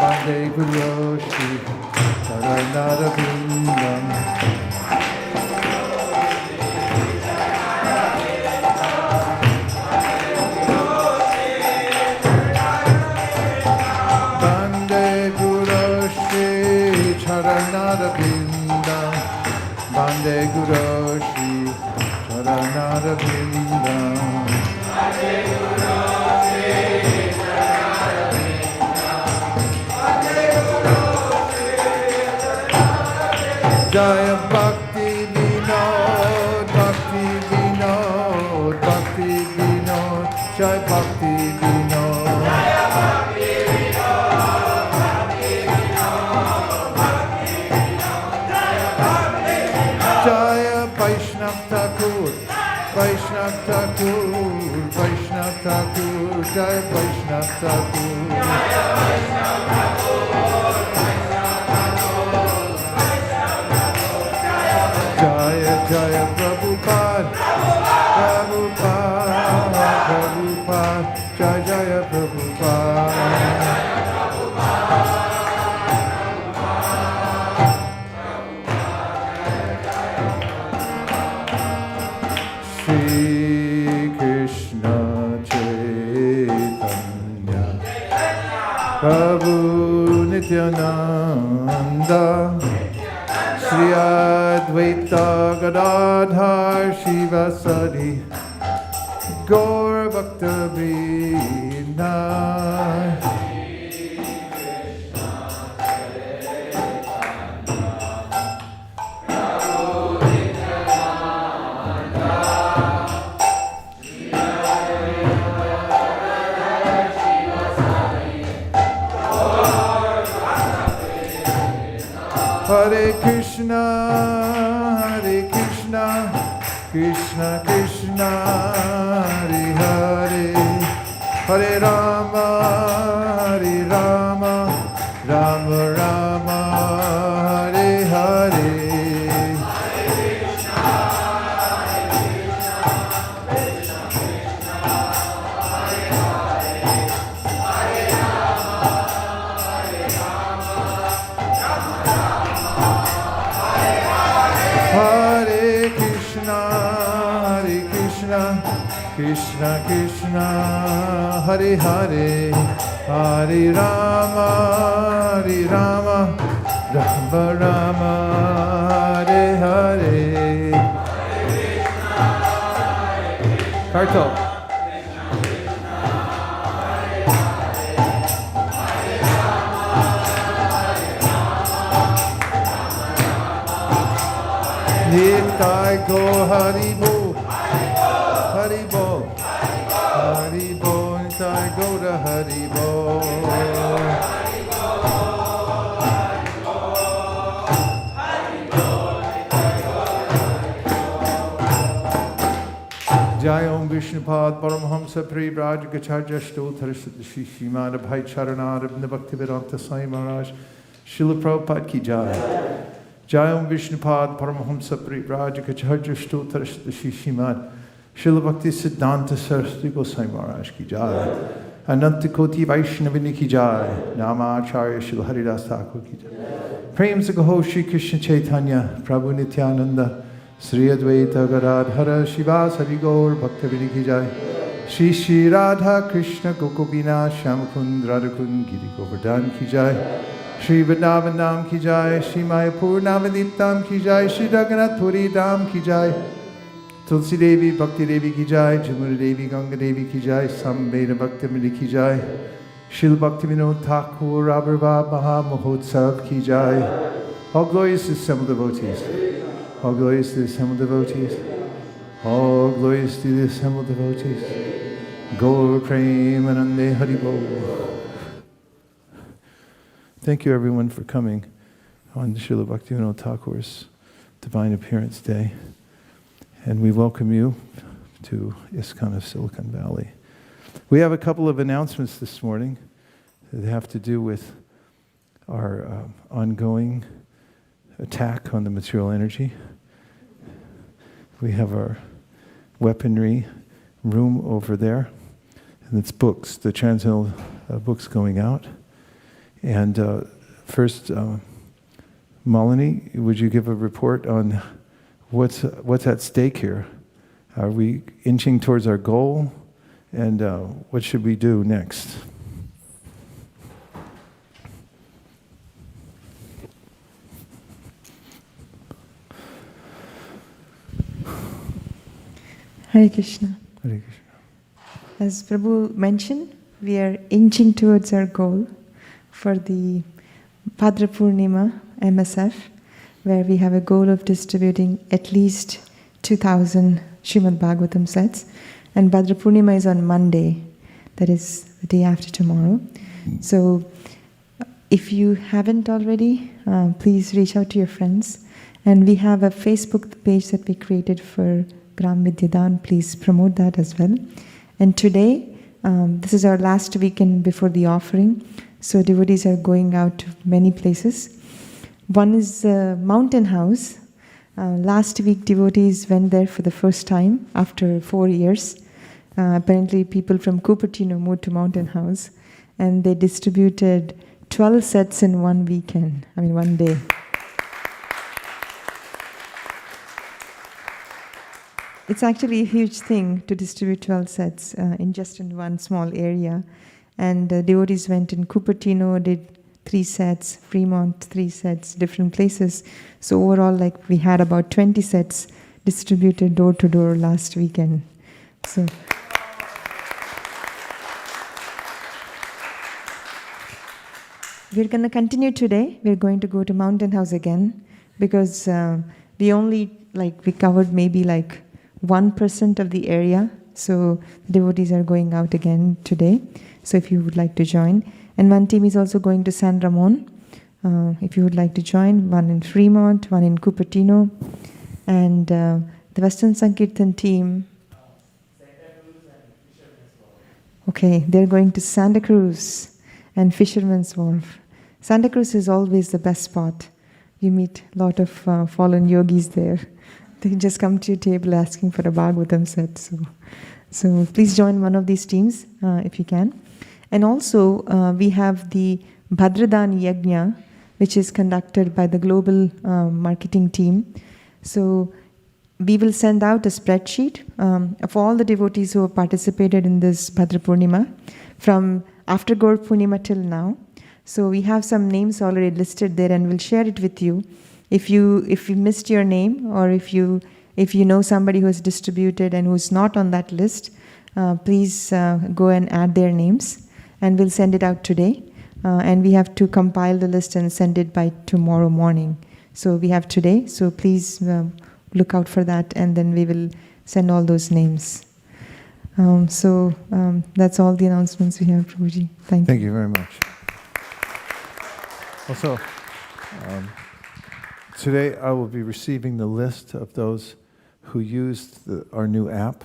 Vande Guru Shri Charanarabindam Vande Guru Shri Charanarabindam Vande Guru Shri Charanarabindam Jaya Bhakti Vinod, Bhakti Vinod, Bhakti Vinod, Jaya Bhakti Vinod. Thakur, Vaishnav Thakur, Vaishnav Thakur, Jai Vaishnav Thakur. Jaya Jaya Prabhupada, Prabhupada, Prabhupada, Jaya Jaya Prabhupada. Shri Krishna Chaitanya Prabhu Nityananda Shri Advaita Gadadhar Shivasadi Gaur Bhakta Vrinda. Hare Krishna, Krishna Krishna, Hare Hare, Hare Rama, Rama Rama, Hare Hare. Hare Krishna, Krishna Krishna, Hare Hare, Hare Rama, Rama Rama, Hare Hare. Karto. Nitai go Haribo, Haribo, Haribo, Nitai go to Haribo. Jai Om Vishnupad Paramhamsa Privraj Gacharya Stotra Shishimad Abhay Charanad Abhinda Bhaktivedanta Sai Maharaj Srila Prabhupada Ki Jai. Jai Om Vishnupad Paramhamsa Privraj Gacharya Stotra Shishimad Srila Bhakti Siddhanta Saraswati Gosai Maharaj Ki Jai. Ananta Koti Vaishnavini Ki Jai. Namacharya Srila Haridas Thakur Ki Jai. Prem Sagaho Shri Krishna Chaitanya Prabhu Nityananda Sri Advaita Gadadhara Shivasari Gaur Bhaktivinoda Ki Jai. Shri Shri Radha Krishna Gokubina Shyamakund Radhakund Giri Govardhan Ki Jai. Shri Vrindavan Dham Ki Jai. Shri Mayapur Navadip Dham Ki Jai. Shri Jagannath Puri Dham Ki Jai. Tulsi Devi Bhakti Devi Ki Jai. Jamuna Devi Ganga Devi Ki Jai. Samveda Bhaktivinoda Ki Jai. Shri Bhaktivinoda Thakur Abhirabha Maha Mahotsav Ki Jai. All glorious to assembled devotees. All glorious to the assembled devotees. All glorious to the assembled devotees. Gaur Premanande Haribo. Thank you everyone for coming on Srila Bhaktivinoda Thakur's Divine Appearance Day. And we welcome you to ISKCON of Silicon Valley. We have a couple of announcements this morning that have to do with our ongoing attack on the material energy. We have our weaponry room over there, and it's books, the Transcendental books going out. And first, Malini, would you give a report on what's at stake here? Are we inching towards our goal? And what should we do next? Hare Krishna. Hare Krishna. As Prabhu mentioned, we are inching towards our goal for the Bhadra Purnima MSF, where we have a goal of distributing at least 2,000 Srimad Bhagavatam sets. And Bhadra Purnima is on Monday, that is the day after tomorrow. So if you haven't already, please reach out to your friends And we have a Facebook page that we created for Gram Vidyadan. Please promote that as well. And today, this is our last weekend before the offering. So devotees are going out to many places. One is Mountain House. Last week, devotees went there for the first time after 4 years. Apparently, people from Cupertino moved to Mountain House, and they distributed 12 sets in one weekend. One day. It's actually a huge thing to distribute 12 sets in one small area. And devotees went in Cupertino, did 3 sets, Fremont 3 sets, different places. So overall, we had about 20 sets distributed door to door last weekend. So we're going to continue today. We're going to go to Mountain House again because we covered maybe 1% of the area. So devotees are going out again today. So if you would like to join. And one team is also going to San Ramon. If you would like to join, one in Fremont, one in Cupertino. And the Western Sankirtan team. Okay, they're going to Santa Cruz and Fisherman's Wharf. Santa Cruz is always the best spot. You meet a lot of fallen yogis there. They just come to your table asking for a Bhagavatam set. So please join one of these teams if you can. And also we have the Bhadradan Yajna, which is conducted by the global marketing team. So we will send out a spreadsheet of all the devotees who have participated in this Bhadra Purnima from after Gaur Purnima till now. So we have some names already listed there, and we'll share it with you. If you missed your name, or if you know somebody who has distributed and who's not on that list, please go and add their names, and we'll send it out today. And we have to compile the list and send it by tomorrow morning. So we have today, so please look out for that, and then we will send all those names. That's all the announcements we have, Prabhuji. Thank you. Thank you very much. Also, today I will be receiving the list of those who used our new app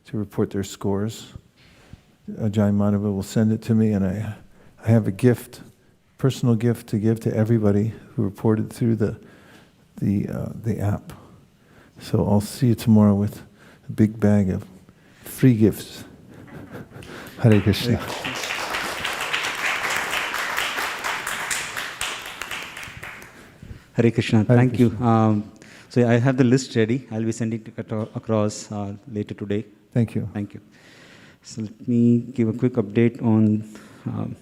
to report their scores. Ajay Madhava will send it to me, and I have a gift, personal gift to give to everybody who reported through the app. So I'll see you tomorrow with a big bag of free gifts. Hare Krishna. Hare Krishna. Thank you. So I have the list ready. I'll be sending it across later today. Thank you. Thank you. So let me give a quick update on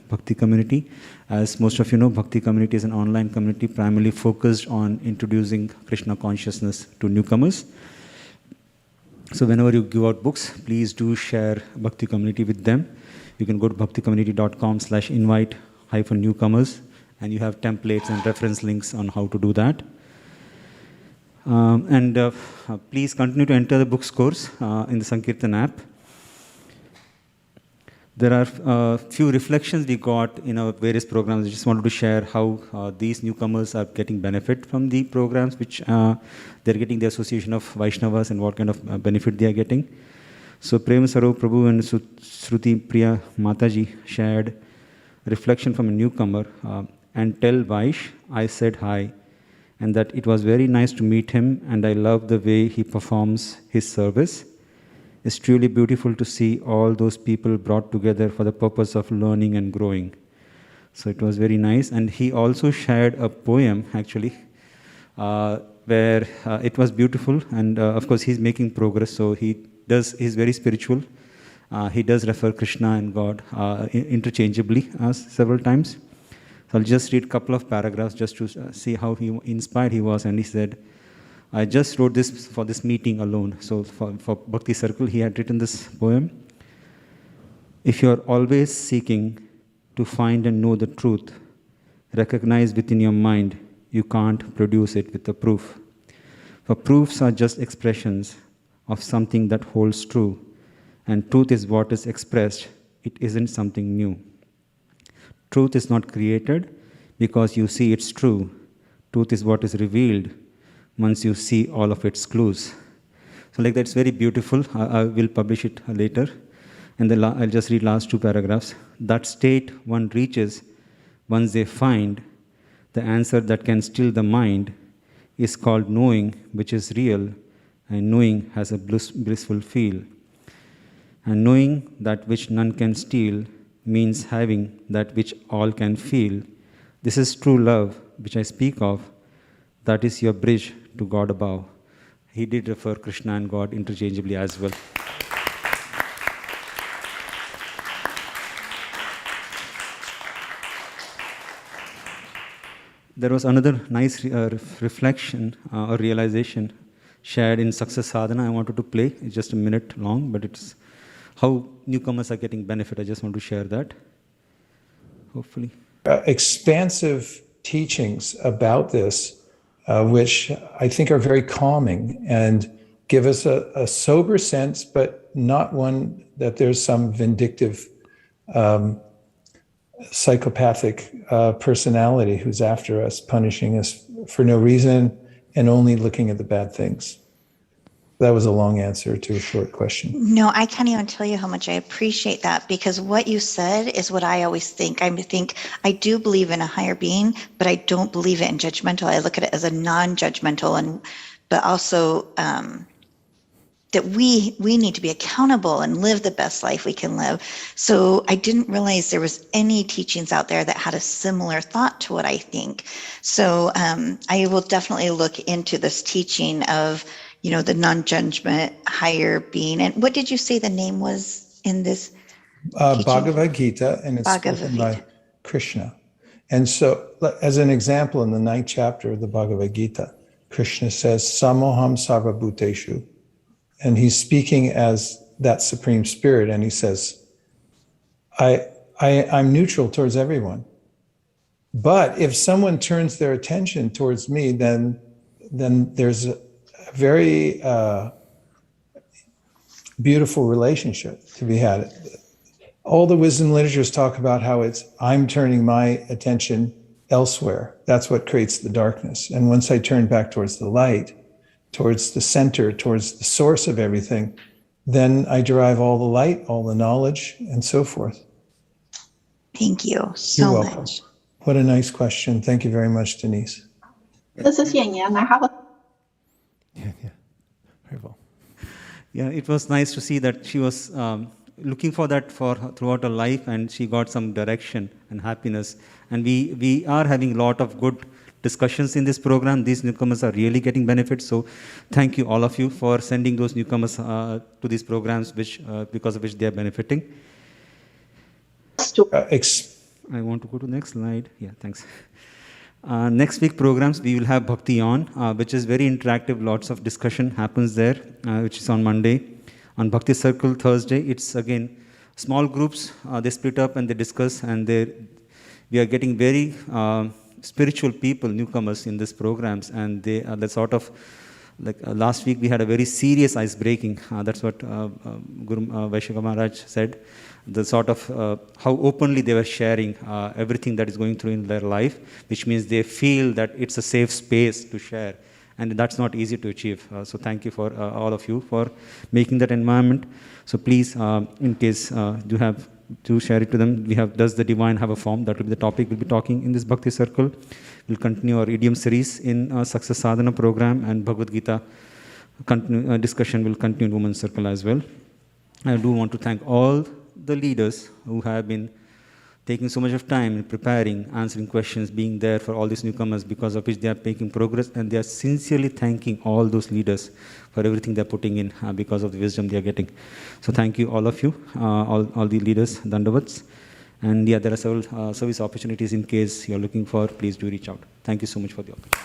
Bhakti Community. As most of you know, Bhakti Community is an online community primarily focused on introducing Krishna consciousness to newcomers. So whenever you give out books, please do share Bhakti Community with them. You can go to bhakticommunity.com/invite-newcomers, and you have templates and reference links on how to do that. Please continue to enter the book scores in the Sankirtan app. There are a few reflections we got in our various programs. I just wanted to share how these newcomers are getting benefit from the programs, which they're getting the association of Vaishnavas and what kind of benefit they are getting. So Prem Sarov Prabhu and Shruti Priya Mataji shared a reflection from a newcomer. And tell Vaish I said hi, and that it was very nice to meet him, and I love the way he performs his service. It's truly beautiful to see all those people brought together for the purpose of learning and growing. So it was very nice. And he also shared a poem, actually, where it was beautiful. And of course, he's making progress. So he's very spiritual. He does refer Krishna and God interchangeably several times. So I'll just read a couple of paragraphs just to see how inspired he was. And he said, I just wrote this for this meeting alone. So for Bhakti Circle, he had written this poem. If you're always seeking to find and know the truth, recognize within your mind, you can't produce it with a proof. For proofs are just expressions of something that holds true. And truth is what is expressed. It isn't something new. Truth is not created because you see it's true. Truth is what is revealed once you see all of its clues. So like that's very beautiful. I will publish it later. And I'll just read last 2 paragraphs. That state one reaches once they find the answer that can still the mind is called knowing, which is real, and knowing has a blissful feel. And knowing that which none can steal means having that which all can feel. This is true love, which I speak of. That is your bridge to God above. He did refer Krishna and God interchangeably as well. There was another nice reflection or realization shared in Success Sadhana I wanted to play. It's just a minute long, but it's how newcomers are getting benefit. I just want to share that, hopefully. Expansive teachings about this, which I think are very calming and give us a sober sense, but not one that there's some vindictive psychopathic personality who's after us, punishing us for no reason and only looking at the bad things. That was a long answer to a short question. No, I can't even tell you how much I appreciate that, because what you said is what I always think. I think I do believe in a higher being, but I don't believe it in judgmental. I look at it as a non-judgmental, but also that we need to be accountable and live the best life we can live. So I didn't realize there was any teachings out there that had a similar thought to what I think. So I will definitely look into this teaching of, the non-judgment higher being. And what did you say the name was in this? Bhagavad Gita, and it's spoken by Krishna. And so, as an example, in the 9th chapter of the Bhagavad Gita, Krishna says, Samoham sarva bhuteshu. And he's speaking as that Supreme Spirit, and he says, I'm neutral towards everyone. But if someone turns their attention towards me, then there's a very beautiful relationship to be had. All the wisdom literatures talk about how I'm turning my attention elsewhere. That's what creates the darkness. And once I turn back towards the light, towards the center, towards the source of everything, then I derive all the light, all the knowledge, and so forth. Thank you so You're welcome. much. What a nice question. Thank you very much, Denise. Very well. Yeah, it was nice to see that she was looking for that throughout her life, and she got some direction and happiness. And we are having a lot of good discussions in this program. These newcomers are really getting benefits. So thank you, all of you, for sending those newcomers to these programs, because of which they are benefiting. I want to go to the next slide. Yeah, thanks. Next week programs, we will have Bhakti On, which is very interactive. Lots of discussion happens there, which is on Monday. On Bhakti Circle Thursday, it's again small groups. They split up and they discuss, and we are getting very spiritual people, newcomers in these programs, and they are the sort of, like last week we had a very serious ice breaking. That's what Guru Vaisesika Maharaj said. The sort of how openly they were sharing everything that is going through in their life, which means they feel that it's a safe space to share. And that's not easy to achieve. So thank you for all of you for making that environment. So please, in case you have to share it to them, we have Does the Divine Have a Form? That will be the topic we'll be talking in this Bhakti Circle. We'll continue our idiom series in Success Sadhana program, and Bhagavad Gita discussion will continue in Women's Circle as well. I do want to thank all the leaders who have been taking so much of time in preparing, answering questions, being there for all these newcomers, because of which they are making progress, and they are sincerely thanking all those leaders for everything they're putting in because of the wisdom they are getting. So thank you, all of you, all the leaders, Dandavats. And yeah, there are several service opportunities in case you're looking for. Please do reach out. Thank you so much for the opportunity.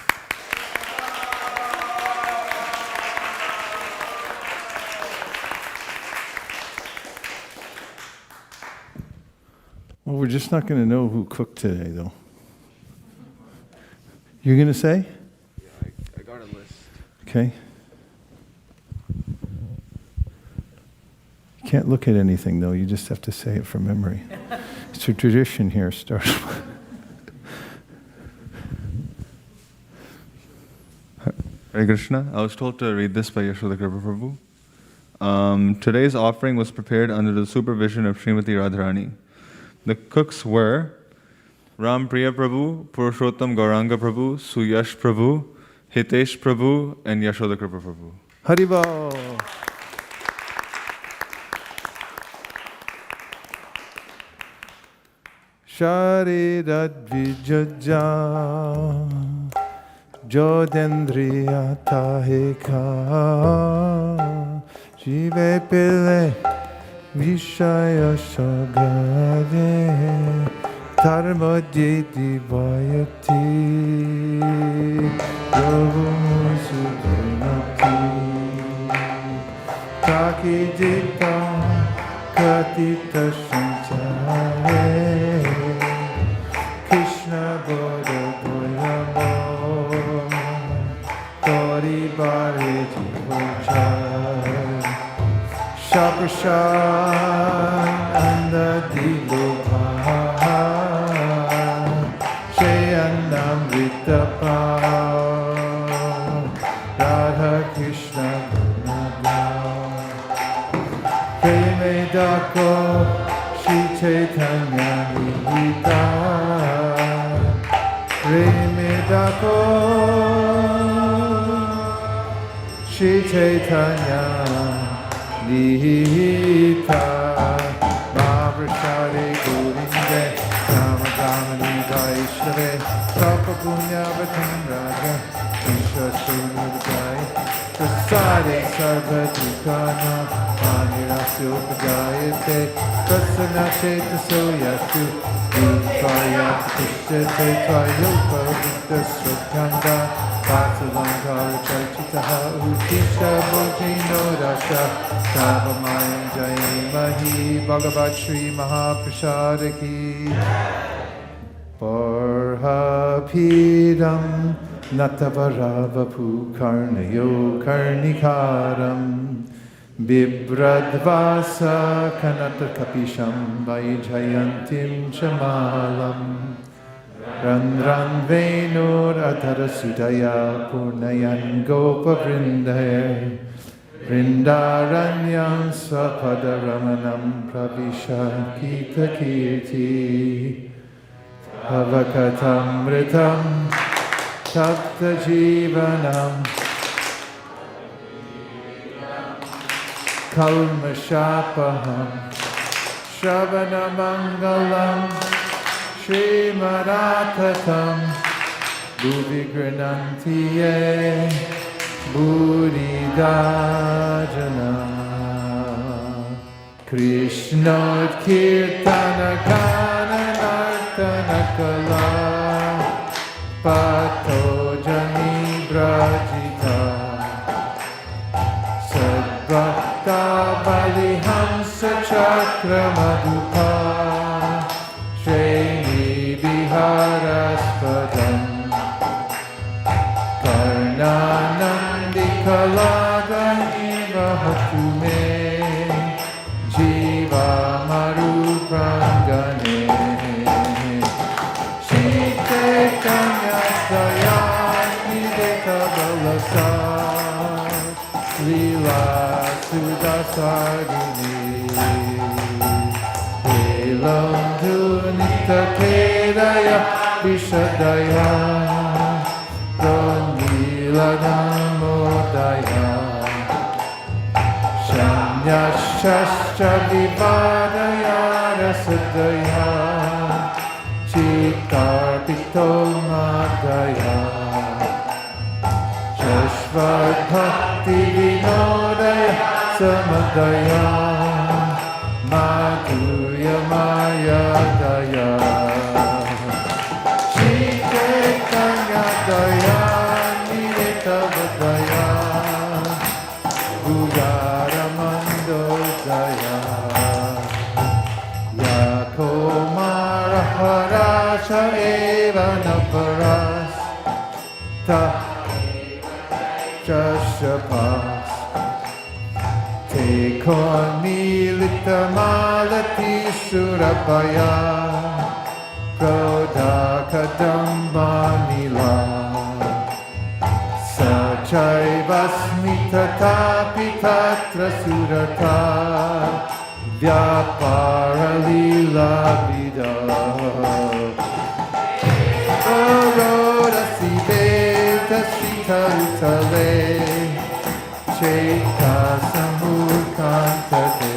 Well, we're just not going to know who cooked today, though. You're going to say? Yeah, I got a list. Okay. You can't look at anything, though. You just have to say it from memory. It's a tradition here. Start. Hare Krishna. I was told to read this by Yashoda Kripa Prabhu. Today's offering was prepared under the supervision of Srimati Radharani. The cooks were Ram Priya Prabhu, Purushottam Gauranga Prabhu, Suyash Prabhu, Hitesh Prabhu, and Yashoda Kripa Prabhu. Haribo. Sharidadvijaja Jodendriya Taheka Jive Pile Vishaya Shagade Dharmadye Divayati Yomusudhanati Takijita Katita Shanchare Krishna Boda Goyamo Tori Bari Jivochar Shaprashan Anda Dilopa Shayannam Vitapa Radha Krishna Gunada Premedako Shri Chaitanya Nihita Premedako Shri Chaitanya Nihita Mahaprasade Govinde Namakamani Vaishnave Papa Punya Vatam Raja Isha Srimudai Prasade Sarvadikana Manirasya Upajayate Prasana Chetaso Yatu Vipaya Tishtete Tvayopa Vita Sukanda Vatsalamkara Chachitaha Utisha Bojino Dasha Tavamayam Jaimahi Bhagavat Shri Mahaprasadaki Parhapidam Natavaravapu Karnayo Karnikaram Bibradvasa Kanatakapisham Vaijayantim Chamalam Ran Ran Venur Atarasudaya Purnayan Gopa Vrindaye Vrindaranyam Swapadaramanam Pravisha Kita Kirti Avakatamritam Tapta Jivanam Kalmashapaham Shravanamangalam Srimadattatam Bhuvigranantiye Buddhidajana Krishna Kirtana Kananartanakala Pato Jani Brajita Sadbhakta Balihamsa Chakra Madhupa Shreni Viharaspadam Karnanandikaladani Vahatume Jiva Maruprangane Shiketanya Dayani Dekabalasa Lila Sudasadini Elam Dunita Kedaya Vishadaya Pranila Namodaya Shanya Shastra Vivadaya Rasadaya Chikarpito Madaya Shashvat Bhakti Vinodaya Samadaya Madhurya Maya Daya Chaitanya Daya Nireta Vadaya Guyara Mando Daya Yako Maraharasha Eva Naparas Ta Jashapas Tekon Milita Malati Surabaya Prodha Kadamba Nila chaivasmitatapi tatra surata vyapara lila vida aurora siveta sita utale cheta samurkantate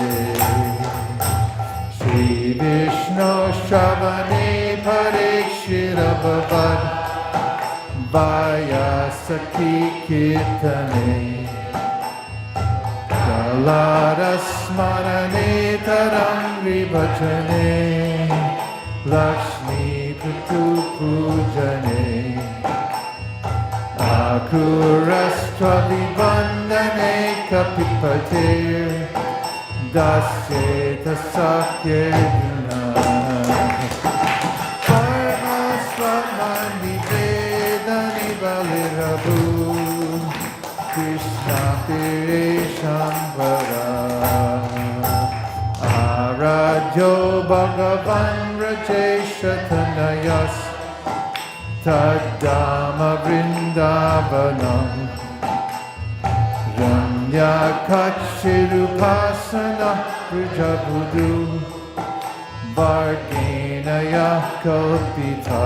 Shri Vishnu Shravane Parikshira Bhavad Vaisesika Kirtane Galara Smarane Tarangri Bhajane Lakshmi Putu Pujane Akurastra Vibandane Kapipatir Daseta Sakyeduna Parmasvamani Vedani Balirabu Krishna Pireshambara Aradyo Bhagavan Rajeshatanayas Tadama Vrindavanam Ranya Kachirupasana Vrijabudu Varginaya Kalpita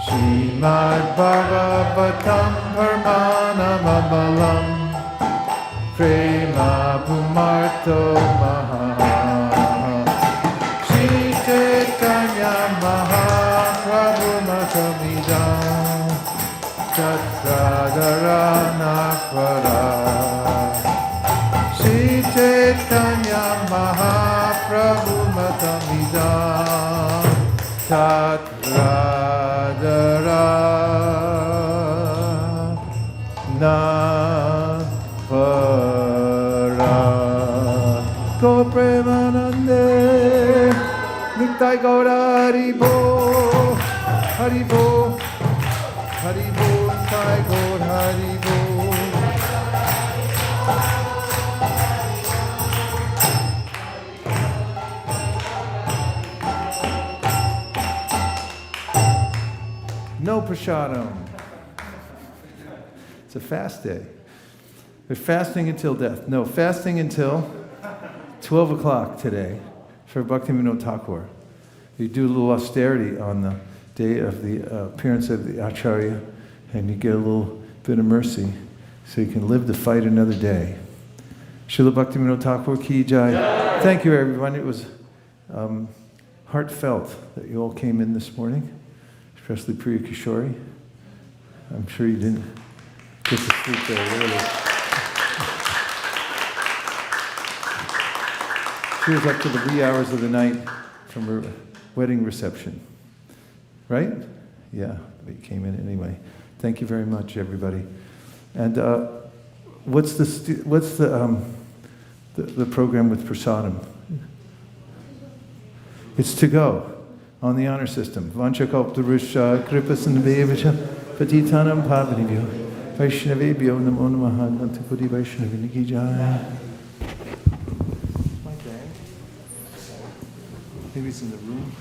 Srimad Bhagavatam Parmanamamalam Prema Pumarto Maha Shri Chaitanya Mahaprabhu Matamidam Tatradharana Para Shri Chaitanya Mahaprabhu Matamidam Tatradharana Para Go Premanande Nittai Gaura Haribo Haribo Haribo Nittai Gaura Haribo No prasadam. It's a fast day. We're fasting until death. No, fasting until 12 o'clock today for Bhaktivinoda Thakur. You do a little austerity on the day of the appearance of the Acharya, and you get a little bit of mercy so you can live to fight another day. Srila Bhaktivinoda Thakur ki jai. Thank you, everyone. It was heartfelt that you all came in this morning, especially Priya Kishori. I'm sure you didn't get to sleep there early. She was up to the wee hours of the night from her wedding reception. Right? Yeah, but you came in anyway. Thank you very much, everybody. And what's the program with prasadam? It's to go on the honor system. Vanchakalptarusha kripasandhavevacha patitanam pavanibhyo Vaishnavebhyo namo namaha Nantapudi Vaishnaviniki jaya. Maybe it's in the room.